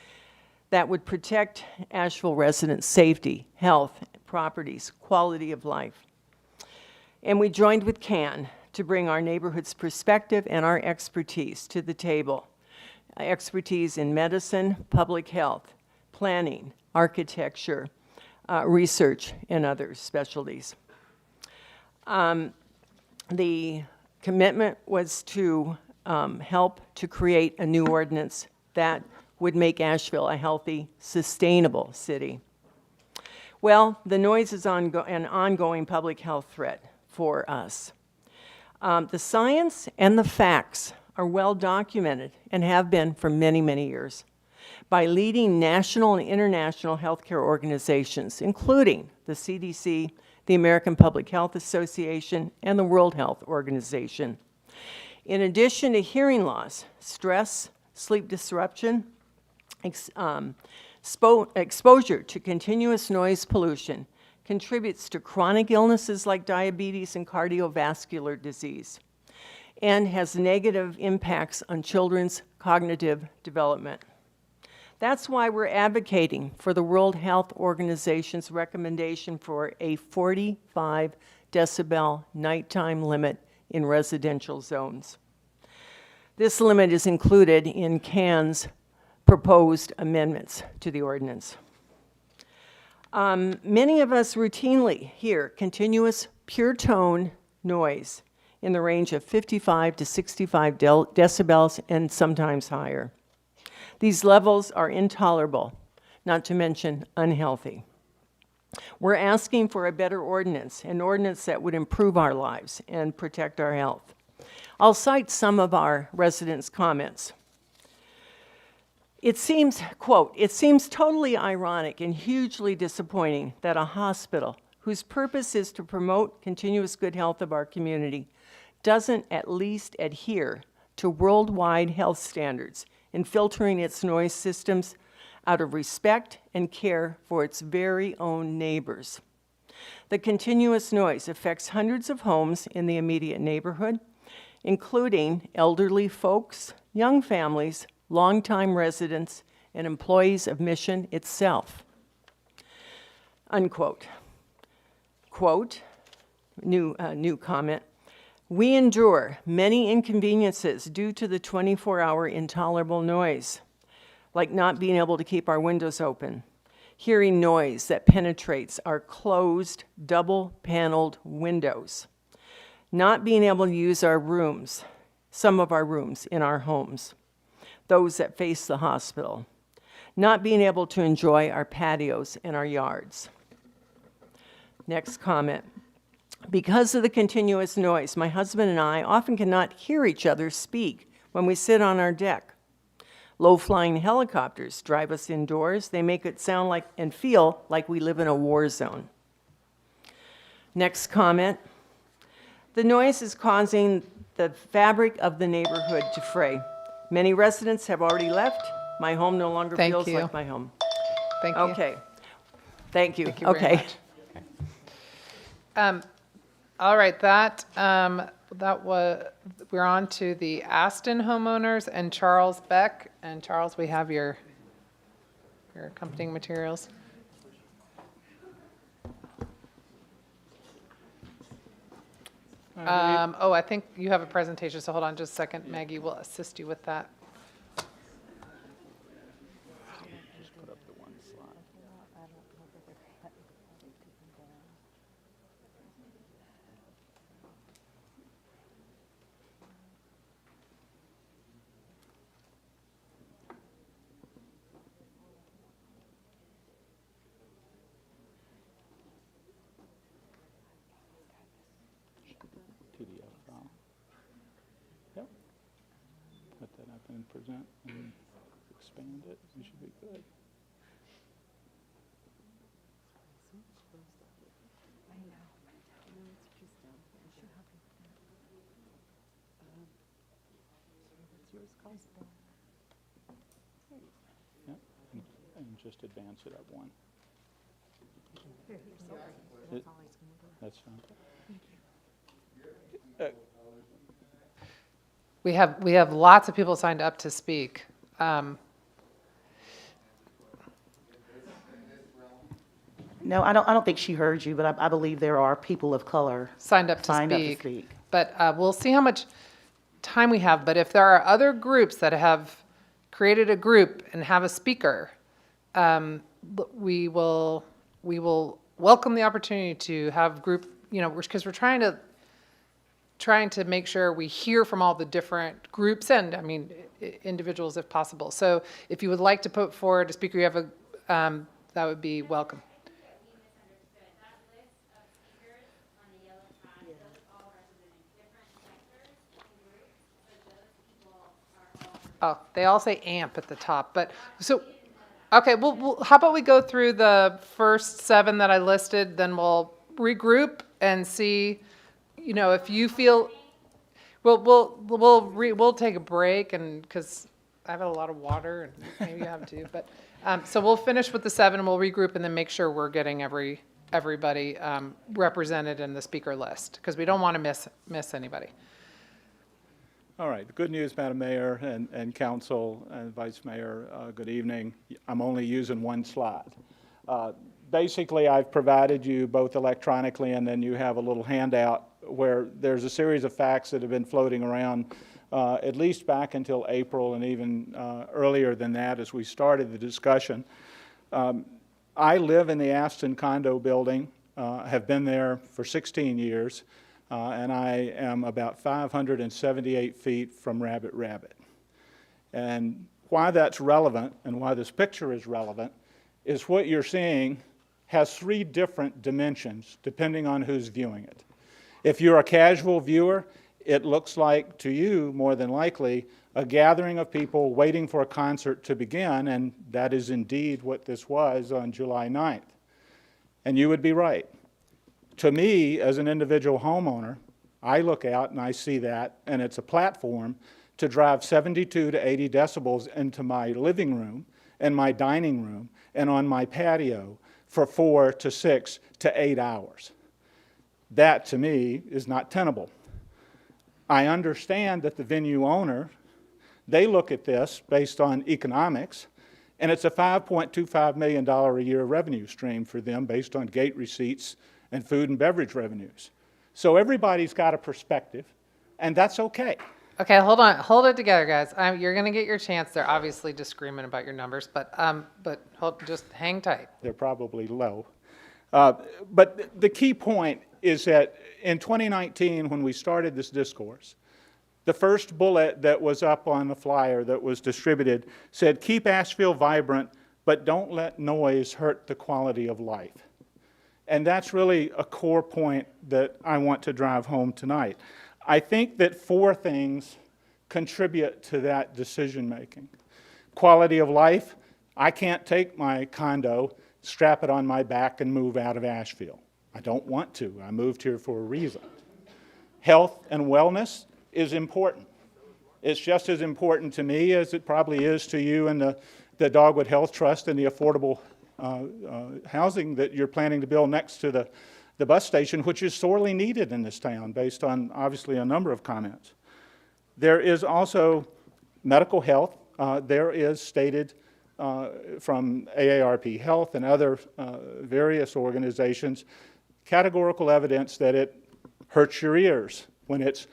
that would protect Asheville residents' safety, health, properties, quality of life. And we joined with CAN to bring our neighborhood's perspective and our expertise to the table. Expertise in medicine, public health, planning, architecture, research, and other specialties. The commitment was to help to create a new ordinance that would make Asheville a healthy, sustainable city. Well, the noise is an ongoing public health threat for us. The science and the facts are well documented and have been for many, many years by leading national and international healthcare organizations, including the CDC, the American Public Health Association, and the World Health Organization. In addition to hearing loss, stress, sleep disruption, exposure to continuous noise pollution contributes to chronic illnesses like diabetes and cardiovascular disease, and has negative impacts on children's cognitive development. That's why we're advocating for the World Health Organization's recommendation for a 45 decibel nighttime limit in residential zones. This limit is included in CAN's proposed amendments to the ordinance. Many of us routinely hear continuous pure tone noise in the range of 55 to 65 decibels and sometimes higher. These levels are intolerable, not to mention unhealthy. We're asking for a better ordinance, an ordinance that would improve our lives and protect our health. I'll cite some of our residents' comments. It seems, quote, "It seems totally ironic and hugely disappointing that a hospital whose purpose is to promote continuous good health of our community doesn't at least adhere to worldwide health standards in filtering its noise systems out of respect and care for its very own neighbors. The continuous noise affects hundreds of homes in the immediate neighborhood, including elderly folks, young families, longtime residents, and employees of Mission itself." Unquote. Quote, new comment, "We endure many inconveniences due to the 24-hour intolerable noise, like not being able to keep our windows open, hearing noise that penetrates our closed, double-paneled windows, not being able to use our rooms, some of our rooms in our homes, those that face the hospital, not being able to enjoy our patios and our yards." Next comment. "Because of the continuous noise, my husband and I often cannot hear each other speak when we sit on our deck. Low-flying helicopters drive us indoors. They make it sound like and feel like we live in a war zone." Next comment. "The noise is causing the fabric of the neighborhood to fray. Many residents have already left. My home no longer feels like my home." Thank you. Okay. Thank you. Thank you very Okay. much. All right, that was, we're on to the Aston homeowners and Charles Beck. And Charles, we have your accompanying materials. Oh, I think you have a presentation, so hold on just a second. Maggie will assist you with that. PDF file. Yep. Put that up and present and expand it. We should be good. Yep. And just advance it up one. That's fine. We have lots of people signed up to speak. No, I don't think she heard you, but I believe there are people of color Signed up to speak. But we'll see how much time we have. But if there are other groups that have created a group and have a speaker, we will welcome the opportunity to have group, because we're trying to make sure we hear from all the different groups and, individuals if possible. So if you would like to put forward a speaker, you have that would be welcome. Oh, they all say AMP at the top, but so, okay, well, how about we go through the first 7 that I listed, then we'll regroup and see, if you feel, we'll take a break, and because I've had a lot of water and maybe you have too, but so we'll finish with the 7 and we'll regroup and then make sure we're getting everybody represented in the speaker list, because we don't want to miss anybody. All right. Good news, Madam Mayor and Council and Vice Mayor. Good evening. I'm only using one slide. Basically, I've provided you both electronically, and then you have a little handout where there's a series of facts that have been floating around at least back until April, and even earlier than that as we started the discussion. I live in the Aston condo building, have been there for 16 years. And I am about 578 feet from Rabbit Rabbit. And why that's relevant and why this picture is relevant is what you're seeing has 3 different dimensions depending on who's viewing it. If you're a casual viewer, it looks like to you, more than likely, a gathering of people waiting for a concert to begin, and that is indeed what this was on July 9th. And you would be right. To me, as an individual homeowner, I look out and I see that, and it's a platform to drive 72 to 80 decibels into my living room and my dining room and on my patio for 4 to 6 to 8 hours. That, to me, is not tenable. I understand that the venue owner, they look at this based on economics, and it's a $5.25 million a year revenue stream for them based on gate receipts and food and beverage revenues. So everybody's got a perspective, and that's okay. Okay, hold on. Hold it together, guys. You're going to get your chance. They're obviously disagreement about your numbers, but just hang tight. They're probably low. But the key point is that in 2019, when we started this discourse, the first bullet that was up on the flyer that was distributed said, "Keep Asheville vibrant, but don't let noise hurt the quality of life." And that's really a core point that I want to drive home tonight. I think that 4 things contribute to that decision making. Quality of life, I can't take my condo, strap it on my back, and move out of Asheville. I don't want to. I moved here for a reason. Health and wellness is important. It's just as important to me as it probably is to you and the Dogwood Health Trust and the affordable housing that you're planning to build next to the bus station, which is sorely needed in this town based on obviously a number of comments. There is also medical health. There is stated from AARP Health and other various organizations, categorical evidence that it hurts your ears when it's,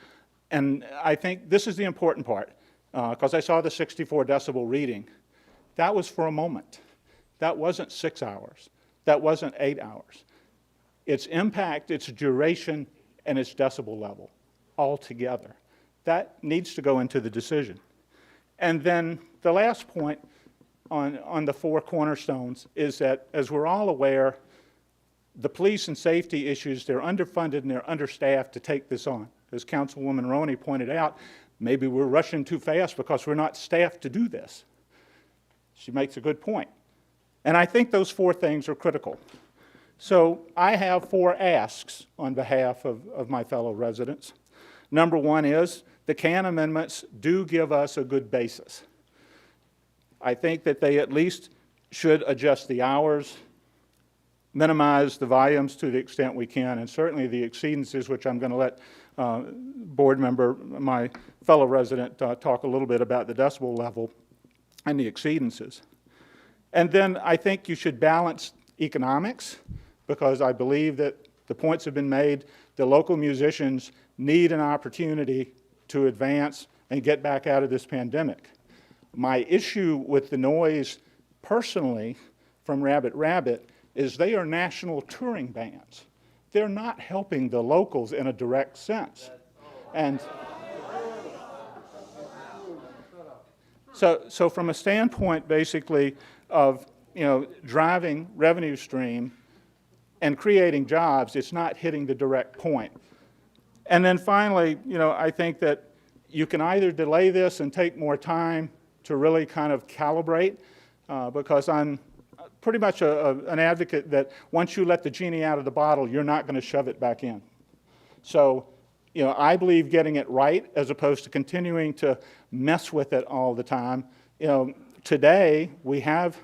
and I think this is the important part, because I saw the 64 decibel reading. That was for a moment. That wasn't 6 hours. That wasn't 8 hours. Its impact, its duration, and its decibel level all together. That needs to go into the decision. And then the last point on the 4 cornerstones is that, as we're all aware, the police and safety issues, they're underfunded and they're understaffed to take this on. As Councilwoman Roney pointed out, maybe we're rushing too fast because we're not staffed to do this. She makes a good point. And I think those 4 things are critical. So I have 4 asks on behalf of my fellow residents. Number 1 is the CAN amendments do give us a good basis. I think that they at least should adjust the hours, minimize the volumes to the extent we can, and certainly the exceedances, which I'm going to let board member, my fellow resident, talk a little bit about the decibel level and the exceedances. And then I think you should balance economics, because I believe that the points have been made. The local musicians need an opportunity to advance and get back out of this pandemic. My issue with the noise, personally, from Rabbit Rabbit, is they are national touring bands. They're not helping the locals in a direct sense. And so from a standpoint, basically, of driving revenue stream and creating jobs, it's not hitting the direct point. And then finally, I think that you can either delay this and take more time to really kind of calibrate, because I'm pretty much an advocate that once you let the genie out of the bottle, you're not going to shove it back in. So, I believe getting it right as opposed to continuing to mess with it all the time. Today we have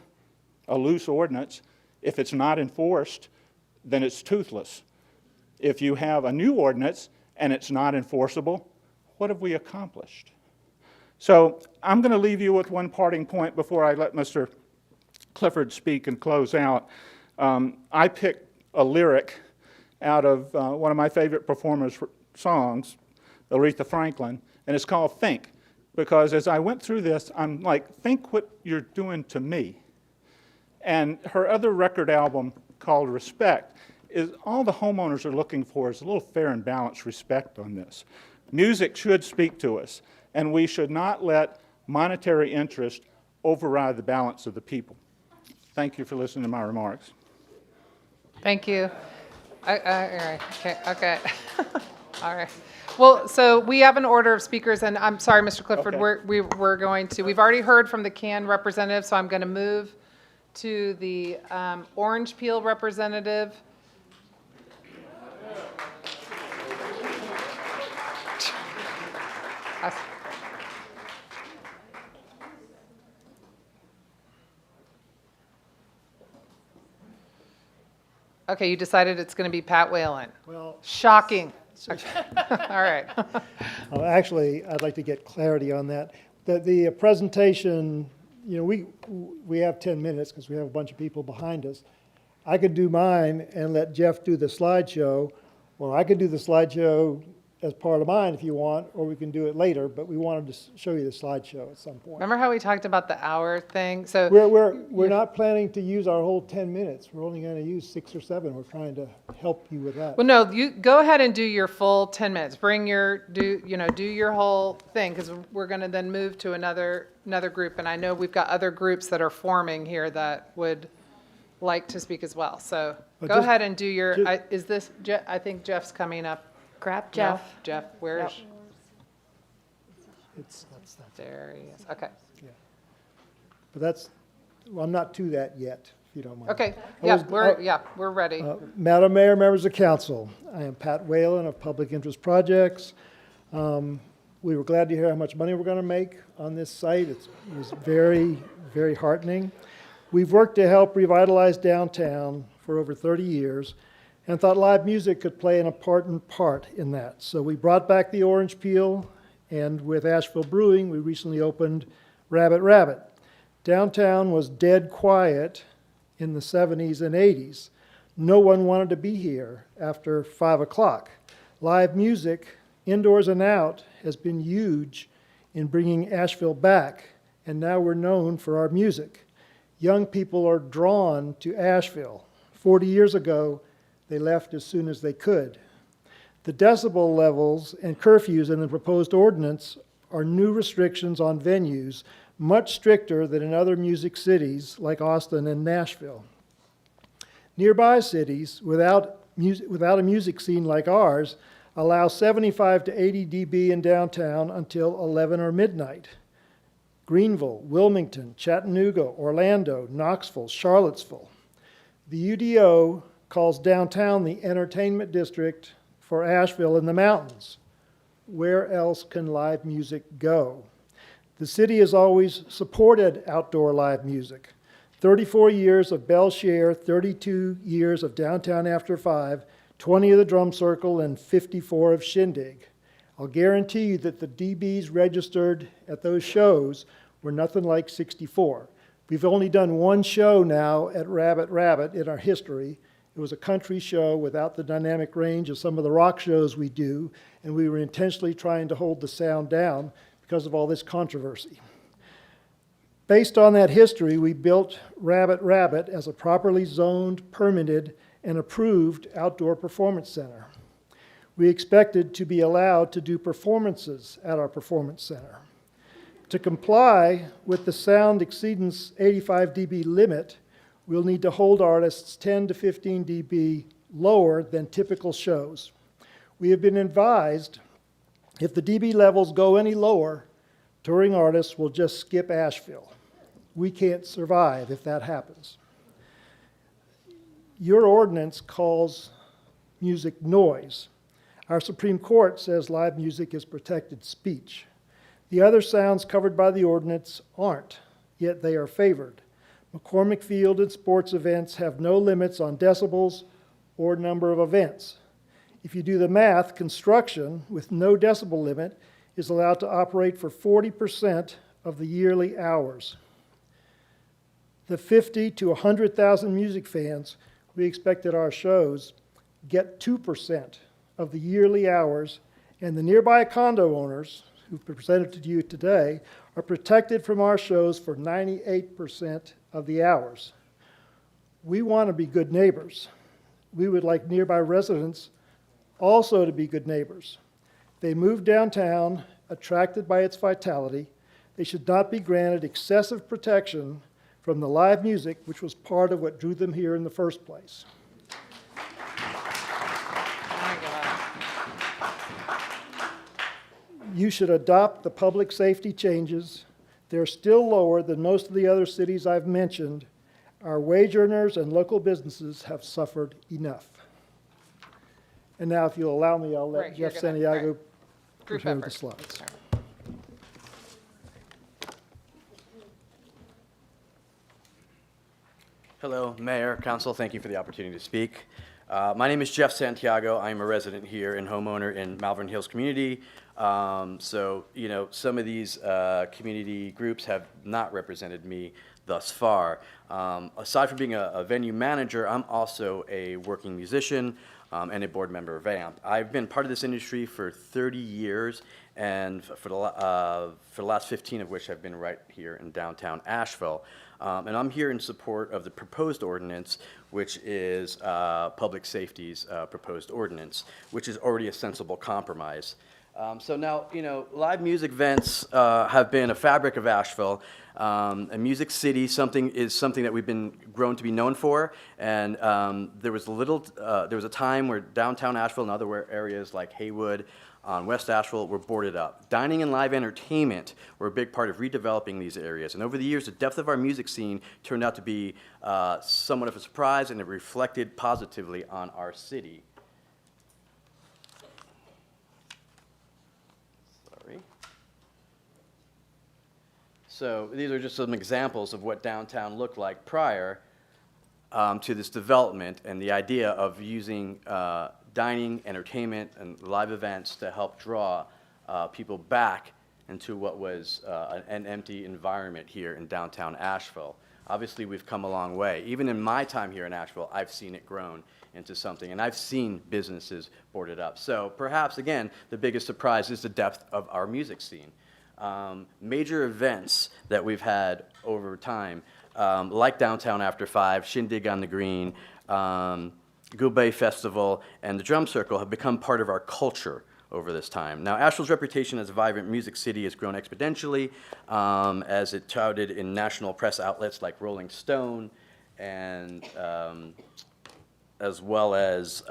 a loose ordinance. If it's not enforced, then it's toothless. If you have a new ordinance and it's not enforceable, what have we accomplished? So I'm going to leave you with one parting point before I let Mr. Clifford speak and close out. I picked a lyric out of one of my favorite performers' songs, Aretha Franklin, and it's called Think. Because as I went through this, I'm like, think what you're doing to me. And her other record album called Respect is all the homeowners are looking for is a little fair and balanced respect on this. Music should speak to us, and we should not let monetary interest override the balance of the people. Thank you for listening to my remarks. Thank you. All right. Okay. All right. Well, so we have an order of speakers, and I'm sorry, Mr. Clifford, Okay. we're going to, we've already heard from the CAN representative, so I'm going to move to the Orange Peel representative. Okay, you decided it's going to be Pat Whalen. Well, shocking. Okay. All right. Actually, I'd like to get clarity on that. The presentation, we have 10 minutes because we have a bunch of people behind us. I could do mine and let Jeff do the slideshow, or I could do the slideshow as part of mine if you want, or we can do it later, but we wanted to show you the slideshow at some point. Remember how we talked about the hour thing? So We're not planning to use our whole 10 minutes. We're only going to use 6 or 7. We're trying to help you with that. Well, no, you go ahead and do your full 10 minutes. Bring your, do your whole thing, because we're going to then move to another group. And I know we've got other groups that are forming here that would like to speak as well. So go ahead and do your, is this, I think Jeff's coming up. Grab Jeff. No? Jeff, where's? Yep. There he is. Okay. Yeah. But I'm not to that yet, if you don't mind. Okay. We're ready. Madam Mayor, members of council, I am Pat Whalen of Public Interest Projects. We were glad to hear how much money we're going to make on this site. It was very, very heartening. We've worked to help revitalize downtown for over 30 years and thought live music could play an important part in that. So we brought back the Orange Peel, and with Asheville Brewing, we recently opened Rabbit Rabbit. Downtown was dead quiet in the 70s and 80s. No one wanted to be here after 5 o'clock. Live music, indoors and out, has been huge in bringing Asheville back, and now we're known for our music. Young people are drawn to Asheville. 40 years ago, they left as soon as they could. The decibel levels and curfews in the proposed ordinance are new restrictions on venues, much stricter than in other music cities like Austin and Nashville. Nearby cities without a music scene like ours allow 75 to 80 dB in downtown until 11 or midnight. Greenville, Wilmington, Chattanooga, Orlando, Knoxville, Charlottesville. The UDO calls downtown the entertainment district for Asheville in the mountains. Where else can live music go? The city has always supported outdoor live music. 34 years of Bell Share, 32 years of Downtown After 5, 20 of the Drum Circle, and 54 of Shindig. I'll guarantee you that the DBs registered at those shows were nothing like 64. We've only done one show now at Rabbit Rabbit in our history. It was a country show without the dynamic range of some of the rock shows we do, and we were intentionally trying to hold the sound down because of all this controversy. Based on that history, we built Rabbit Rabbit as a properly zoned, permitted, and approved outdoor performance center. We expected to be allowed to do performances at our performance center. To comply with the sound exceedance 85 dB limit, we'll need to hold artists 10 to 15 dB lower than typical shows. We have been advised if the dB levels go any lower, touring artists will just skip Asheville. We can't survive if that happens. Your ordinance calls music noise. Our Supreme Court says live music is protected speech. The other sounds covered by the ordinance aren't, yet they are favored. McCormick Field and sports events have no limits on decibels or number of events. If you do the math, construction with no decibel limit is allowed to operate for 40% of the yearly hours. The 50 to 100,000 music fans we expect at our shows get 2% of the yearly hours, and the nearby condo owners who presented to you today are protected from our shows for 98% of the hours. We want to be good neighbors. We would like nearby residents also to be good neighbors. They moved downtown, attracted by its vitality. They should not be granted excessive protection from the live music, which was part of what drew them here in the first place. You should adopt the public safety changes. They're still lower than most of the other cities I've mentioned. Our wage earners and local businesses have suffered enough. And now, if you'll allow me, I'll let Right, you're Jeff gonna- Santiago right. Group prepare the effort. slides. Hello, Mayor, Council, thank you for the opportunity to speak. My name is Jeff Santiago. I'm a resident here and homeowner in Malvern Hills community. So, you know, some of these community groups have not represented me thus far. Aside from being a venue manager, I'm also a working musician and a board member of AMP. I've been part of this industry for 30 years, and for the last 15 of which I've been right here in downtown Asheville. And I'm here in support of the proposed ordinance, which is public safety's proposed ordinance, which is already a sensible compromise. So now, you know, live music events have been a fabric of Asheville. A music city is something that we've been grown to be known for. And there was a time where downtown Asheville and other areas like Haywood on West Asheville were boarded up. Dining and live entertainment were a big part of redeveloping these areas. And over the years, the depth of our music scene turned out to be somewhat of a surprise, and it reflected positively on our city. So these are just some examples of what downtown looked like prior to this development, and the idea of using dining, entertainment, and live events to help draw people back into what was an empty environment here in downtown Asheville. Obviously, we've come a long way. Even in my time here in Asheville, I've seen it grown into something. And I've seen businesses boarded up. So perhaps, again, the biggest surprise is the depth of our music scene. Major events that we've had over time, like Downtown After 5, Shindig on the Green, Goubet Festival, and the Drum Circle have become part of our culture over this time. Now, Asheville's reputation as a vibrant music city has grown exponentially, as it touted in national press outlets like Rolling Stone, and as well as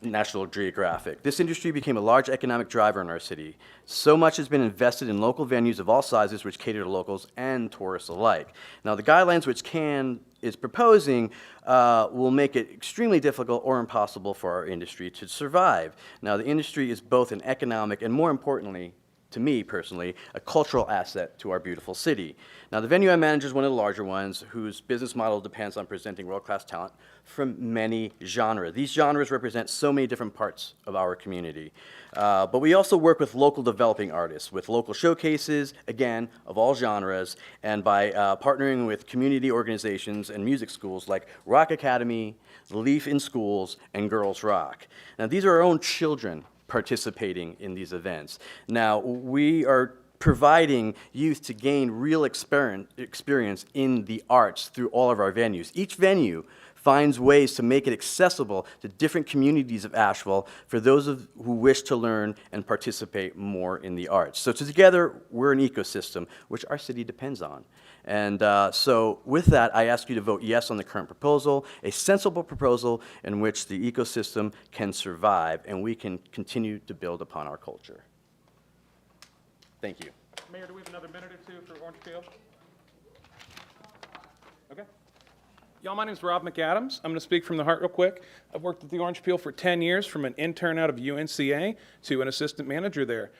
National Geographic. This industry became a large economic driver in our city. So much has been invested in local venues of all sizes which cater to locals and tourists alike. Now, the guidelines which CAN is proposing will make it extremely difficult or impossible for our industry to survive. Now, the industry is both an economic and, more importantly, to me personally, a cultural asset to our beautiful city. Now, the venue I manage is one of the larger ones whose business model depends on presenting world-class talent from many genres. These genres represent so many different parts of our community. But we also work with local developing artists, with local showcases, again, of all genres, and by partnering with community organizations and music schools like Rock Academy, Leaf in Schools, and Girls Rock. Now, these are our own children participating in these events. Now, we are providing youth to gain real experience in the arts through all of our venues. Each venue finds ways to make it accessible to different communities of Asheville for those who wish to learn and participate more in the arts. So together, we're an ecosystem, which our city depends on. And so with that, I ask you to vote yes on the current proposal, a sensible proposal in which the ecosystem can survive and we can continue to build upon our culture. Thank you. Mayor, do we have another minute or two for Orange Peel? Okay. Y'all, my name's Rob McAdams. I'm going to speak from the heart real quick. I've worked at the Orange Peel for 10 years, from an intern out of UNCA to an assistant manager there.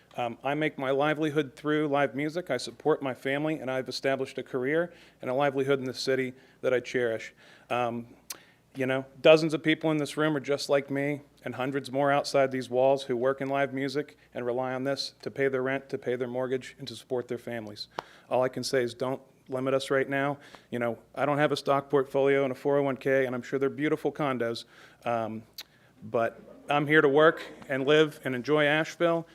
I make my livelihood through live music. I support my family, and I've established a career and a livelihood in the city that I cherish. You know, dozens of people in this room are just like me, and hundreds more outside these walls who work in live music and rely on this to pay their rent, to pay their mortgage, and to support their families. All I can say is don't limit us right now. You know, I don't have a stock portfolio and a 401k, and I'm sure they're beautiful condos, but I'm here to work and live and enjoy Asheville,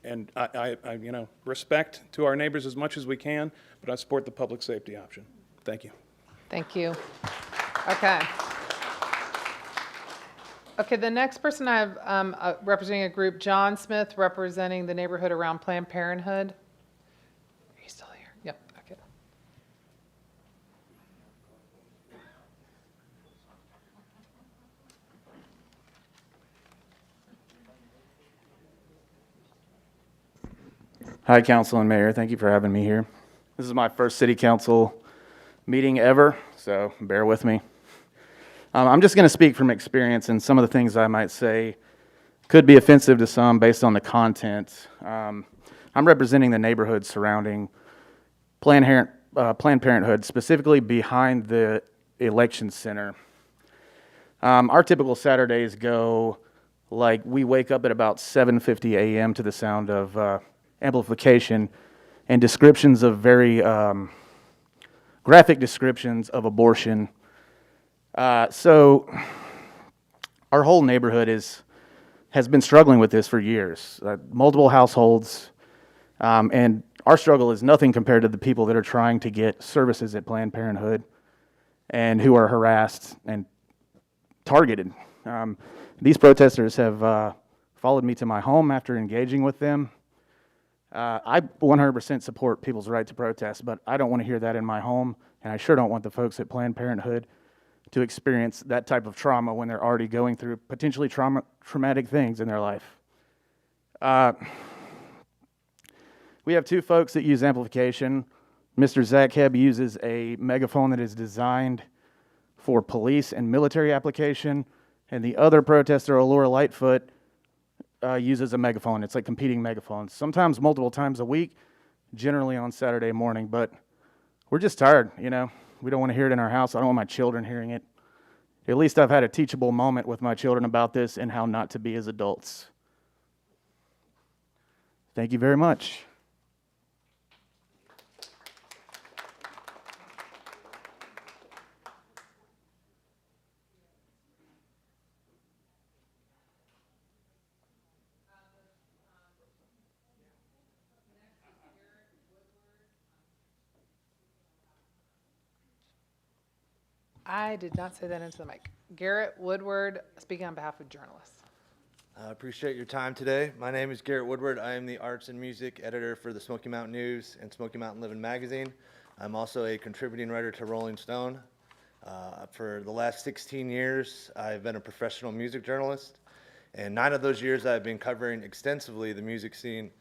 and I you know, respect to our neighbors as much as we can, but I support the public safety option. Thank you. Thank you. Okay. Okay, the next person I have representing a group, John Smith, representing the neighborhood around Planned Parenthood. Are you still here? Yep, okay. Hi, Council and Mayor. Thank you for having me here. This is my first City Council meeting ever, so bear with me. I'm just going to speak from experience, and some of the things I might say could be offensive to some based on the content. I'm representing the neighborhood surrounding Planned Parenthood, specifically behind the election center. Our typical Saturdays go like we wake up at about 7:50 a.m. to the sound of amplification and descriptions of very graphic descriptions of abortion. So our whole neighborhood has been struggling with this for years, multiple households, and our struggle is nothing compared to the people that are trying to get services at Planned Parenthood and who are harassed and targeted. These protesters have followed me to my home after engaging with them. I 100% support people's right to protest, but I don't want to hear that in my home, and I sure don't want the folks at Planned Parenthood to experience that type of trauma when they're already going through potentially traumatic things in their life. We have two folks that use amplification. Mr. Zach Hebb uses a megaphone that is designed for police and military application, and the other protester, Allura Lightfoot, uses a megaphone. It's like competing megaphones, sometimes multiple times a week, generally on Saturday morning, but we're just tired, you know. We don't want to hear it in our house. I don't want my children hearing it. At least I've had a teachable moment with my children about this and how not to be as adults. Thank you very much. I did not say that into the mic. Garrett Woodward, speaking on behalf of journalists. I appreciate your time today. My name is Garrett Woodward. I am the arts and music editor for the Smoky Mountain News and Smoky Mountain Living magazine. I'm also a contributing writer to Rolling Stone. For the last 16 years, I've been a professional music journalist, and 9 of those years I've been covering extensively the music scene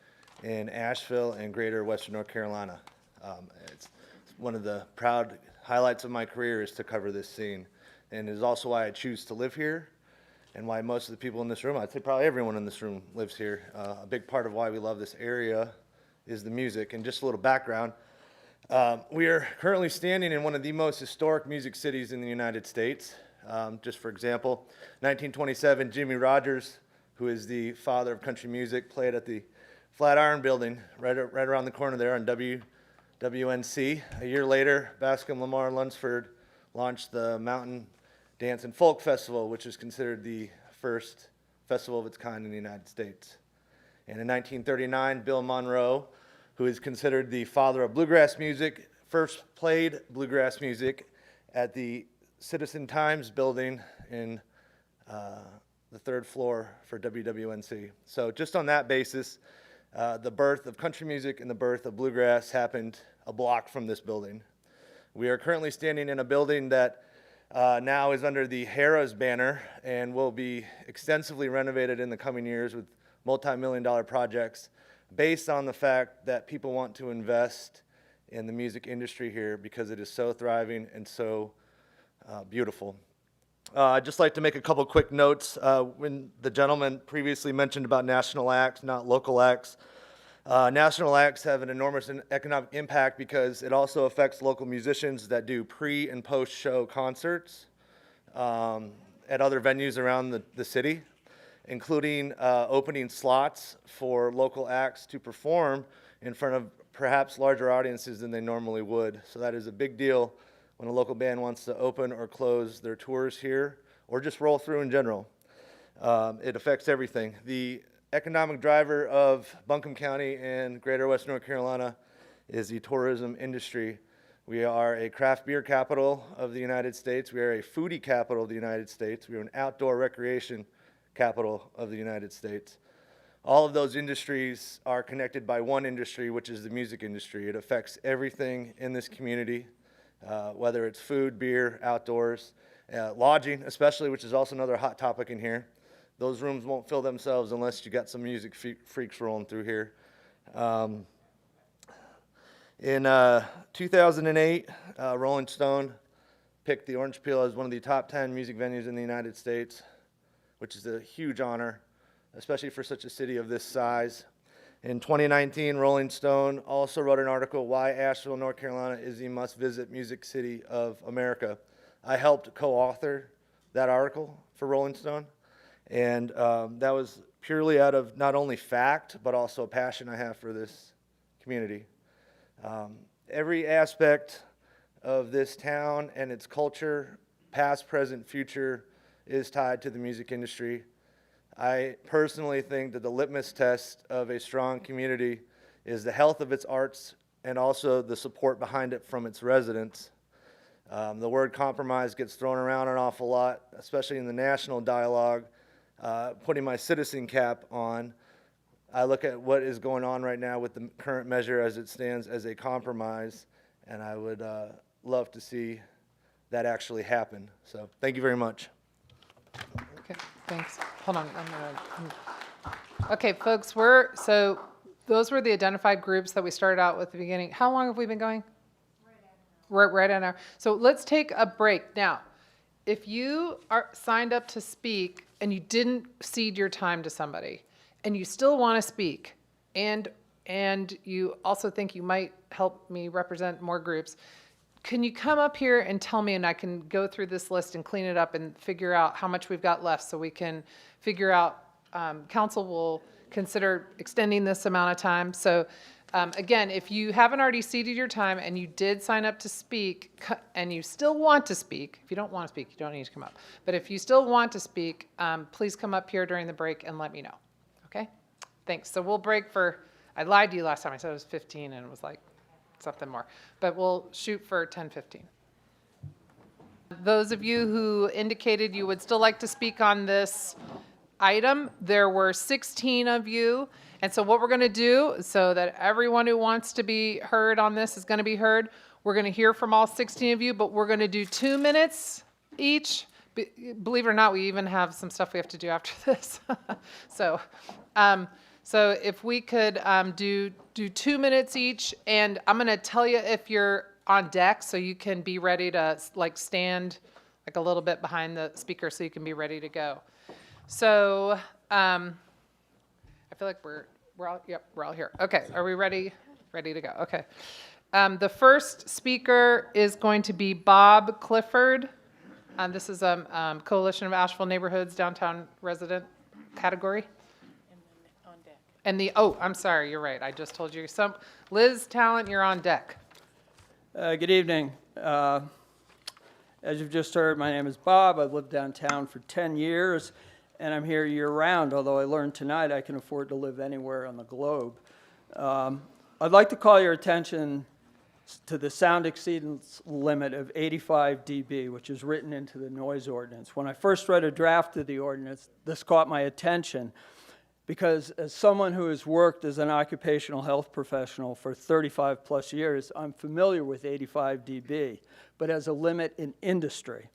in Asheville and greater Western North Carolina. It's one of the proud highlights of my career is to cover this scene, and it is also why I choose to live here and why most of the people in this room, I'd say probably everyone in this room lives here. A big part of why we love this area is the music. And just a little background, we are currently standing in one of the most historic music cities in the United States. Just for example, 1927, Jimmy Rogers, who is the father of country music, played at the Flatiron Building right around the corner there on WNC. A year later, Bascom Lamar Lunsford launched the Mountain Dance and Folk Festival, which is considered the first festival of its kind in the United States. And in 1939, Bill Monroe, who is considered the father of bluegrass music, first played bluegrass music at the Citizen Times building in the 3rd floor for WWNC. So just on that basis, the birth of country music and the birth of bluegrass happened a block from this building. We are currently standing in a building that now is under the Harrah's banner and will be extensively renovated in the coming years with multi-million-dollar projects based on the fact that people want to invest in the music industry here because it is so thriving and so beautiful. I'd just like to make a couple quick notes. When the gentleman previously mentioned about national acts, not local acts, national acts have an enormous economic impact because it also affects local musicians that do pre- and post-show concerts at other venues around the city, including opening slots for local acts to perform in front of perhaps larger audiences than they normally would. So that is a big deal when a local band wants to open or close their tours here or just roll through in general. It affects everything. The economic driver of Buncombe County and greater Western North Carolina is the tourism industry. We are a craft beer capital of the United States. We are a foodie capital of the United States. We are an outdoor recreation capital of the United States. All of those industries are connected by one industry, which is the music industry. It affects everything in this community, whether it's food, beer, outdoors, lodging especially, which is also another hot topic in here. Those rooms won't fill themselves unless you got some music freaks rolling through here. In 2008, Rolling Stone picked the Orange Peel as one of the top 10 music venues in the United States, which is a huge honor, especially for such a city of this size. In 2019, Rolling Stone also wrote an article, Why Asheville, North Carolina is the must-visit music city of America. I helped co-author that article for Rolling Stone. And that was purely out of not only fact, but also a passion I have for this community. Every aspect of this town and its culture, past, present, future, is tied to the music industry. I personally think that the litmus test of a strong community is the health of its arts and also the support behind it from its residents. The word compromise gets thrown around an awful lot, especially in the national dialogue. Putting my citizen cap on, I look at what is going on right now with the current measure as it stands as a compromise, and I would love to see that actually happen. So thank you very much. Okay, thanks. Hold on. Okay, folks, so those were the identified groups that we started out with at the beginning. How long have we been going? Right at an hour. So let's take a break. Now, if you are signed up to speak and you didn't cede your time to somebody and you still want to speak and you also think you might help me represent more groups, can you come up here and tell me, and I can go through this list and clean it up and figure out how much we've got left so we can figure out, council will consider extending this amount of time. So again, if you haven't already ceded your time and you did sign up to speak and you still want to speak, if you don't want to speak, you don't need to come up. But if you still want to speak, please come up here during the break and let me know. Okay? Thanks. So we'll break for, I lied to you last time. I said it was 15 and it was like something more. But we'll shoot for 10:15. Those of you who indicated you would still like to speak on this item, there were 16 of you. And so what we're going to do, so that everyone who wants to be heard on this is going to be heard, we're going to hear from all 16 of you, but we're going to do 2 minutes each. Believe it or not, we even have some stuff we have to do after this. So if we could do 2 minutes each, and I'm going to tell you if you're on deck, so you can be ready to like stand like a little bit behind the speaker, so you can be ready to go. So I feel like we're all here. Okay, are we ready? Ready to go. Okay. The first speaker is going to be Bob Clifford. This is a Coalition of Asheville Neighborhoods Downtown Resident category. And I'm sorry, you're right. I just told you. Liz Talent, you're on deck. Good evening. As you've just heard, my name is Bob. I've lived downtown for 10 years, and I'm here year-round, although I learned tonight I can afford to live anywhere on the globe. I'd like to call your attention to the sound exceedance limit of 85 dB, which is written into the noise ordinance. When I first read a draft of the ordinance, this caught my attention because as someone who has worked as an occupational health professional for 35 plus years, I'm familiar with 85 dB, but as a limit in industry.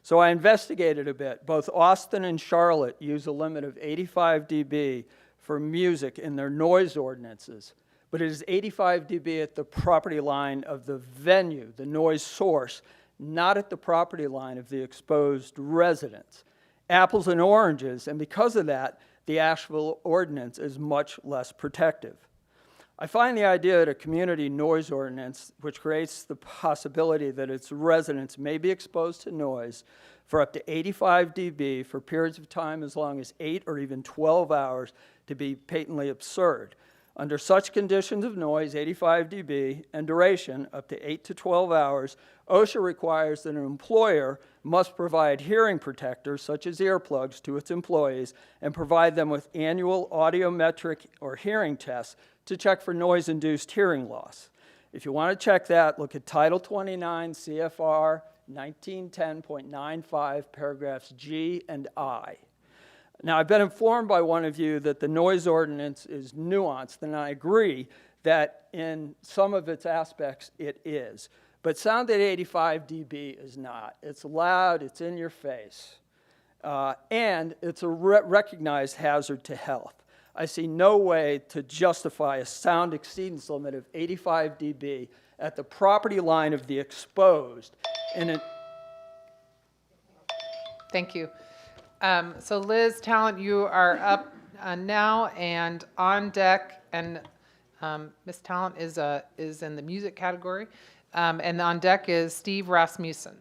So I investigated a bit. Both Austin and Charlotte use a limit of 85 dB for music in their noise ordinances, but it is 85 dB at the property line of the venue, the noise source, not at the property line of the exposed residents. Apples and oranges, and because of that, the Asheville ordinance is much less protective. I find the idea that a community noise ordinance, which creates the possibility that its residents may be exposed to noise for up to 85 dB for periods of time as long as 8 or even 12 hours, to be patently absurd. Under such conditions of noise, 85 dB, and duration up to 8 to 12 hours, OSHA requires that an employer must provide hearing protectors, such as earplugs, to its employees and provide them with annual audiometric or hearing tests to check for noise-induced hearing loss. If you want to check that, look at Title 29 CFR 1910.95, paragraphs G and I. Now, I've been informed by one of you that the noise ordinance is nuanced, and I agree that in some of its aspects it is. But sound at 85 dB is not. It's loud, it's in your face, and it's a recognized hazard to health. I see no way to justify a sound exceedance limit of 85 dB at the property line of the exposed. Thank you. So Liz Talent, you are up now and on deck, and Ms. Talent is in the music category, and on deck is Steve Rasmussen.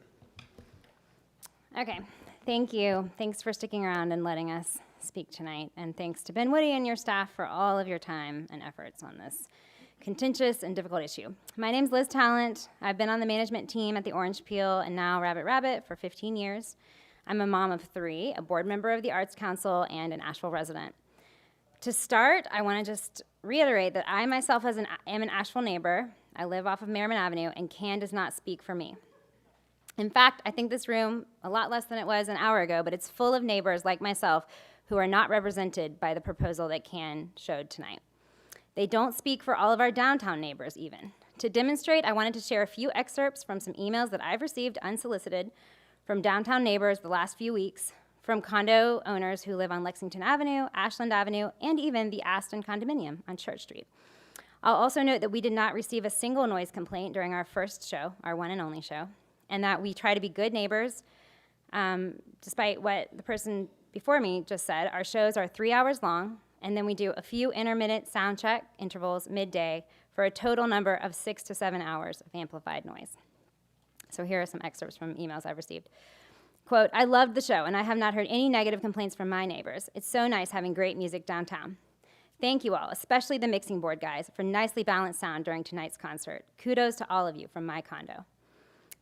Okay, thank you. Thanks for sticking around and letting us speak tonight, and thanks to Ben Woody and your staff for all of your time and efforts on this contentious and difficult issue. My name's Liz Talent. I've been on the management team at the Orange Peel and now Rabbit Rabbit for 15 years. I'm a mom of 3, a board member of the Arts Council, and an Asheville resident. To start, I want to just reiterate that I myself am an Asheville neighbor. I live off of Merriman Avenue, and CAN does not speak for me. In fact, I think this room, a lot less than it was an hour ago, but it's full of neighbors like myself who are not represented by the proposal that CAN showed tonight. They don't speak for all of our downtown neighbors even. To demonstrate, I wanted to share a few excerpts from some emails that I've received unsolicited from downtown neighbors the last few weeks, from condo owners who live on Lexington Avenue, Ashland Avenue, and even the Aston condominium on Church Street. I'll also note that we did not receive a single noise complaint during our first show, our one and only show, and that we try to be good neighbors. Despite what the person before me just said, our shows are 3 hours long, and then we do a few intermittent sound check intervals midday for a total number of 6 to 7 hours of amplified noise. So here are some excerpts from emails I've received. Quote, I loved the show, and I have not heard any negative complaints from my neighbors. It's so nice having great music downtown. Thank you all, especially the mixing board guys, for nicely balanced sound during tonight's concert. Kudos to all of you from my condo.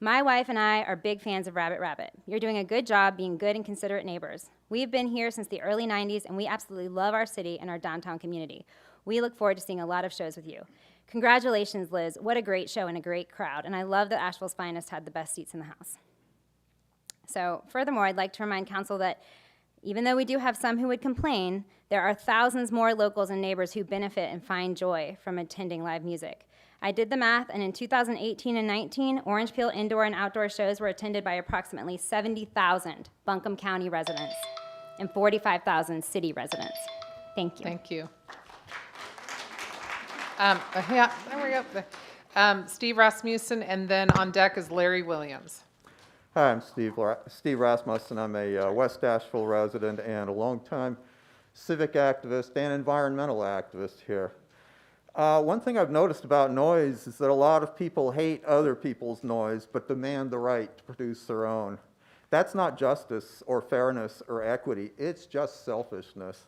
My wife and I are big fans of Rabbit Rabbit. You're doing a good job being good and considerate neighbors. We've been here since the early 90s, and we absolutely love our city and our downtown community. We look forward to seeing a lot of shows with you. Congratulations, Liz. What a great show and a great crowd. And I love that Asheville's Finest had the best seats in the house. So furthermore, I'd like to remind council that even though we do have some who would complain, there are thousands more locals and neighbors who benefit and find joy from attending live music. I did the math, and in 2018 and 19, Orange Peel indoor and outdoor shows were attended by approximately 70,000 Buncombe County residents and 45,000 city residents. Thank you. Thank you. Yeah, there we go. Steve Rasmussen, and then on deck is Larry Williams. Hi, I'm Steve Rasmussen. I'm a West Asheville resident and a longtime civic activist and environmental activist here. One thing I've noticed about noise is that a lot of people hate other people's noise but demand the right to produce their own. That's not justice or fairness or equity. It's just selfishness.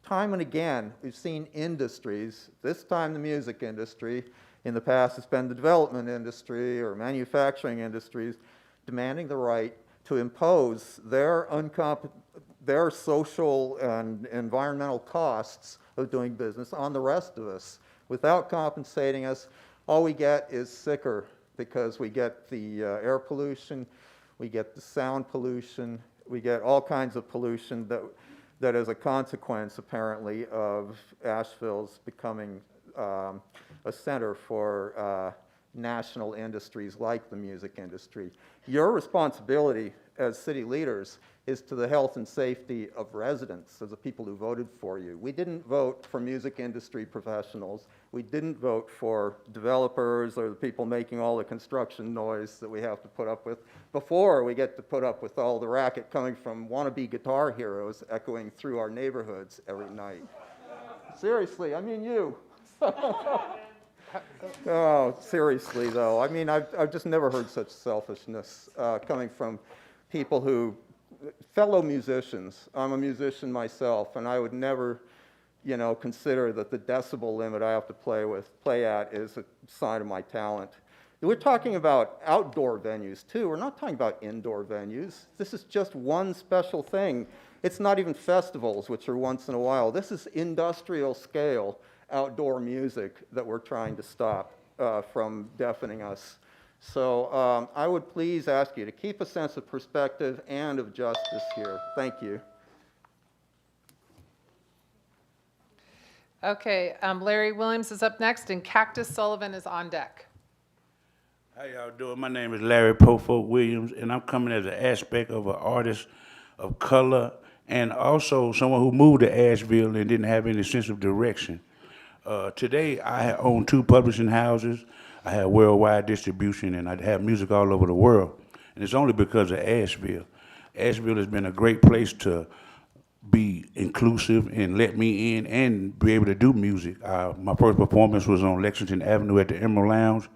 Time and again, we've seen industries, this time the music industry, in the past it's been the development industry or manufacturing industries, demanding the right to impose their social and environmental costs of doing business on the rest of us. Without compensating us, all we get is sicker because we get the air pollution, we get the sound pollution, we get all kinds of pollution that is a consequence, apparently, of Asheville's becoming a center for national industries like the music industry. Your responsibility as city leaders is to the health and safety of residents, of the people who voted for you. We didn't vote for music industry professionals. We didn't vote for developers or the people making all the construction noise that we have to put up with before we get to put up with all the racket coming from wannabe guitar heroes echoing through our neighborhoods every night. Seriously, I mean you. Oh, seriously though, I mean, I've just never heard such selfishness coming from people who, fellow musicians. I'm a musician myself, and I would never, consider that the decibel limit I have to play at is a sign of my talent. We're talking about outdoor venues too. We're not talking about indoor venues. This is just one special thing. It's not even festivals, which are once in a while. This is industrial scale outdoor music that we're trying to stop from deafening us. So I would please ask you to keep a sense of perspective and of justice here. Thank you. Okay, Larry Williams is up next, and Cactus Sullivan is on deck. How y'all doing? My name is Larry Pofo Williams, and I'm coming as an aspect of an artist of color and also someone who moved to Asheville and didn't have any sense of direction. Today, I own 2 publishing houses. I have worldwide distribution, and I have music all over the world. And it's only because of Asheville. Asheville has been a great place to be inclusive and let me in and be able to do music. My first performance was on Lexington Avenue at the Emerald Lounge,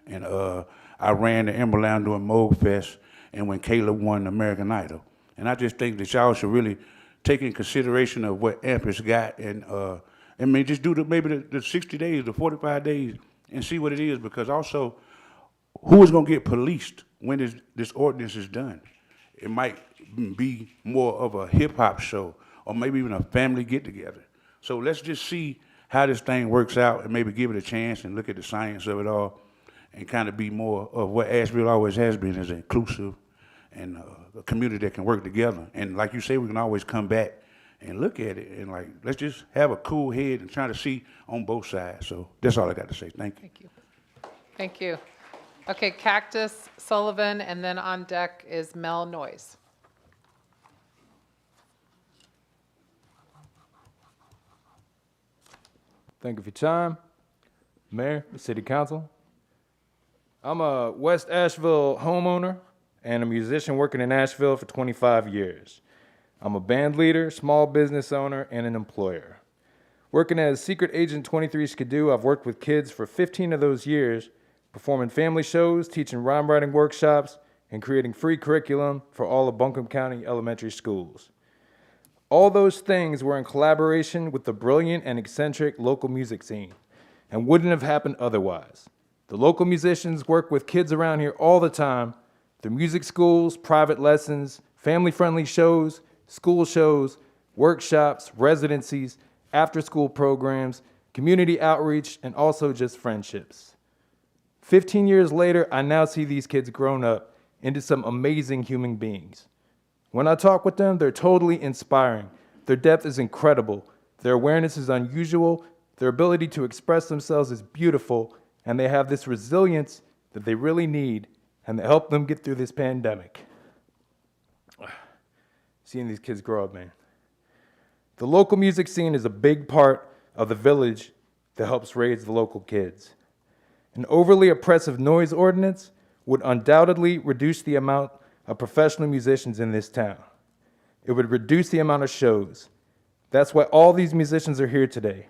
and I ran the Emerald Lounge during Moog Fest and when Caleb won American Idol. And I just think that y'all should really take in consideration of what AMP has got and just do maybe the 60 days, the 45 days, and see what it is, because also, who is going to get policed when this ordinance is done? It might be more of a hip-hop show or maybe even a family get-together. So let's just see how this thing works out and maybe give it a chance and look at the science of it all and kind of be more of what Asheville always has been, is inclusive and a community that can work together. And like you say, we can always come back and look at it and let's just have a cool head and try to see on both sides. So that's all I got to say. Thank you. Thank you. Thank you. Okay, Cactus Sullivan, and then on deck is Mel Noyes. Thank you for your time. Mayor, the City Council. I'm a West Asheville homeowner and a musician working in Asheville for 25 years. I'm a band leader, small business owner, and an employer. Working as Secret Agent 23 Skidoo, I've worked with kids for 15 of those years, performing family shows, teaching rhyme writing workshops, and creating free curriculum for all of Buncombe County elementary schools. All those things were in collaboration with the brilliant and eccentric local music scene, and wouldn't have happened otherwise. The local musicians work with kids around here all the time through music schools, private lessons, family-friendly shows, school shows, workshops, residencies, after-school programs, community outreach, and also just friendships. 15 years later, I now see these kids grown up into some amazing human beings. When I talk with them, they're totally inspiring. Their depth is incredible. Their awareness is unusual. Their ability to express themselves is beautiful. And they have this resilience that they really need and that help them get through this pandemic. Seeing these kids grow up, man. The local music scene is a big part of the village that helps raise the local kids. An overly oppressive noise ordinance would undoubtedly reduce the amount of professional musicians in this town. It would reduce the amount of shows. That's why all these musicians are here today.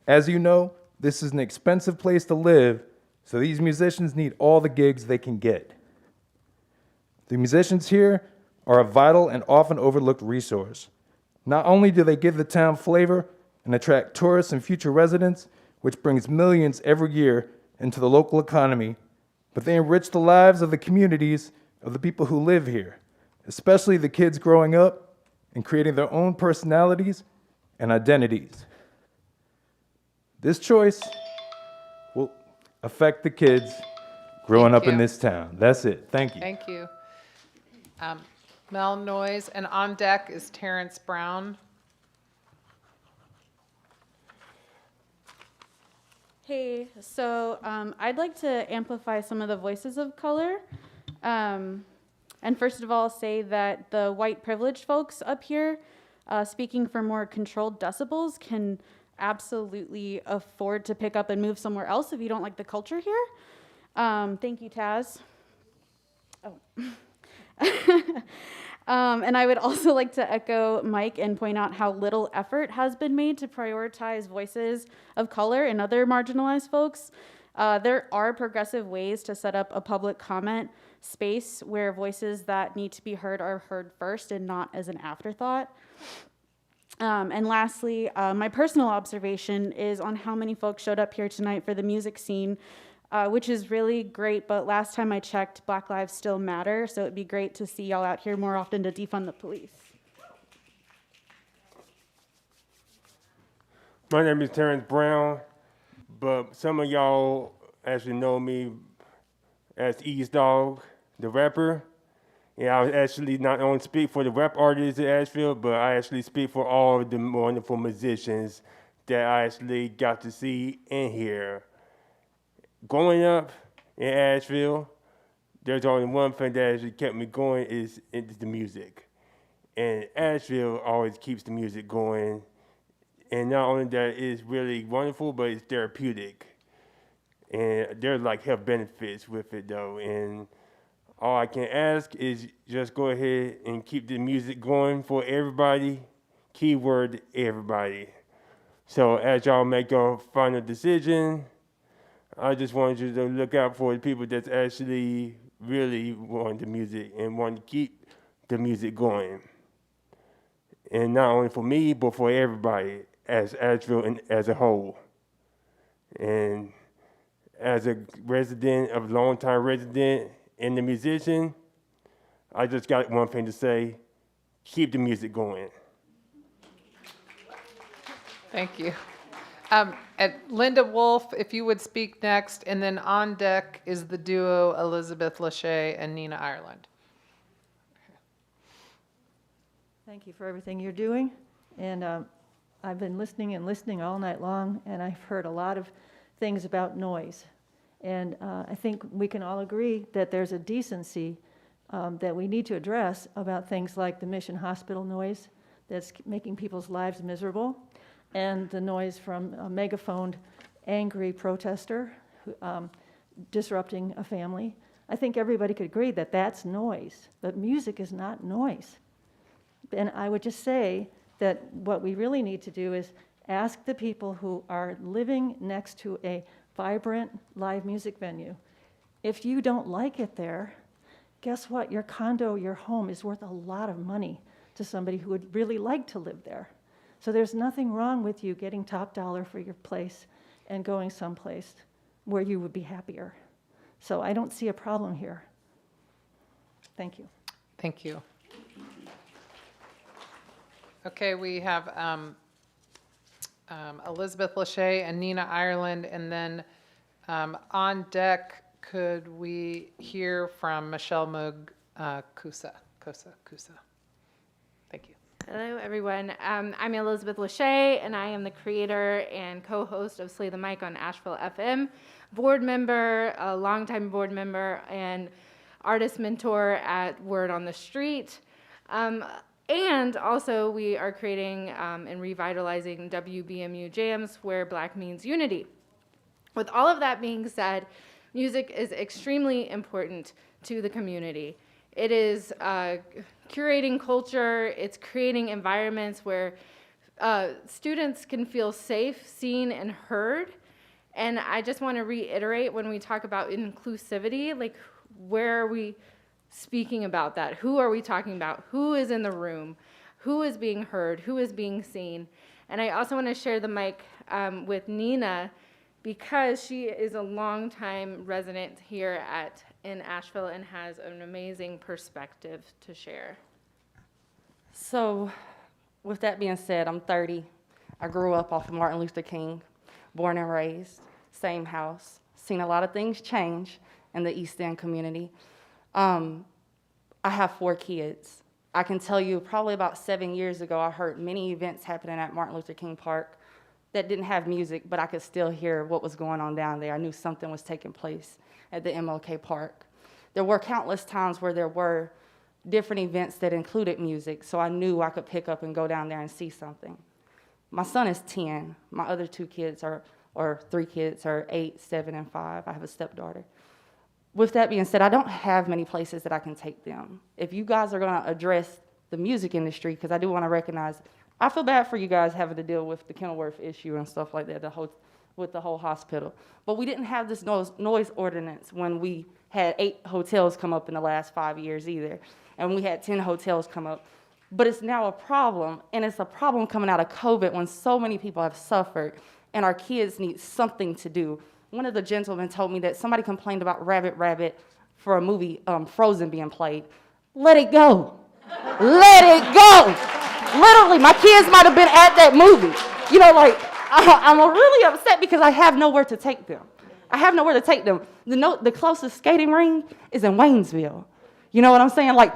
As you know, this is an expensive place to live, so these musicians need all the gigs they can get. The musicians here are a vital and often overlooked resource. Not only do they give the town flavor and attract tourists and future residents, which brings millions every year into the local economy, but they enrich the lives of the communities of the people who live here, especially the kids growing up and creating their own personalities and identities. This choice will affect the kids growing up in this town. That's it. Thank you. Thank you. Mel Noyes, and on deck is Terrence Brown. Hey, so I'd like to amplify some of the voices of color. And first of all, say that the white privileged folks up here, speaking for more controlled decibels, can absolutely afford to pick up and move somewhere else if you don't like the culture here. Thank you, Taz. Oh. And I would also like to echo Mike and point out how little effort has been made to prioritize voices of color and other marginalized folks. There are progressive ways to set up a public comment space where voices that need to be heard are heard first and not as an afterthought. And lastly, my personal observation is on how many folks showed up here tonight for the music scene, which is really great, but last time I checked, Black Lives still matter, so it'd be great to see y'all out here more often to defund the police. My name is Terrence Brown, but some of y'all actually know me as East Dog, the rapper. And I actually not only speak for the rap artists in Asheville, but I actually speak for all of the wonderful musicians that I actually got to see and hear. Growing up in Asheville, there's only one thing that actually kept me going is the music. And Asheville always keeps the music going. And not only that, it's really wonderful, but it's therapeutic. And there's like health benefits with it though. And all I can ask is just go ahead and keep the music going for everybody. Keyword, everybody. So as y'all make your final decision, I just want you to look out for the people that's actually really want the music and want to keep the music going. And not only for me, but for everybody as Asheville and as a whole. And as a resident, a longtime resident and a musician, I just got one thing to say, keep the music going. Thank you. And Linda Wolf, if you would speak next, and then on deck is the duo Elizabeth Lachey and Nina Ireland. Thank you for everything you're doing. And I've been listening and listening all night long, and I've heard a lot of things about noise. And I think we can all agree that there's a decency that we need to address about things like the Mission Hospital noise that's making people's lives miserable, and the noise from a megaphoned, angry protester disrupting a family. I think everybody could agree that that's noise, but music is not noise. And I would just say that what we really need to do is ask the people who are living next to a vibrant live music venue, if you don't like it there, guess what? Your condo, your home is worth a lot of money to somebody who would really like to live there. So there's nothing wrong with you getting top dollar for your place and going someplace where you would be happier. So I don't see a problem here. Thank you. Thank you. Okay, we have Elizabeth Lachey and Nina Ireland, and then on deck, could we hear from Michelle Moog Kusa? Thank you. Hello, everyone. I'm Elizabeth Lachey, and I am the creator and co-host of Slay the Mic on Asheville FM, board member, a longtime board member, and artist mentor at Word on the Street. And also, we are creating and revitalizing WBMU Jams, where Black means unity. With all of that being said, music is extremely important to the community. It is curating culture, it's creating environments where students can feel safe, seen, and heard. And I just want to reiterate, when we talk about inclusivity, like, where are we speaking about that? Who are we talking about? Who is in the room? Who is being heard? Who is being seen? And I also want to share the mic with Nina, because she is a longtime resident here in Asheville and has an amazing perspective to share. So, with that being said, I'm 30. I grew up off of Martin Luther King, born and raised, same house. Seen a lot of things change in the East End community. I have 4 kids. I can tell you probably about 7 years ago, I heard many events happening at Martin Luther King Park that didn't have music, but I could still hear what was going on down there. I knew something was taking place at the MLK Park. There were countless times where there were different events that included music, so I knew I could pick up and go down there and see something. My son is 10. My other 2 kids or 3 kids are 8, 7, and 5. I have a stepdaughter. With that being said, I don't have many places that I can take them. If you guys are gonna address the music industry, because I do wanna recognize, I feel bad for you guys having to deal with the Kenilworth issue and stuff like that, with the whole hospital. But we didn't have this noise ordinance when we had 8 hotels come up in the last 5 years either. And we had 10 hotels come up. But it's now a problem, and it's a problem coming out of COVID when so many people have suffered and our kids need something to do. One of the gentlemen told me that somebody complained about Rabbit Rabbit for a movie, Frozen, being played. Let it go. Let it go. Literally, my kids might have been at that movie. You know, like, I'm really upset because I have nowhere to take them. I have nowhere to take them. The closest skating ring is in Waynesville. You know what I'm saying? Like,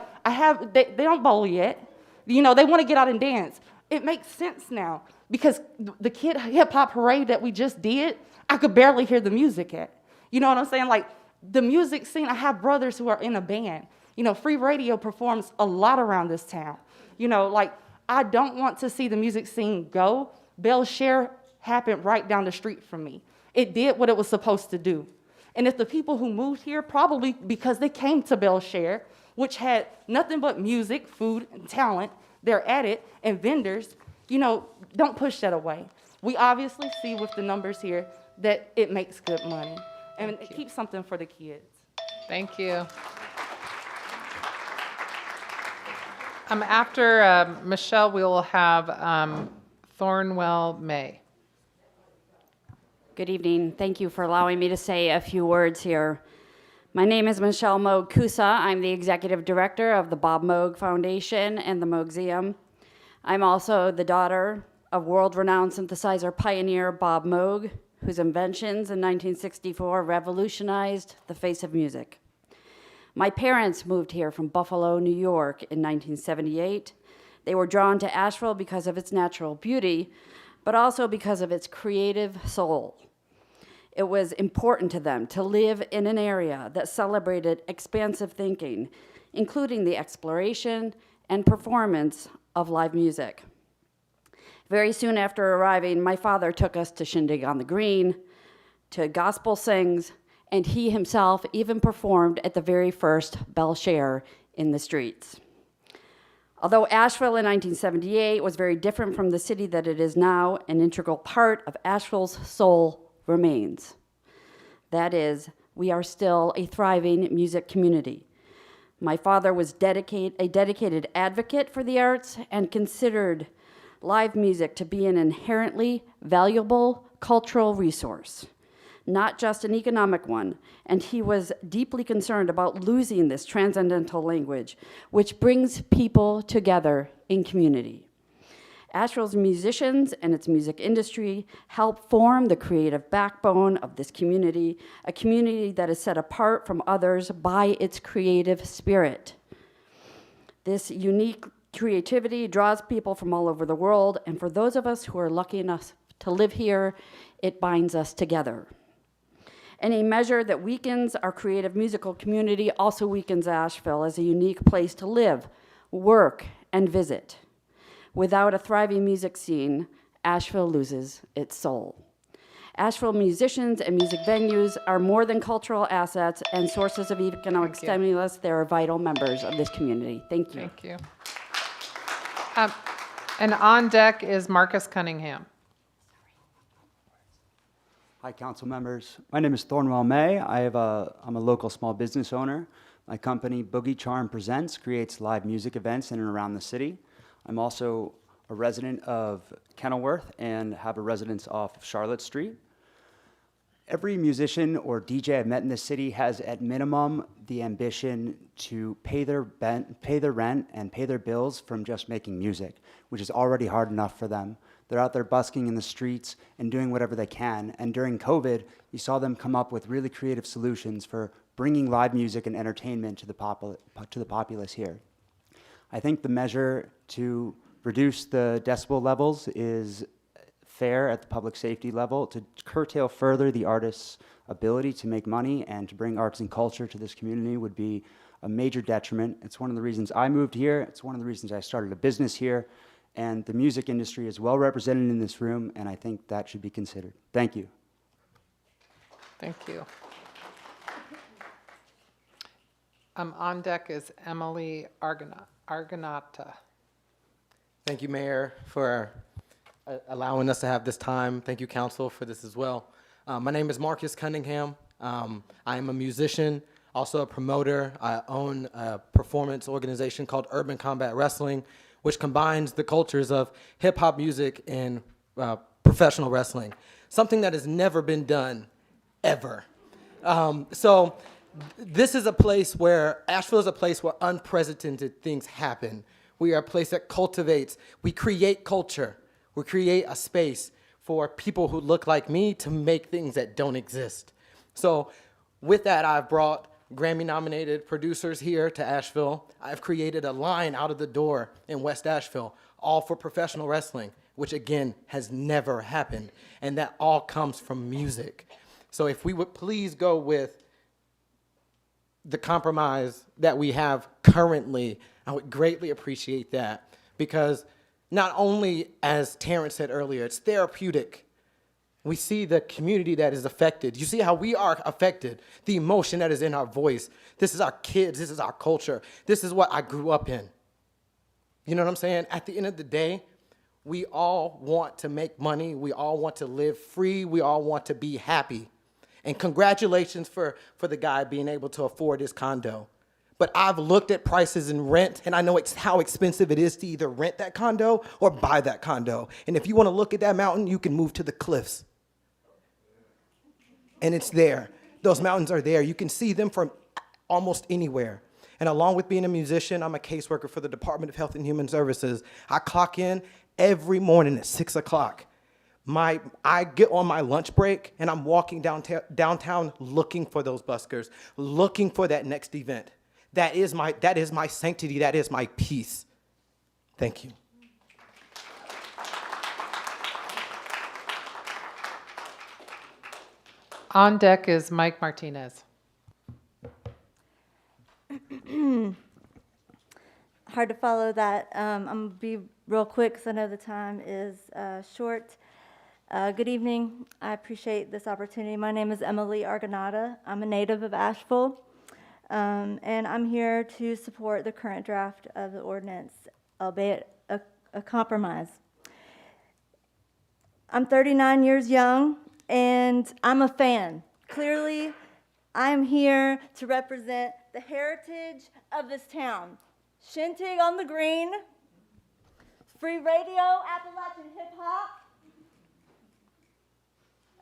they don't bowl yet. You know, they want to get out and dance. It makes sense now because the kid hip hop parade that we just did, I could barely hear the music at. You know what I'm saying? Like, the music scene, I have brothers who are in a band. You know, free radio performs a lot around this town. You know, like, I don't want to see the music scene go. Bel Share happened right down the street from me. It did what it was supposed to do. And if the people who moved here, probably because they came to Bel Share, which had nothing but music, food, and talent, they're at it, and vendors, you know, don't push that away. We obviously see with the numbers here that it makes good money. And it keeps something for the kids. Thank you. After Michelle, we will have Thornwell May. Good evening. Thank you for allowing me to say a few words here. My name is Michelle Moog Kusa. I'm the executive director of the Bob Moog Foundation and the Moogseum. I'm also the daughter of world-renowned synthesizer pioneer Bob Moog, whose inventions in 1964 revolutionized the face of music. My parents moved here from Buffalo, New York in 1978. They were drawn to Asheville because of its natural beauty, but also because of its creative soul. It was important to them to live in an area that celebrated expansive thinking, including the exploration and performance of live music. Very soon after arriving, my father took us to Shindig on the Green, to gospel sings, and he himself even performed at the very first Bel Share in the streets. Although Asheville in 1978 was very different from the city that it is now, an integral part of Asheville's soul remains. That is, we are still a thriving music community. My father was a dedicated advocate for the arts and considered live music to be an inherently valuable cultural resource, not just an economic one, and he was deeply concerned about losing this transcendental language, which brings people together in community. Asheville's musicians and its music industry help form the creative backbone of this community, a community that is set apart from others by its creative spirit. This unique creativity draws people from all over the world, and for those of us who are lucky enough to live here, it binds us together. And a measure that weakens our creative musical community also weakens Asheville as a unique place to live, work, and visit. Without a thriving music scene, Asheville loses its soul. Asheville musicians and music venues are more than cultural assets and sources of economic stimulus. They are vital members of this community. Thank you. Thank you. And on deck is Marcus Cunningham. Hi, council members. My name is Thornwell May. I'm a local small business owner. My company, Boogie Charm Presents, creates live music events in and around the city. I'm also a resident of Kenilworth and have a residence off of Charlotte Street. Every musician or DJ I've met in this city has, at minimum, the ambition to pay their rent and pay their bills from just making music, which is already hard enough for them. They're out there busking in the streets and doing whatever they can. And during COVID, you saw them come up with really creative solutions for bringing live music and entertainment to the populace here. I think the measure to reduce the decibel levels is fair at the public safety level. To curtail further the artists' ability to make money and to bring arts and culture to this community would be a major detriment. It's one of the reasons I moved here. It's one of the reasons I started a business here. And the music industry is well represented in this room, and I think that should be considered. Thank you. Thank you. On deck is Emily Argonata. Thank you, Mayor, for allowing us to have this time. Thank you, Council, for this as well. My name is Marcus Cunningham. I am a musician, also a promoter. I own a performance organization called Urban Combat Wrestling, which combines the cultures of hip-hop music and professional wrestling, something that has never been done, ever. So this is a place where, Asheville is a place where unprecedented things happen. We are a place that cultivates, we create culture. We create a space for people who look like me to make things that don't exist. So with that, I've brought Grammy-nominated producers here to Asheville. I've created a line out of the door in West Asheville, all for professional wrestling, which again has never happened. And that all comes from music. So if we would please go with the compromise that we have currently, I would greatly appreciate that. Because not only, as Terrence said earlier, it's therapeutic. We see the community that is affected. You see how we are affected, the emotion that is in our voice. This is our kids, this is our culture. This is what I grew up in. You know what I'm saying? At the end of the day, we all want to make money. We all want to live free. We all want to be happy. And congratulations for the guy being able to afford his condo. But I've looked at prices in rent, and I know how expensive it is to either rent that condo or buy that condo. And if you want to look at that mountain, you can move to the cliffs. And it's there. Those mountains are there. You can see them from almost anywhere. And along with being a musician, I'm a caseworker for the Department of Health and Human Services. I clock in every morning at 6 o'clock. I get on my lunch break, and I'm walking downtown looking for those buskers, looking for that next event. That is my sanctity. That is my peace. Thank you. On deck is Mike Martinez. Hard to follow that. I'm going to be real quick because I know the time is short. Good evening. I appreciate this opportunity. My name is Emily Argonata. I'm a native of Asheville. And I'm here to support the current draft of the ordinance, albeit a compromise. I'm 39 years young, and I'm a fan. Clearly, I am here to represent the heritage of this town. Shindig on the green, free radio, Appalachian hip-hop,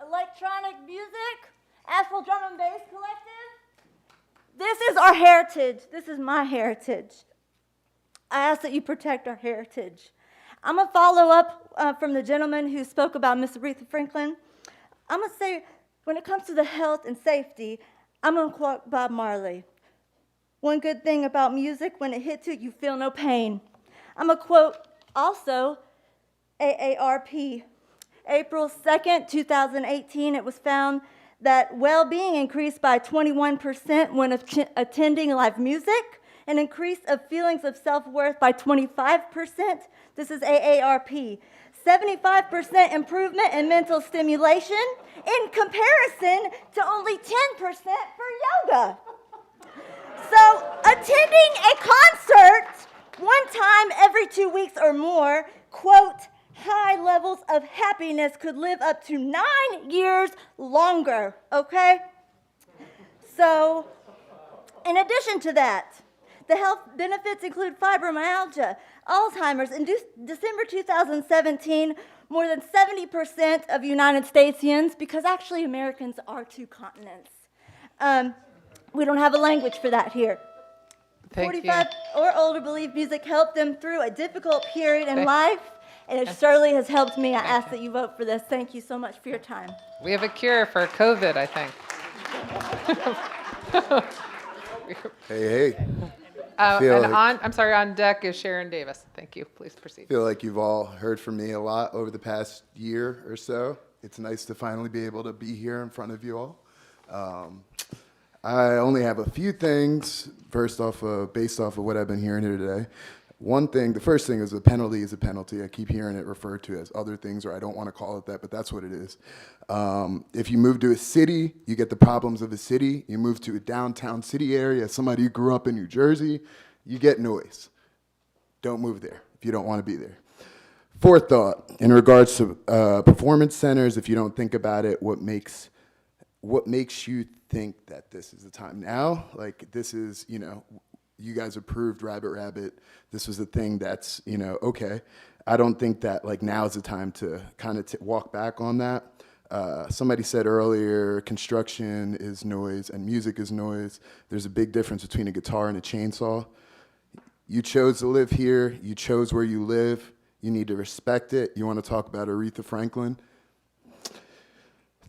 electronic music, Asheville Drum and Bass Collective. This is our heritage. This is my heritage. I ask that you protect our heritage. I'm going to follow up from the gentleman who spoke about Miss Aretha Franklin. I'm going to say, when it comes to the health and safety, I'm going to quote Bob Marley. One good thing about music, when it hits you, you feel no pain. I'm going to quote also AARP. April 2nd, 2018, it was found that well-being increased by 21% when attending live music, an increase of feelings of self-worth by 25%. This is AARP. 75% improvement in mental stimulation in comparison to only 10% for yoga. So attending a concert one time every 2 weeks or more, quote, high levels of happiness could live up to 9 years longer, okay? So, in addition to that, the health benefits include fibromyalgia, Alzheimer's. In December 2017, more than 70% of United Statesians, because actually Americans are 2 continents, we don't have a language for that here. Thank 45 or older believe music helped them through a difficult period in Thank- life, and it surely has helped me. I ask that you vote for this. Thank you so much for your time. We have a cure for COVID, I think. Hey. On deck is Sharon Davis. Thank you. Please proceed. Feel like you've all heard from me a lot over the past year or so. It's nice to finally be able to be here in front of you all. I only have a few things, based off of what I've been hearing here today. The first thing is a penalty is a penalty. I keep hearing it referred to as other things, or I don't want to call it that, but that's what it is. If you move to a city, you get the problems of a city. You move to a downtown city area, somebody who grew up in New Jersey, you get noise. Don't move there if you don't want to be there. Fourth thought, in regards to performance centers, if you don't think about it, what makes you think that this is the time now? Like, this is, you guys approved Rabbit. This was the thing that's, okay. I don't think that, now is the time to kind of walk back on that. Somebody said earlier, construction is noise and music is noise. There's a big difference between a guitar and a chainsaw. You chose to live here. You chose where you live. You need to respect it. You want to talk about Aretha Franklin?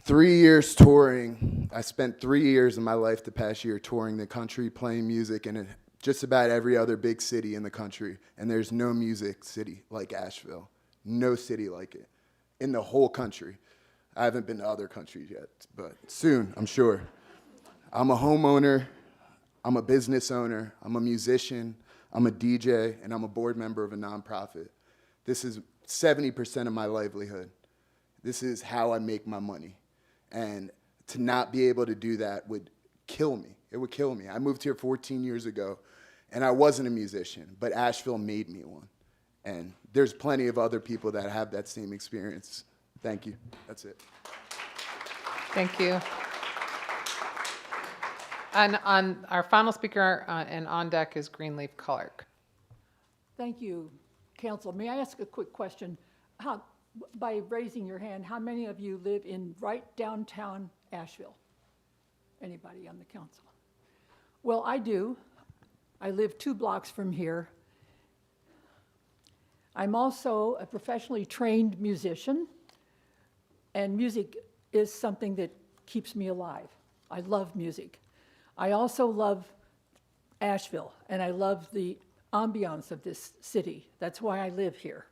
3 years touring. I spent 3 years of my life the past year touring the country, playing music in just about every other big city in the country. And there's no music city like Asheville. No city like it in the whole country. I haven't been to other countries yet, but soon, I'm sure. I'm a homeowner. I'm a business owner. I'm a musician. I'm a DJ, and I'm a board member of a nonprofit. This is 70% of my livelihood. This is how I make my money. And to not be able to do that would kill me. It would kill me. I moved here 14 years ago, and I wasn't a musician, but Asheville made me one. And there's plenty of other people that have that same experience. Thank you. That's it. Thank you. And on our final speaker and on deck is Greenleaf Clark. Thank you, Council. May I ask a quick question? By raising your hand, how many of you live in right downtown Asheville? Anybody on the council? Well, I do. I live 2 blocks from here. I'm also a professionally trained musician, and music is something that keeps me alive. I love music. I also love Asheville, and I love the ambiance of this city. That's why I live here.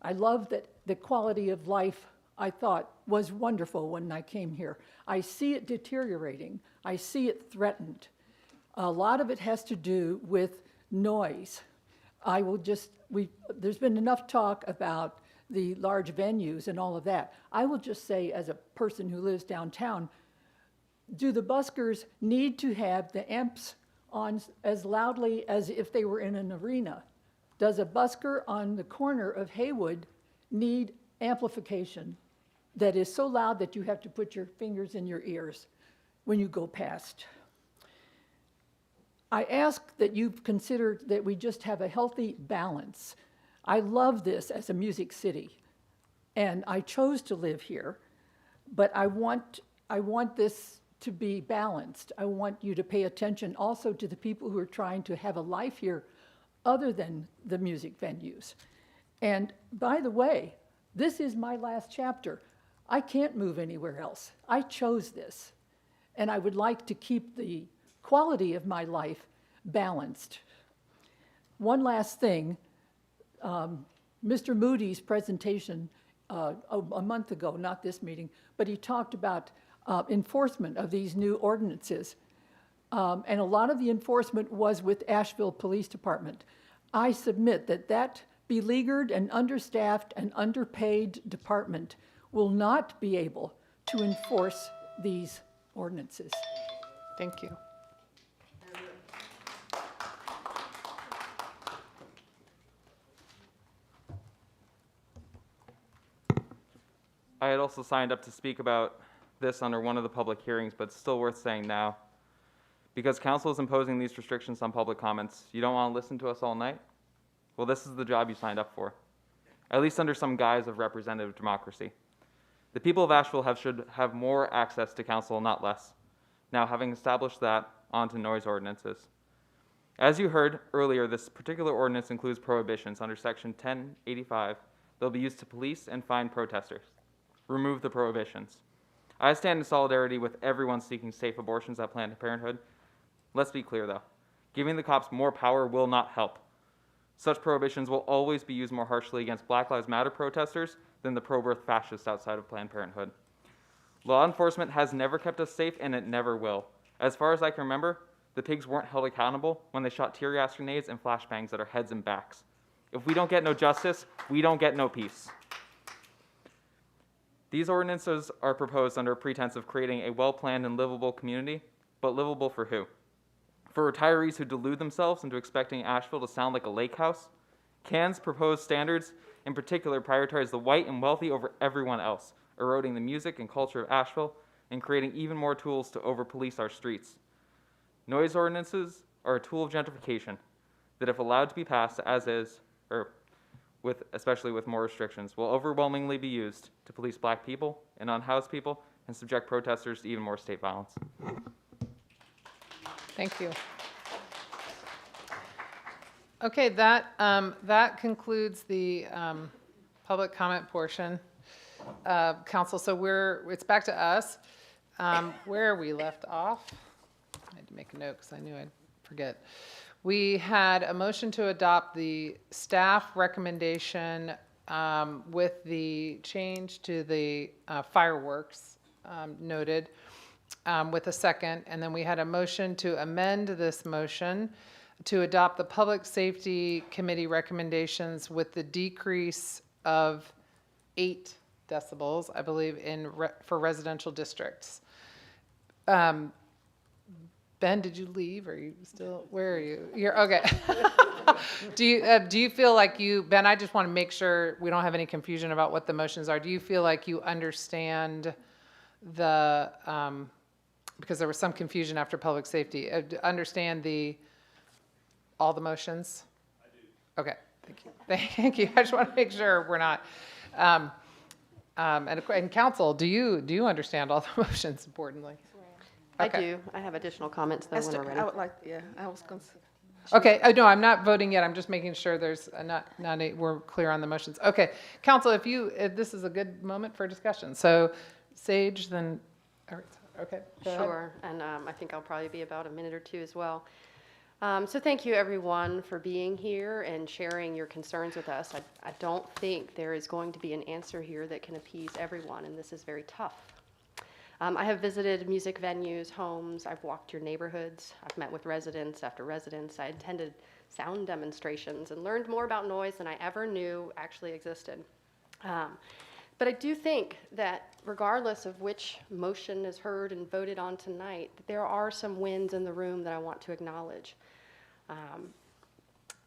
I love that the quality of life, I thought, was wonderful when I came here. I see it deteriorating. I see it threatened. A lot of it has to do with noise. There's been enough talk about the large venues and all of that. I will just say, as a person who lives downtown, do the buskers need to have the amps on as loudly as if they were in an arena? Does a busker on the corner of Haywood need amplification that is so loud that you have to put your fingers in your ears when you go past? I ask that you consider that we just have a healthy balance. I love this as a music city, and I chose to live here, but I want this to be balanced. I want you to pay attention also to the people who are trying to have a life here other than the music venues. And by the way, this is my last chapter. I can't move anywhere else. I chose this. And I would like to keep the quality of my life balanced. One last thing, Mr. Moody's presentation a month ago, not this meeting, but he talked about enforcement of these new ordinances. And a lot of the enforcement was with Asheville Police Department. I submit that that beleaguered and understaffed and underpaid department will not be able to enforce these ordinances. Thank you. I had also signed up to speak about this under one of the public hearings, but it's still worth saying now. Because council is imposing these restrictions on public comments, you don't want to listen to us all night? Well, this is the job you signed up for, at least under some guise of representative democracy. The people of Asheville should have more access to council, not less. Now, having established that, on to noise ordinances. As you heard earlier, this particular ordinance includes prohibitions under section 1085 that will be used to police and fine protesters. Remove the prohibitions. I stand in solidarity with everyone seeking safe abortions at Planned Parenthood. Let's be clear, though. Giving the cops more power will not help. Such prohibitions will always be used more harshly against Black Lives Matter protesters than the pro-birth fascists outside of Planned Parenthood. Law enforcement has never kept us safe, and it never will. As far as I can remember, the pigs weren't held accountable when they shot tear gas grenades and flashbangs at our heads and backs. If we don't get no justice, we don't get no peace. These ordinances are proposed under a pretense of creating a well-planned and livable community, but livable for who? For retirees who delude themselves into expecting Asheville to sound like a lake house? Can's proposed standards, in particular, prioritize the white and wealthy over everyone else, eroding the music and culture of Asheville and creating even more tools to over-police our streets. Noise ordinances are a tool of gentrification that, if allowed to be passed as is, especially with more restrictions, will overwhelmingly be used to police Black people and unhoused people and subject protesters to even more state violence. Thank you. Okay, that concludes the public comment portion of council. So it's back to us. Where we left off, I had to make a note because I knew I'd forget. We had a motion to adopt the staff recommendation with the change to the fireworks noted with a second. And then we had a motion to amend this motion to adopt the Public Safety Committee recommendations with the decrease of 8 decibels, I believe, for residential districts. Ben, did you leave? Are you still? Where are you? You're okay. Do you feel like Ben? I just want to make sure we don't have any confusion about what the motions are. Do you feel like you understand the? Because there was some confusion after public safety. Understand all the motions? I do. Okay. Thank you. Thank you. I just want to make sure we're not. And council, do you understand all the motions? Importantly. Okay. I do. I have additional comments though when we're ready. I would like, I was going to. Okay, no, I'm not voting yet. I'm just making sure there's we're clear on the motions. Okay, council, if this is a good moment for discussion. So, Sage, then, all right, okay. Sure, and I think I'll probably be about a minute or two as well. So thank you everyone for being here and sharing your concerns with us. I don't think there is going to be an answer here that can appease everyone, and this is very tough. I have visited music venues, homes, I've walked your neighborhoods, I've met with residents after residents, I attended sound demonstrations and learned more about noise than I ever knew actually existed. But I do think that regardless of which motion is heard and voted on tonight, there are some wins in the room that I want to acknowledge.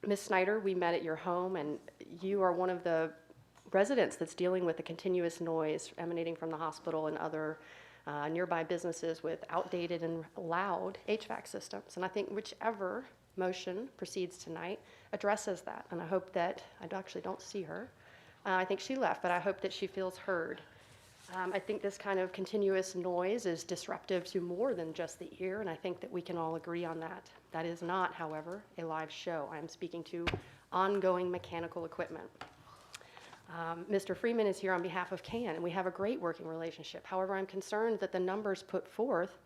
Ms. Snyder, we met at your home, and you are one of the residents that's dealing with the continuous noise emanating from the hospital and other nearby businesses with outdated and loud HVAC systems. And I think whichever motion proceeds tonight addresses that. And I hope that, I actually don't see her. I think she left, but I hope that she feels heard. I think this kind of continuous noise is disruptive to more than just the ear, and I think that we can all agree on that. That is not, however, a live show. I am speaking to ongoing mechanical equipment. Mr. Freeman is here on behalf of CAN, and we have a great working relationship. However, I'm concerned that the numbers put forth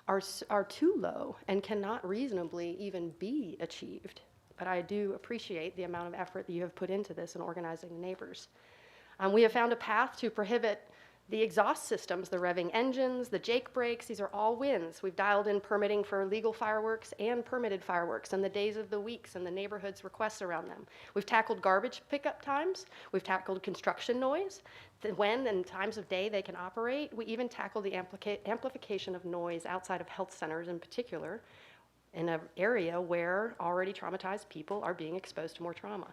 are too low and cannot reasonably even be achieved. But I do appreciate the amount of effort that you have put into this in organizing the neighbors. We have found a path to prohibit the exhaust systems, the revving engines, the Jake brakes. These are all wins. We've dialed in permitting for legal fireworks and permitted fireworks and the days of the weeks and the neighborhood's requests around them. We've tackled garbage pickup times. We've tackled construction noise, when and times of day they can operate. We even tackled the amplification of noise outside of health centers in particular, in an area where already traumatized people are being exposed to more trauma.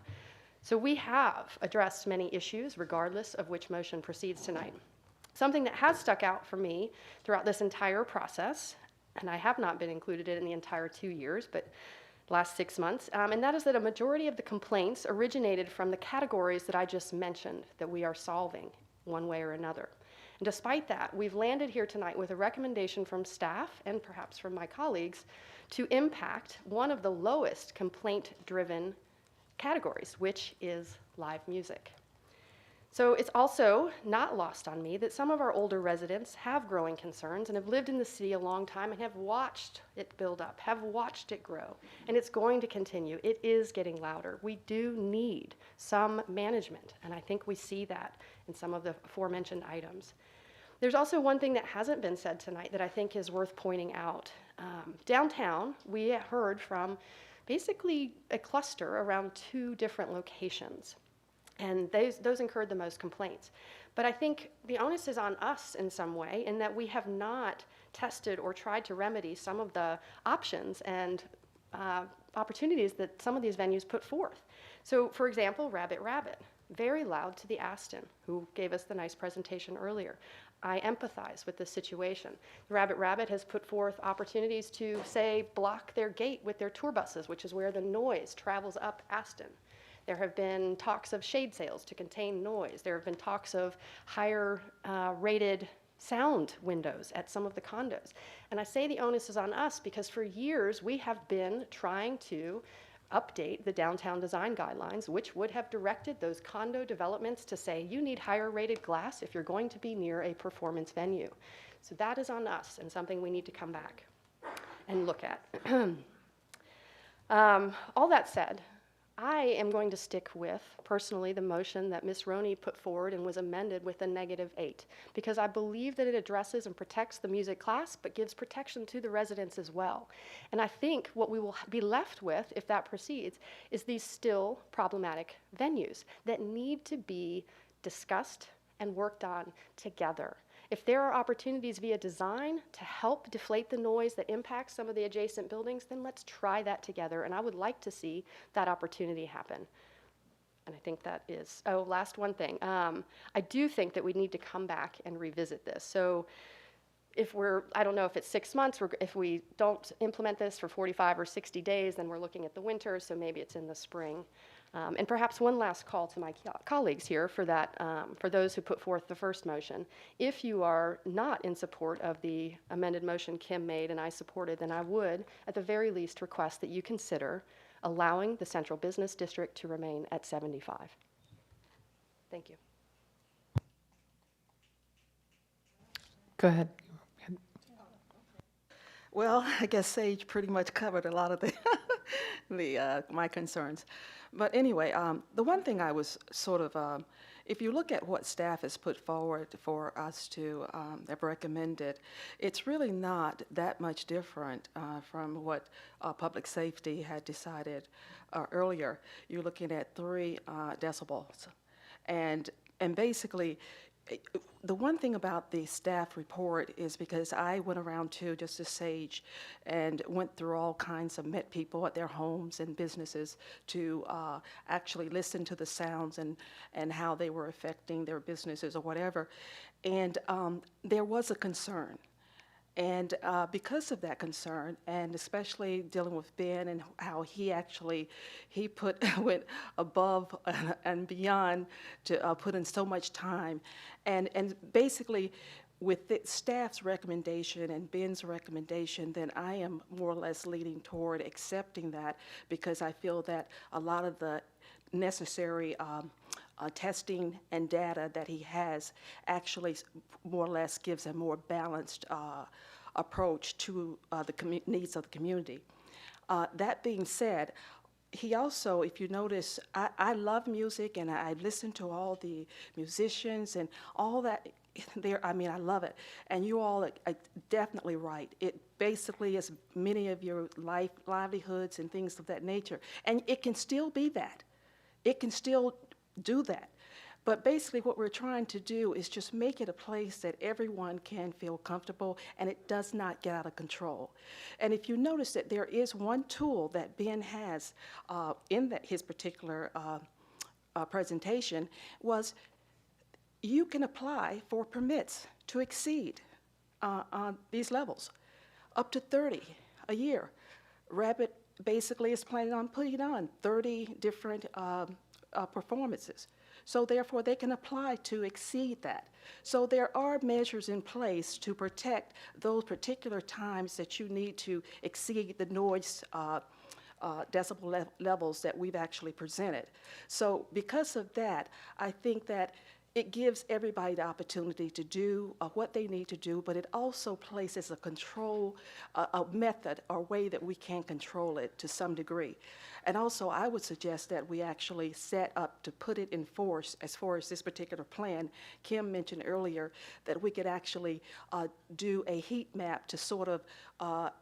So we have addressed many issues regardless of which motion proceeds tonight. Something that has stuck out for me throughout this entire process, and I have not been included in the entire 2 years, but last 6 months, and that is that a majority of the complaints originated from the categories that I just mentioned that we are solving one way or another. And despite that, we've landed here tonight with a recommendation from staff and perhaps from my colleagues to impact one of the lowest complaint-driven categories, which is live music. So it's also not lost on me that some of our older residents have growing concerns and have lived in the city a long time and have watched it build up, have watched it grow, and it's going to continue. It is getting louder. We do need some management, and I think we see that in some of the aforementioned items. There's also one thing that hasn't been said tonight that I think is worth pointing out. Downtown, we heard from basically a cluster around 2 different locations. And those incurred the most complaints. But I think the onus is on us in some way in that we have not tested or tried to remedy some of the options and opportunities that some of these venues put forth. So, for example, Rabbit Rabbit, very loud to the Aston, who gave us the nice presentation earlier. I empathize with this situation. Rabbit Rabbit has put forth opportunities to, say, block their gate with their tour buses, which is where the noise travels up Aston. There have been talks of shade sails to contain noise. There have been talks of higher rated sound windows at some of the condos. And I say the onus is on us because for years we have been trying to update the downtown design guidelines, which would have directed those condo developments to say you need higher rated glass if you're going to be near a performance venue. So that is on us and something we need to come back and look at. All that said, I am going to stick with, personally, the motion that Ms. Roney put forward and was amended with a -8, because I believe that it addresses and protects the music class, but gives protection to the residents as well. And I think what we will be left with, if that proceeds, is these still problematic venues that need to be discussed and worked on together. If there are opportunities via design to help deflate the noise that impacts some of the adjacent buildings, then let's try that together. And I would like to see that opportunity happen. And I think that is, last one thing. I do think that we need to come back and revisit this. So if I don't know if it's 6 months, if we don't implement this for 45 or 60 days, then we're looking at the winter, so maybe it's in the spring. And perhaps one last call to my colleagues here for that, for those who put forth the first motion. If you are not in support of the amended motion Kim made and I supported, then I would, at the very least, request that you consider allowing the central business district to remain at 75. Thank you. Go ahead. Well, I guess Sage pretty much covered a lot of my concerns. But anyway, the one thing I was sort of, if you look at what staff has put forward for us to have recommended, it's really not that much different from what public safety had decided earlier. You're looking at 3 decibels. And basically, the one thing about the staff report is because I went around to just as Sage and went through all kinds of, met people at their homes and businesses to actually listen to the sounds and how they were affecting their businesses or whatever. And there was a concern. And because of that concern, and especially dealing with Ben and how he went above and beyond to put in so much time, and basically with the staff's recommendation and Ben's recommendation, then I am more or less leaning toward accepting that because I feel that a lot of the necessary testing and data that he has actually more or less gives a more balanced approach to the needs of the community. That being said, he also, if you notice, I love music and I listen to all the musicians and all that. I mean, I love it. And you all are definitely right. It basically is many of your livelihoods and things of that nature. And it can still be that. It can still do that. But basically what we're trying to do is just make it a place that everyone can feel comfortable and it does not get out of control. And if you notice that there is one tool that Ben has in his particular presentation was you can apply for permits to exceed on these levels, up to 30 a year. Rabbit basically is planning on putting on 30 different performances. So therefore, they can apply to exceed that. So there are measures in place to protect those particular times that you need to exceed the noise decibel levels that we've actually presented. So because of that, I think that it gives everybody the opportunity to do what they need to do, but it also places a control, a method or way that we can control it to some degree. And also, I would suggest that we actually set up to put it in force as far as this particular plan. Kim mentioned earlier that we could actually do a heat map to sort of,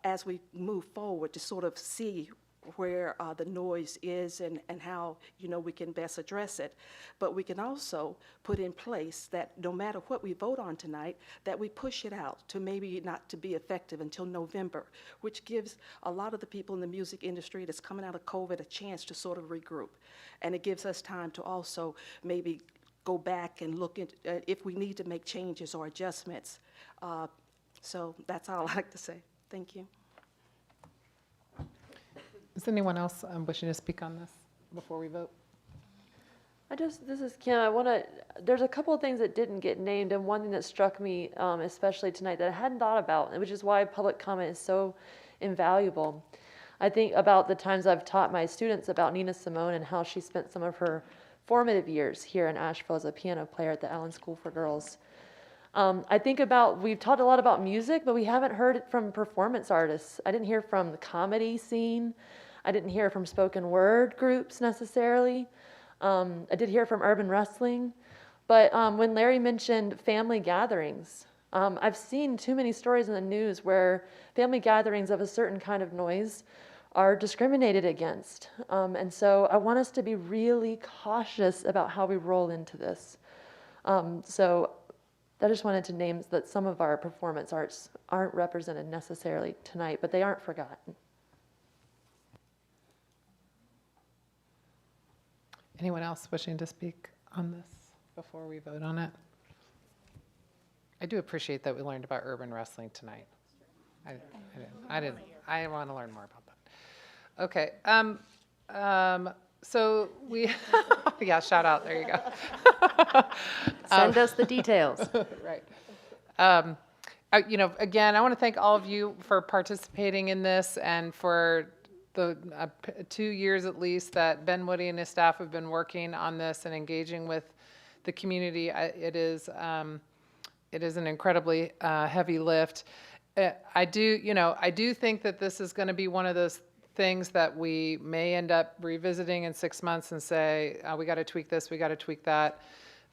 as we move forward, to sort of see where the noise is and how, you know, we can best address it. But we can also put in place that no matter what we vote on tonight, that we push it out to maybe not to be effective until November, which gives a lot of the people in the music industry that's coming out of COVID a chance to sort of regroup. And it gives us time to also maybe go back and look at if we need to make changes or adjustments. So that's all I'd like to say. Thank you. Is anyone else wishing to speak on this before we vote? This is Kim. There's a couple of things that didn't get named, and one thing that struck me, especially tonight, that I hadn't thought about, which is why public comment is so invaluable. I think about the times I've taught my students about Nina Simone and how she spent some of her formative years here in Asheville as a piano player at the Allen School for Girls. I think we've talked a lot about music, but we haven't heard it from performance artists. I didn't hear from the comedy scene. I didn't hear from spoken word groups necessarily. I did hear from urban wrestling. But when Larry mentioned family gatherings, I've seen too many stories in the news where family gatherings of a certain kind of noise are discriminated against. And so I want us to be really cautious about how we roll into this. So I just wanted to name that some of our performance arts aren't represented necessarily tonight, but they aren't forgotten. Anyone else wishing to speak on this before we vote on it? I do appreciate that we learned about urban wrestling tonight. I want to learn more about that. Okay. So we, yeah, shout out. There you go. Send us the details. Right. You know, again, I want to thank all of you for participating in this and for the 2 years at least that Ben Woody and his staff have been working on this and engaging with the community. It is an incredibly heavy lift. I do think that this is going to be one of those things that we may end up revisiting in 6 months and say, we got to tweak this, we got to tweak that.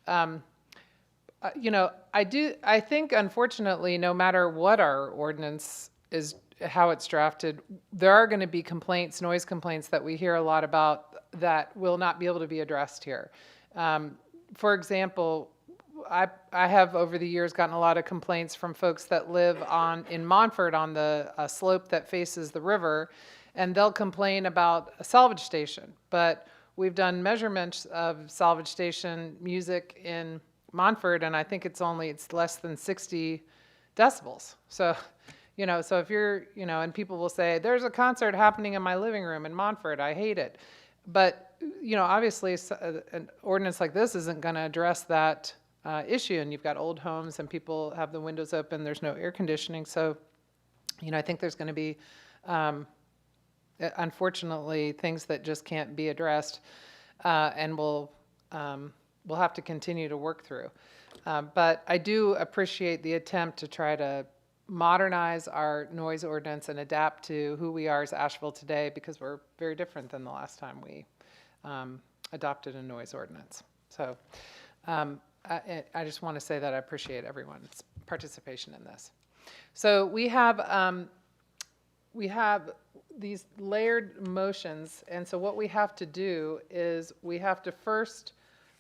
You know, I think unfortunately, no matter what our ordinance is, how it's drafted, there are going to be complaints, noise complaints that we hear a lot about that will not be able to be addressed here. For example, I have over the years gotten a lot of complaints from folks that live in Montford on the slope that faces the river, and they'll complain about a salvage station. But we've done measurements of salvage station music in Montford, and I think it's less than 60 decibels. So, you know, so if you're, you know, and people will say, there's a concert happening in my living room in Montford, I hate it. But, you know, obviously an ordinance like this isn't going to address that issue, and you've got old homes and people have the windows open, there's no air conditioning. So, you know, I think there's going to be, unfortunately, things that just can't be addressed and will we'll have to continue to work through. But I do appreciate the attempt to try to modernize our noise ordinance and adapt to who we are as Asheville today, because we're very different than the last time we adopted a noise ordinance. So I just want to say that I appreciate everyone's participation in this. So we have these layered motions, and so what we have to do is we have to first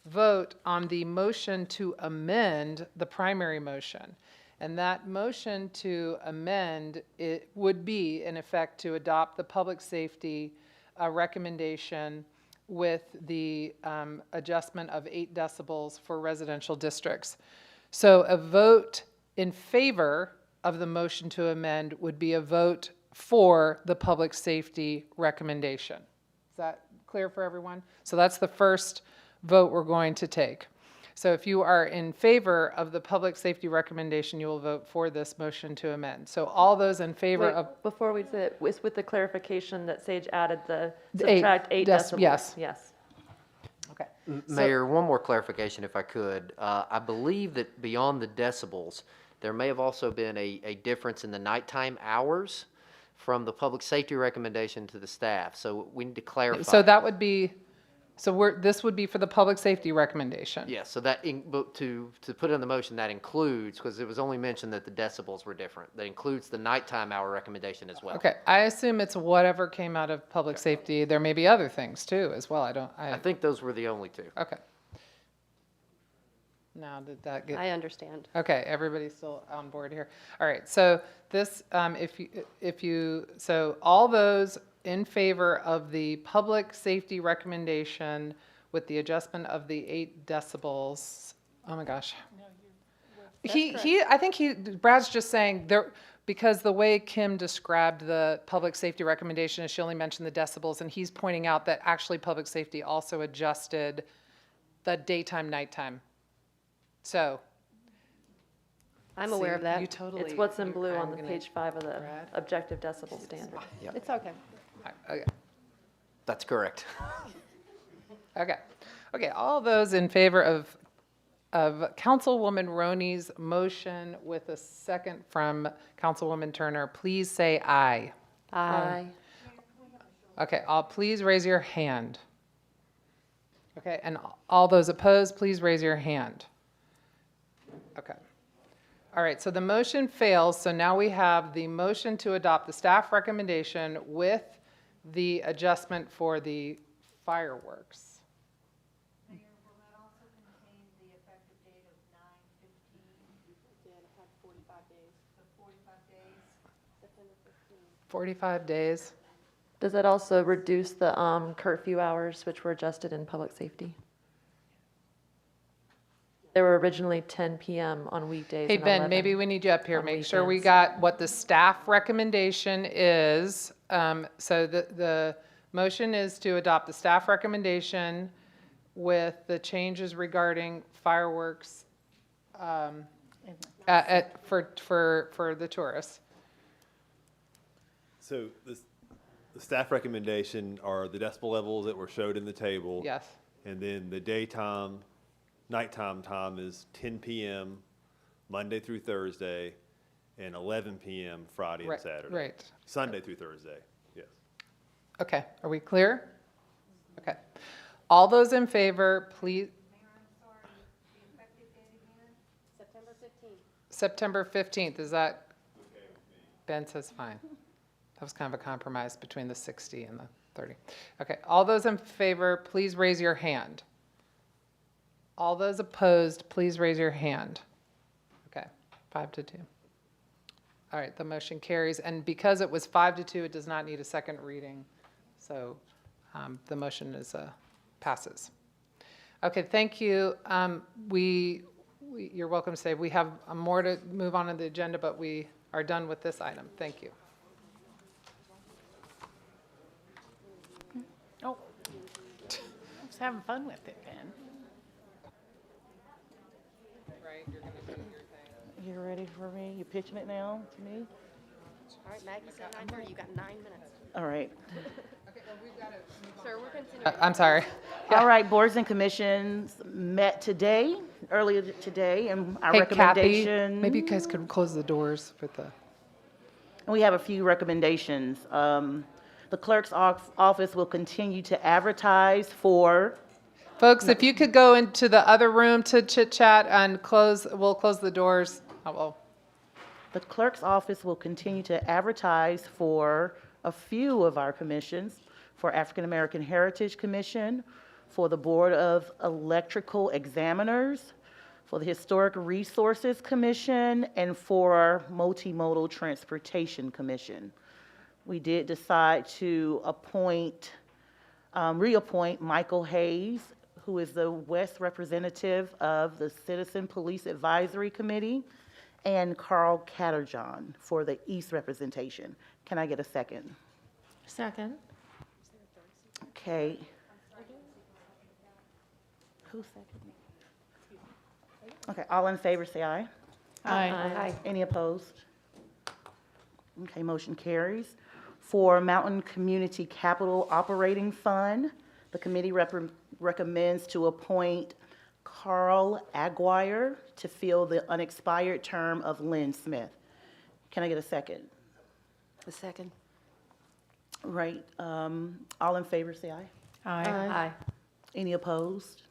vote on the motion to amend the primary motion. And that motion to amend, it would be, in effect, to adopt the public safety recommendation with the adjustment of 8 decibels for residential districts. So a vote in favor of the motion to amend would be a vote for the public safety recommendation. Is that clear for everyone? So that's the first vote we're going to take. So if you are in favor of the public safety recommendation, you will vote for this motion to amend. So all those in favor of... Before we say it, with the clarification that Sage added the eight subtract 8 decibels. Yes. Yes. Okay. Mayor, one more clarification if I could. I believe that beyond the decibels, there may have also been a difference in the nighttime hours from the public safety recommendation to the staff. So we need to clarify. So that would be... So this would be for the public safety recommendation. Yes, so that, but to put in the motion, that includes, because it was only mentioned that the decibels were different, that includes the nighttime hour recommendation as well. Okay, I assume it's whatever came out of public safety. There may be other things too as well. I think those were the only 2. Okay. Now, did that get... I understand. Okay, everybody's still on board here. All right, so this, so all those in favor of the public safety recommendation with the adjustment of the 8 decibels. Oh my gosh. I think Brad's just saying there, because the way Kim described the public safety recommendation is she only mentioned the decibels, and he's pointing out that actually public safety also adjusted the daytime, nighttime. So. I'm aware of that. You totally. It's what's in blue on the page 5 of the objective decibel standard. Yep. It's okay. Okay. That's correct. Okay, all those in favor of Councilwoman Roney's motion with a second from Councilwoman Turner, please say aye. Aye. Okay, please raise your hand. Okay, and all those opposed, please raise your hand. Okay. All right, so the motion fails, so now we have the motion to adopt the staff recommendation with the adjustment for the fireworks. Mayor, will that also contain the effective date of 9/15? Yeah, it had 45 days. So 45 days? September 15th. 45 days. Does that also reduce the curfew hours, which were adjusted in public safety? They were originally 10 p.m. on weekdays. Hey, and Ben, 11 maybe we need you up here. on Make sure we weekends. got what the staff recommendation is. So the motion is to adopt the staff recommendation with the changes regarding fireworks for the tourists. So the staff recommendation are the decibel levels that were showed in the table. Yes. And then the nighttime time is 10 p.m. Monday through Thursday and 11 p.m. Friday and Saturday. Right. Sunday through Thursday, yes. Okay, are we clear? Okay. All those in favor, please. September 15th. September 15th, is that? Ben says fine. That was kind of a compromise between the 60 and the 30. Okay, all those in favor, please raise your hand. All those opposed, please raise your hand. Okay, 5-2. All right, the motion carries, and because it was 5-2, it does not need a second reading, so the motion is passes. Okay, thank you. You're welcome to stay. We have more to move on in the agenda, but we are done with this item. Thank you. Oh, I was having fun with it, Ben. Right, you're gonna do your thing. You ready for me? You pitching it now to me? All right, Maggie said 9:30, you got 9 minutes. All right. Sir, we're continuing. I'm sorry. All right, boards and commissions met today, earlier today, and our Hey, Kathy, recommendation. maybe you guys could close the doors for the. And we have a few recommendations. The clerk's office will continue to advertise for, Folks, if you could go into the other room to chit chat and we'll close the doors. Oh, well. the clerk's office will continue to advertise for a few of our commissions, for African American Heritage Commission, for the Board of Electrical Examiners, for the Historic Resources Commission, and for Multimodal Transportation Commission. We did decide to reappoint Michael Hayes, who is the West representative of the Citizen Police Advisory Committee, and Carl Catterjohn for the East representation. Can I get a second? Second. Okay. Who seconded? Okay, all in favor, say aye. Aye. Any opposed? Okay, motion carries. For Mountain Community Capital Operating Fund, the committee recommends to appoint Carl Aguirre to fill the unexpired term of Lynn Smith. Can I get a second? A second. Right, all in favor, say aye. Aye. Any opposed?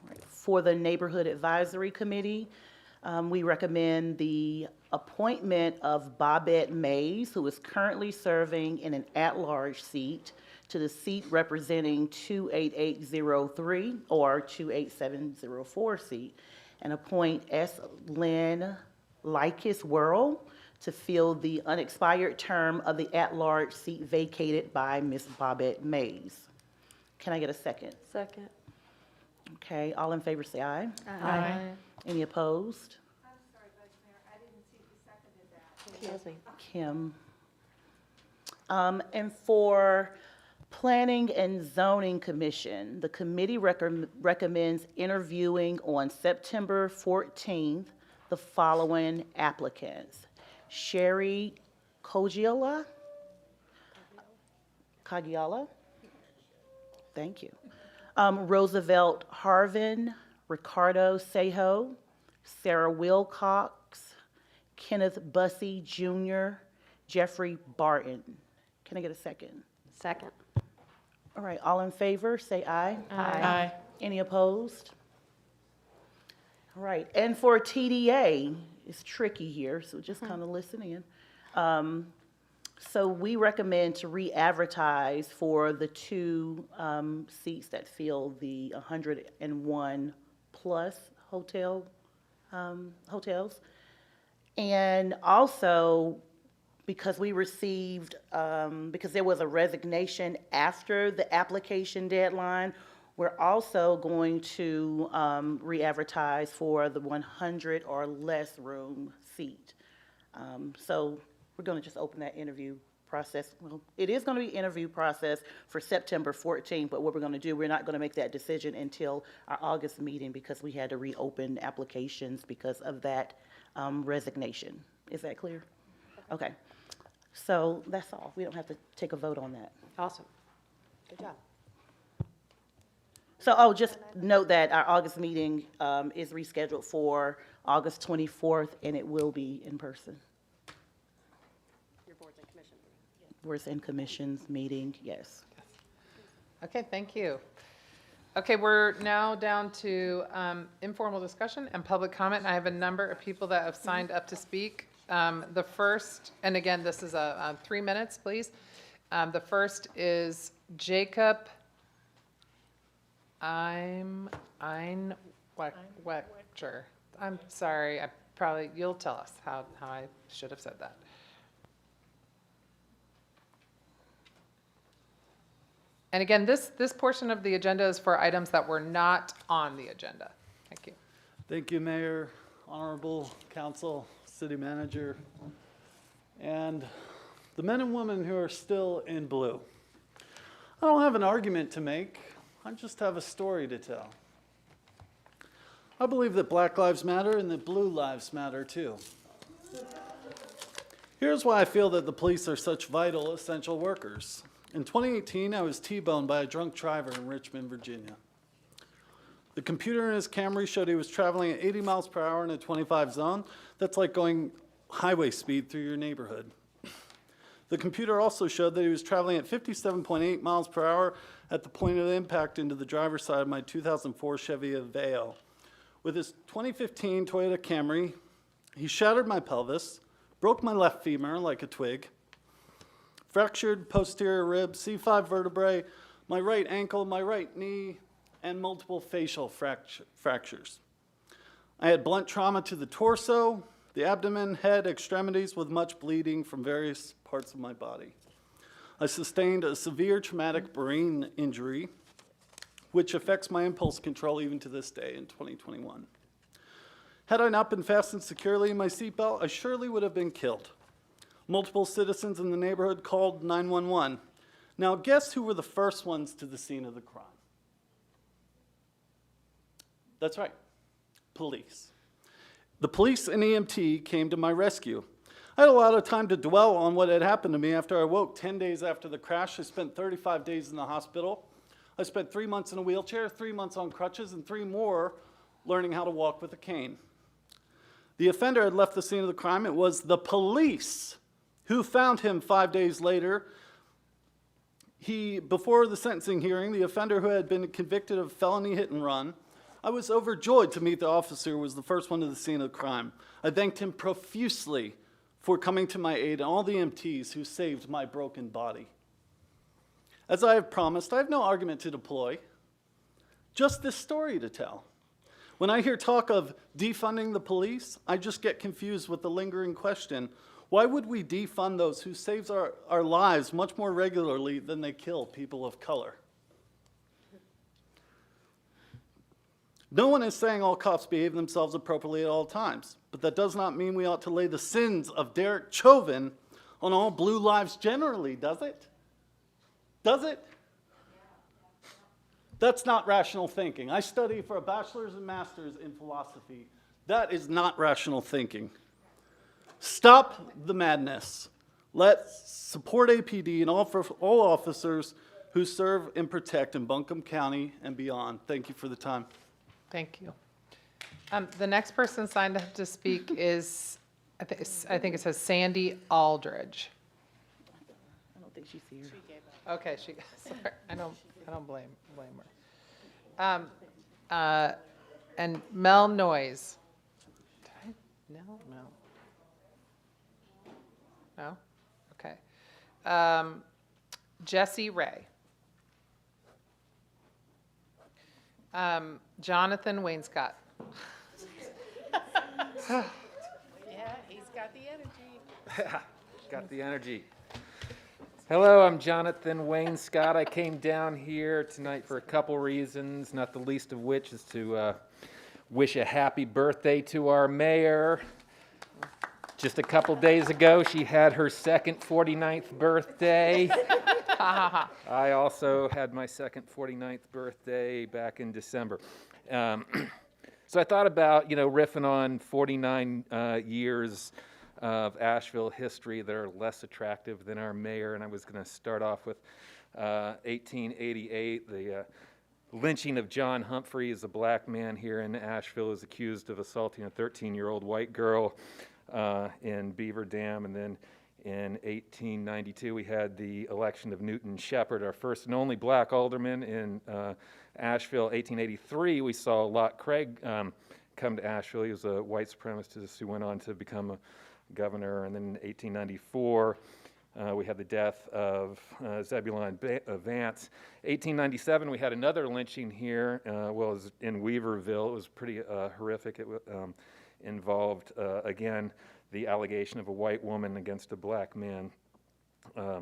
Right. For the Neighborhood Advisory Committee, we recommend the appointment of Bobette Mays, who is currently serving in an at-large seat, to the seat representing 28803 or 28704 seat, and appoint S. Lynn Likis Worrell to fill the unexpired term of the at-large seat vacated by Ms. Bobette Mays. Can I get a second? Second. Okay, all in favor say aye. Aye. Any opposed? I'm sorry, Vice Mayor, I didn't see who seconded that. Excuse me. Kim. And for Planning and Zoning Commission, the committee recommends interviewing on September 14th the following applicants: Sherry Cogiala? Thank you. Roosevelt Harvin, Ricardo Sejo, Sarah Wilcox, Kenneth Bussey Jr., Jeffrey Barton. Can I get a second? Second. All right, all in favor, say aye. Aye. Any opposed? All right, and for TDA, it's tricky here, so just kind of listen in. So we recommend to re-advertise for the two seats that fill the 101 plus hotels. And also, because we received, because there was a resignation after the application deadline, we're also going to re-advertise for the 100 or less room seat. So we're going to just open that interview process. Well, it is going to be interview process for September 14th, but what we're going to do, we're not going to make that decision until our August meeting because we had to reopen applications because of that resignation. Is that clear? Okay. So that's all. We don't have to take a vote on that. Awesome. Good job. So, just note that our August meeting is rescheduled for August 24th, and it will be in person. Your boards and commissions. Boards and commissions meeting, yes. Okay, thank you. Okay, we're now down to informal discussion and public comment. I have a number of people that have signed up to speak. The first, and again, this is 3 minutes, please. The first is Jacob Wechter. I'm sorry, you'll tell us how I should have said that. And again, this portion of the agenda is for items that were not on the agenda. Thank you. Thank you, Mayor, Honorable Council, City Manager, and the men and women who are still in blue. I don't have an argument to make. I just have a story to tell. I believe that Black Lives Matter and that Blue Lives Matter too. Here's why I feel that the police are such vital, essential workers. In 2018, I was T-boned by a drunk driver in Richmond, Virginia. The computer in his Camry showed he was traveling at 80 miles per hour in a 25 zone. That's like going highway speed through your neighborhood. The computer also showed that he was traveling at 57.8 miles per hour at the point of impact into the driver's side of my 2004 Chevy Aveo. With his 2015 Toyota Camry, he shattered my pelvis, broke my left femur like a twig, fractured posterior rib, C5 vertebrae, my right ankle, my right knee, and multiple facial fractures. I had blunt trauma to the torso, the abdomen, head, extremities, with much bleeding from various parts of my body. I sustained a severe traumatic brain injury, which affects my impulse control even to this day in 2021. Had I not been fastened securely in my seatbelt, I surely would have been killed. Multiple citizens in the neighborhood called 911. Now, guess who were the first ones to the scene of the crime? That's right, police. The police and EMT came to my rescue. I had a lot of time to dwell on what had happened to me after I woke 10 days after the crash. I spent 35 days in the hospital. I spent 3 months in a wheelchair, 3 months on crutches, and 3 more learning how to walk with a cane. The offender had left the scene of the crime. It was the police who found him 5 days later. Before the sentencing hearing, the offender who had been convicted of felony hit and run, I was overjoyed to meet the officer who was the first one to the scene of the crime. I thanked him profusely for coming to my aid and all the EMTs who saved my broken body. As I have promised, I have no argument to deploy, just this story to tell. When I hear talk of defunding the police, I just get confused with the lingering question, why would we defund those who save our lives much more regularly than they kill people of color? No one is saying all cops behave themselves appropriately at all times, but that does not mean we ought to lay the sins of Derek Chauvin on all blue lives generally, does it? Does it? That's not rational thinking. I study for a bachelor's and master's in philosophy. That is not rational thinking. Stop the madness. Let's support APD and all officers who serve and protect in Buncombe County and beyond. Thank you for the time. Thank you. The next person signed up to speak is, I think it says Sandy Aldridge. I don't think she's here. Okay, sorry, I don't blame her. And Mel Noyes. No? No? Okay. Jesse Ray. Jonathan Wainscott. Yeah, he's got the energy. Got the energy. Hello, I'm Jonathan Wainscott. I came down here tonight for a couple reasons, not the least of which is to wish a happy birthday to our mayor. Just a couple days ago, she had her second 49th birthday. I also had my second 49th birthday back in December. So I thought about, riffing on 49 years of Asheville history that are less attractive than our mayor, and I was going to start off with 1888, the lynching of John Humphreys, a black man here in Asheville, is accused of assaulting a 13-year-old white girl in Beaver Dam, and then in 1892, we had the election of Newton Shepard, our first and only black alderman in Asheville. 1883, we saw Lot Craig come to Asheville. He was a white supremacist who went on to become a governor. And then in 1894, we had the death of Zebulon Vance. 1897, we had another lynching here. It was in Weaverville. It was pretty horrific. It involved, again, the allegation of a white woman against a black man. I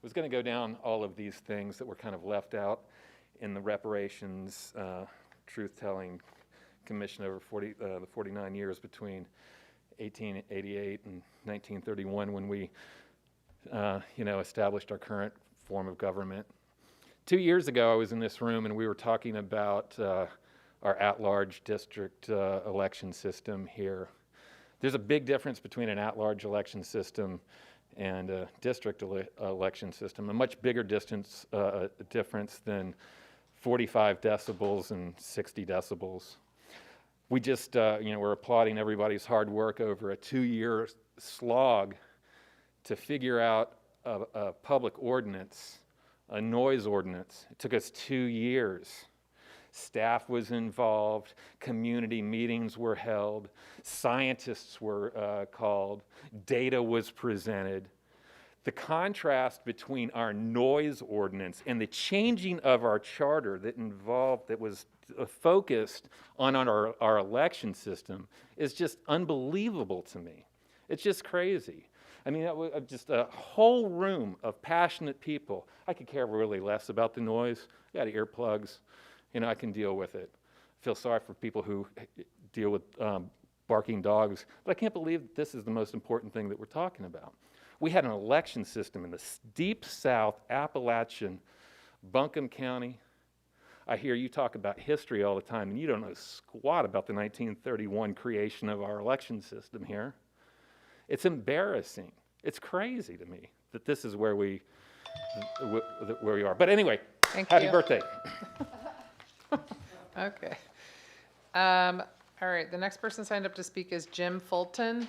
was going to go down all of these things that were kind of left out in the reparations truth-telling commission over the 49 years between 1888 and 1931 when we established our current form of government. 2 years ago, I was in this room and we were talking about our at-large district election system here. There's a big difference between an at-large election system and a district election system, a much bigger difference than 45 decibels and 60 decibels. We just, we're applauding everybody's hard work over a 2-year slog to figure out a public ordinance, a noise ordinance. It took us 2 years. Staff was involved, community meetings were held, scientists were called, data was presented. The contrast between our noise ordinance and the changing of our charter that was focused on our election system is just unbelievable to me. It's just crazy. I mean, that was just a whole room of passionate people. I could care really less about the noise. I got earplugs. I can deal with it. I feel sorry for people who deal with barking dogs, but I can't believe that this is the most important thing that we're talking about. We had an election system in the deep South, Appalachian, Buncombe County. I hear you talk about history all the time, and you don't know squat about the 1931 creation of our election system here. It's embarrassing. It's crazy to me that this is where we are. But anyway, happy birthday. Okay. All right, the next person signed up to speak is Jim Fulton.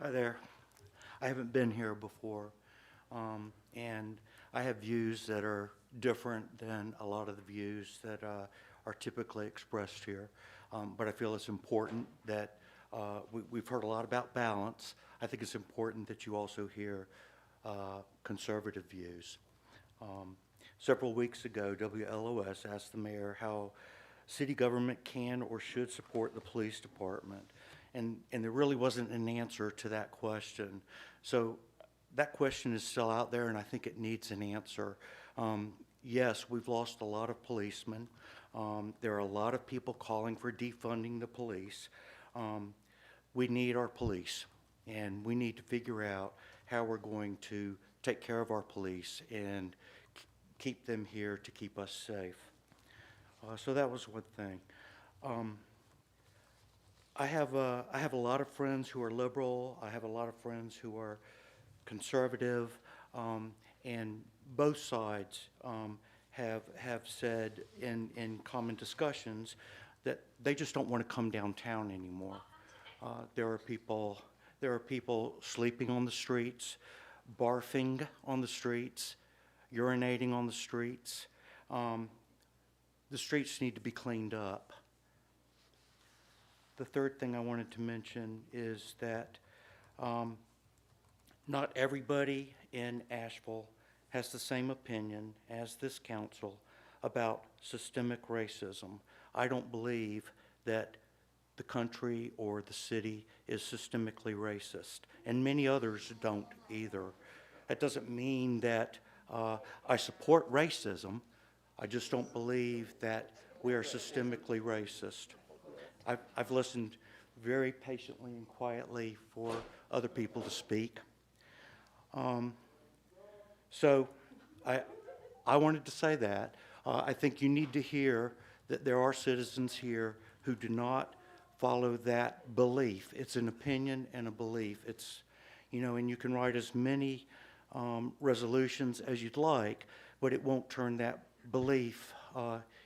Hi there. I haven't been here before, and I have views that are different than a lot of the views that are typically expressed here. But I feel it's important that we've heard a lot about balance. I think it's important that you also hear conservative views. Several weeks ago, WLOS asked the mayor how city government can or should support the police department. And there really wasn't an answer to that question. So that question is still out there, and I think it needs an answer. Yes, we've lost a lot of policemen. There are a lot of people calling for defunding the police. We need our police, and we need to figure out how we're going to take care of our police and keep them here to keep us safe. So that was one thing. I have a lot of friends who are liberal. I have a lot of friends who are conservative, and both sides have said in common discussions that they just don't want to come downtown anymore. There are people sleeping on the streets, barfing on the streets, urinating on the streets. The streets need to be cleaned up. The third thing I wanted to mention is that not everybody in Asheville has the same opinion as this council about systemic racism. I don't believe that the country or the city is systemically racist, and many others don't either. That doesn't mean that I support racism. I just don't believe that we are systemically racist. I've listened very patiently and quietly for other people to speak. So I wanted to say that. I think you need to hear that there are citizens here who do not follow that belief. It's an opinion and a belief. It's, and you can write as many resolutions as you'd like, but it won't turn that belief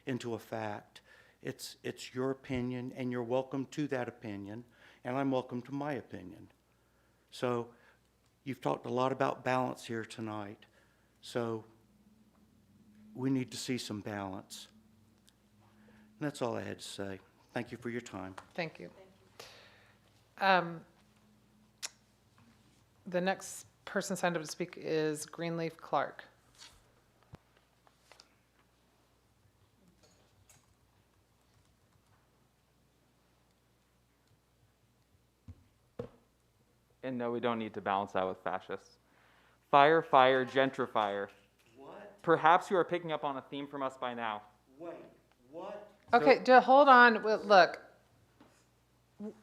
into a fact. It's your opinion, and you're welcome to that opinion, and I'm welcome to my opinion. So you've talked a lot about balance here tonight, so we need to see some balance. And that's all I had to say. Thank you for your time. Thank you. The next person signed up to speak is Greenleaf Clark. And no, we don't need to balance that with fascists. Fire, fire, gentrifier. What? Perhaps you are picking up on a theme from us by now. Wait, what? Okay, hold on. Look,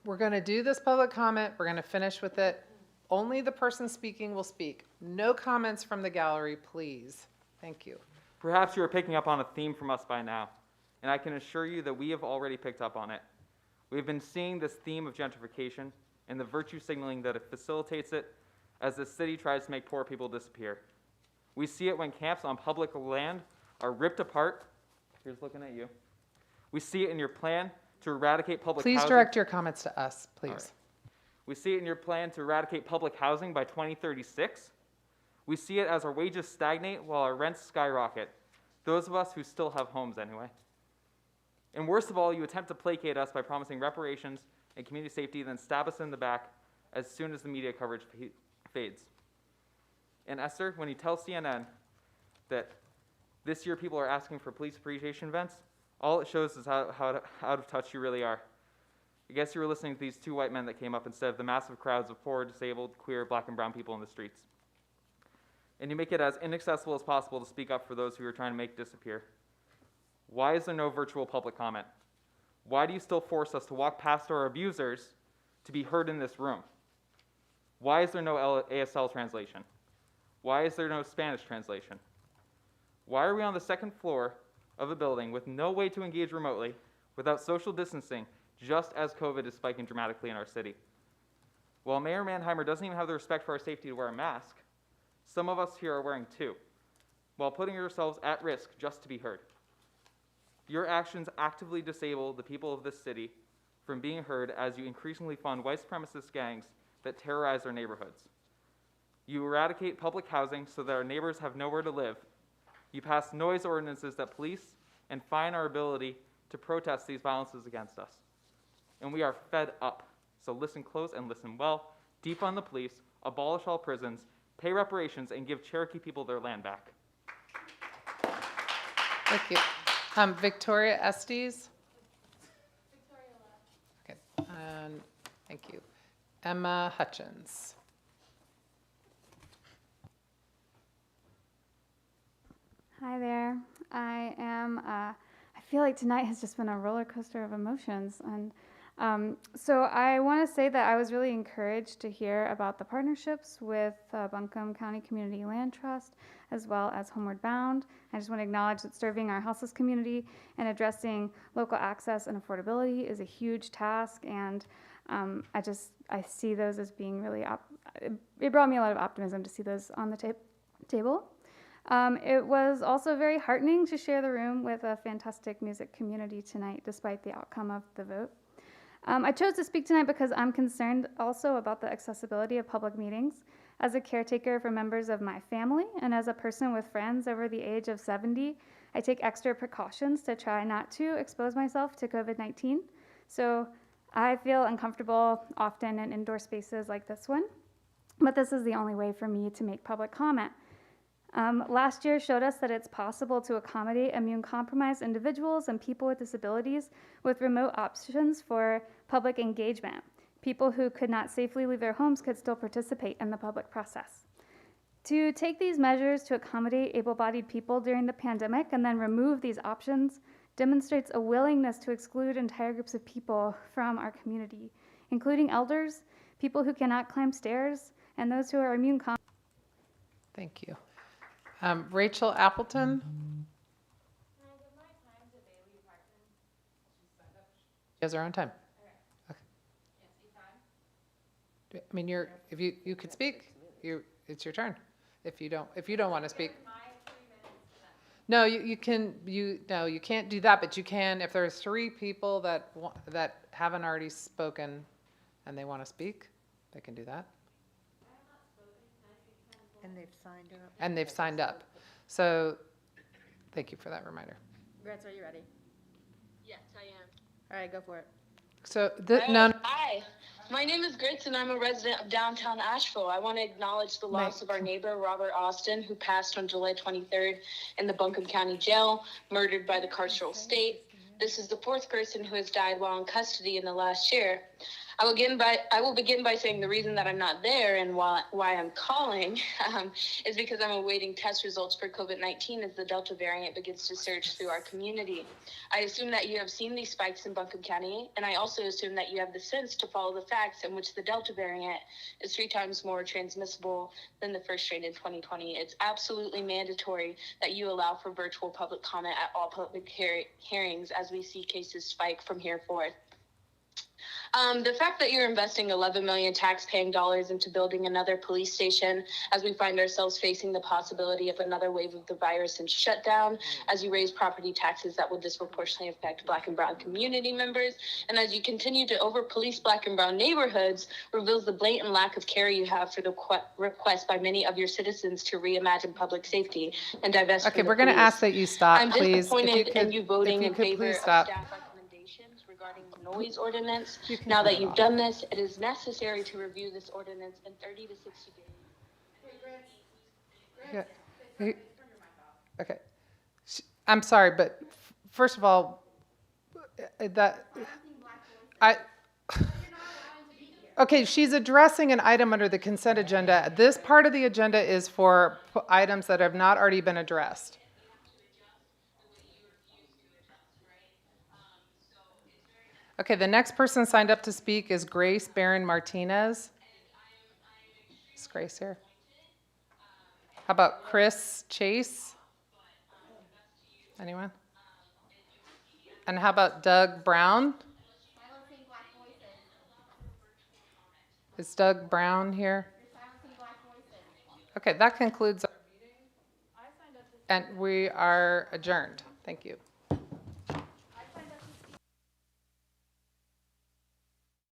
we're going to do this public comment. We're going to finish with it. Only the person speaking will speak. No comments from the gallery, please. Thank you. Perhaps you are picking up on a theme from us by now. and I can assure you that we have already picked up on it. We've been seeing this theme of gentrification and the virtue signaling that it facilitates it as the city tries to make poor people disappear. We see it when camps on public land are ripped apart. Here's looking at you. We see it in your plan to eradicate public housing. Please direct your comments to us, please. Right. We see it in your plan to eradicate public housing by 2036. We see it as our wages stagnate while our rents skyrocket, those of us who still have homes anyway. And worst of all, you attempt to placate us by promising reparations and community safety, then stab us in the back as soon as the media coverage fades. And Esther, when you tell CNN that this year people are asking for police appreciation events, all it shows is how out of touch you really are. I guess you were listening to these two white men that came up instead of the massive crowds of poor, disabled, queer, black, and brown people in the streets. And you make it as inaccessible as possible to speak up for those who you're trying to make disappear. Why is there no virtual public comment? Why do you still force us to walk past our abusers to be heard in this room? Why is there no ASL translation? Why is there no Spanish translation? Why are we on the second floor of a building with no way to engage remotely, without social distancing, just as COVID is spiking dramatically in our city? While Mayor Mannheimer doesn't even have the respect for our safety to wear a mask, some of us here are wearing two, while putting yourselves at risk just to be heard. Your actions actively disable the people of this city from being heard as you increasingly fund white supremacist gangs that terrorize our neighborhoods. You eradicate public housing so that our neighbors have nowhere to live. You pass noise ordinances that police and fine our ability to protest these violences against us. And we are fed up. So listen close and listen well. Defund the police, abolish all prisons, pay reparations, and give Cherokee people their land back. Thank you. Victoria Estes? Okay, and thank you. Emma Hutchins. Hi there. I feel like tonight has just been a roller coaster of emotions. And so I want to say that I was really encouraged to hear about the partnerships with Buncombe County Community Land Trust, as well as Homeward Bound. I just want to acknowledge that serving our houseless community and addressing local access and affordability is a huge task. And I see those as being really, it brought me a lot of optimism to see those on the table. It was also very heartening to share the room with a fantastic music community tonight, despite the outcome of the vote. I chose to speak tonight because I'm concerned also about the accessibility of public meetings. As a caretaker for members of my family and as a person with friends over the age of 70, I take extra precautions to try not to expose myself to COVID-19. So I feel uncomfortable often in indoor spaces like this one, but this is the only way for me to make public comment. Last year showed us that it's possible to accommodate immune-compromised individuals and people with disabilities with remote options for public engagement. People who could not safely leave their homes could still participate in the public process. To take these measures to accommodate able-bodied people during the pandemic and then remove these options demonstrates a willingness to exclude entire groups of people from our community, including elders, people who cannot climb stairs, and those who are immune-compromised. Thank you. Rachel Appleton? She has her own time. Okay. I mean, if you could speak, it's your turn. If you don't want to speak. No, you can't do that, but you can, if there's 3 people that haven't already spoken and they want to speak, they can do that. And they've signed up. And they've signed up. So thank you for that reminder. Gretz, are you ready? Yes, I am. All right, go for it. So Hi, my name is Gritz and I'm a resident of downtown Asheville. I want to acknowledge the loss of our neighbor, Robert Austin, who passed on July 23rd in the Buncombe County Jail, murdered by the carceral state. This is the 4th person who has died while in custody in the last year. I will begin by saying the reason that I'm not there and why I'm calling is because I'm awaiting test results for COVID-19 as the Delta variant begins to surge through our community. I assume that you have seen these spikes in Buncombe County, and I also assume that you have the sense to follow the facts in which the Delta variant is 3 times more transmissible than the first strain in 2020. It's absolutely mandatory that you allow for virtual public comment at all public hearings as we see cases spike from here forth. The fact that you're investing 11 million tax-paying dollars into building another police station as we find ourselves facing the possibility of another wave of the virus and shutdown, as you raise property taxes that will disproportionately affect Black and Brown community members, and as you continue to over-police Black and Brown neighborhoods, reveals the blatant lack of care you have for the request by many of your citizens to reimagine public safety and divest. Okay, from the we're going to police. ask that you stop, I'm please. disappointed in you voting in favor please of stop. staff recommendations regarding the noise ordinance. Now that you've done this, it is necessary to review this ordinance in 30 to 60 days. Yeah. Okay. I'm sorry, but first of all, okay, she's addressing an item under the consent agenda. This part of the agenda is for items that have not already been addressed. Okay, the next person signed up to speak is Grace Barron Martinez. Is Grace here? How about Chris Chase? Anyone? And how about Doug Brown? Is Doug Brown here? Okay, that concludes our meeting. And we are adjourned. Thank you.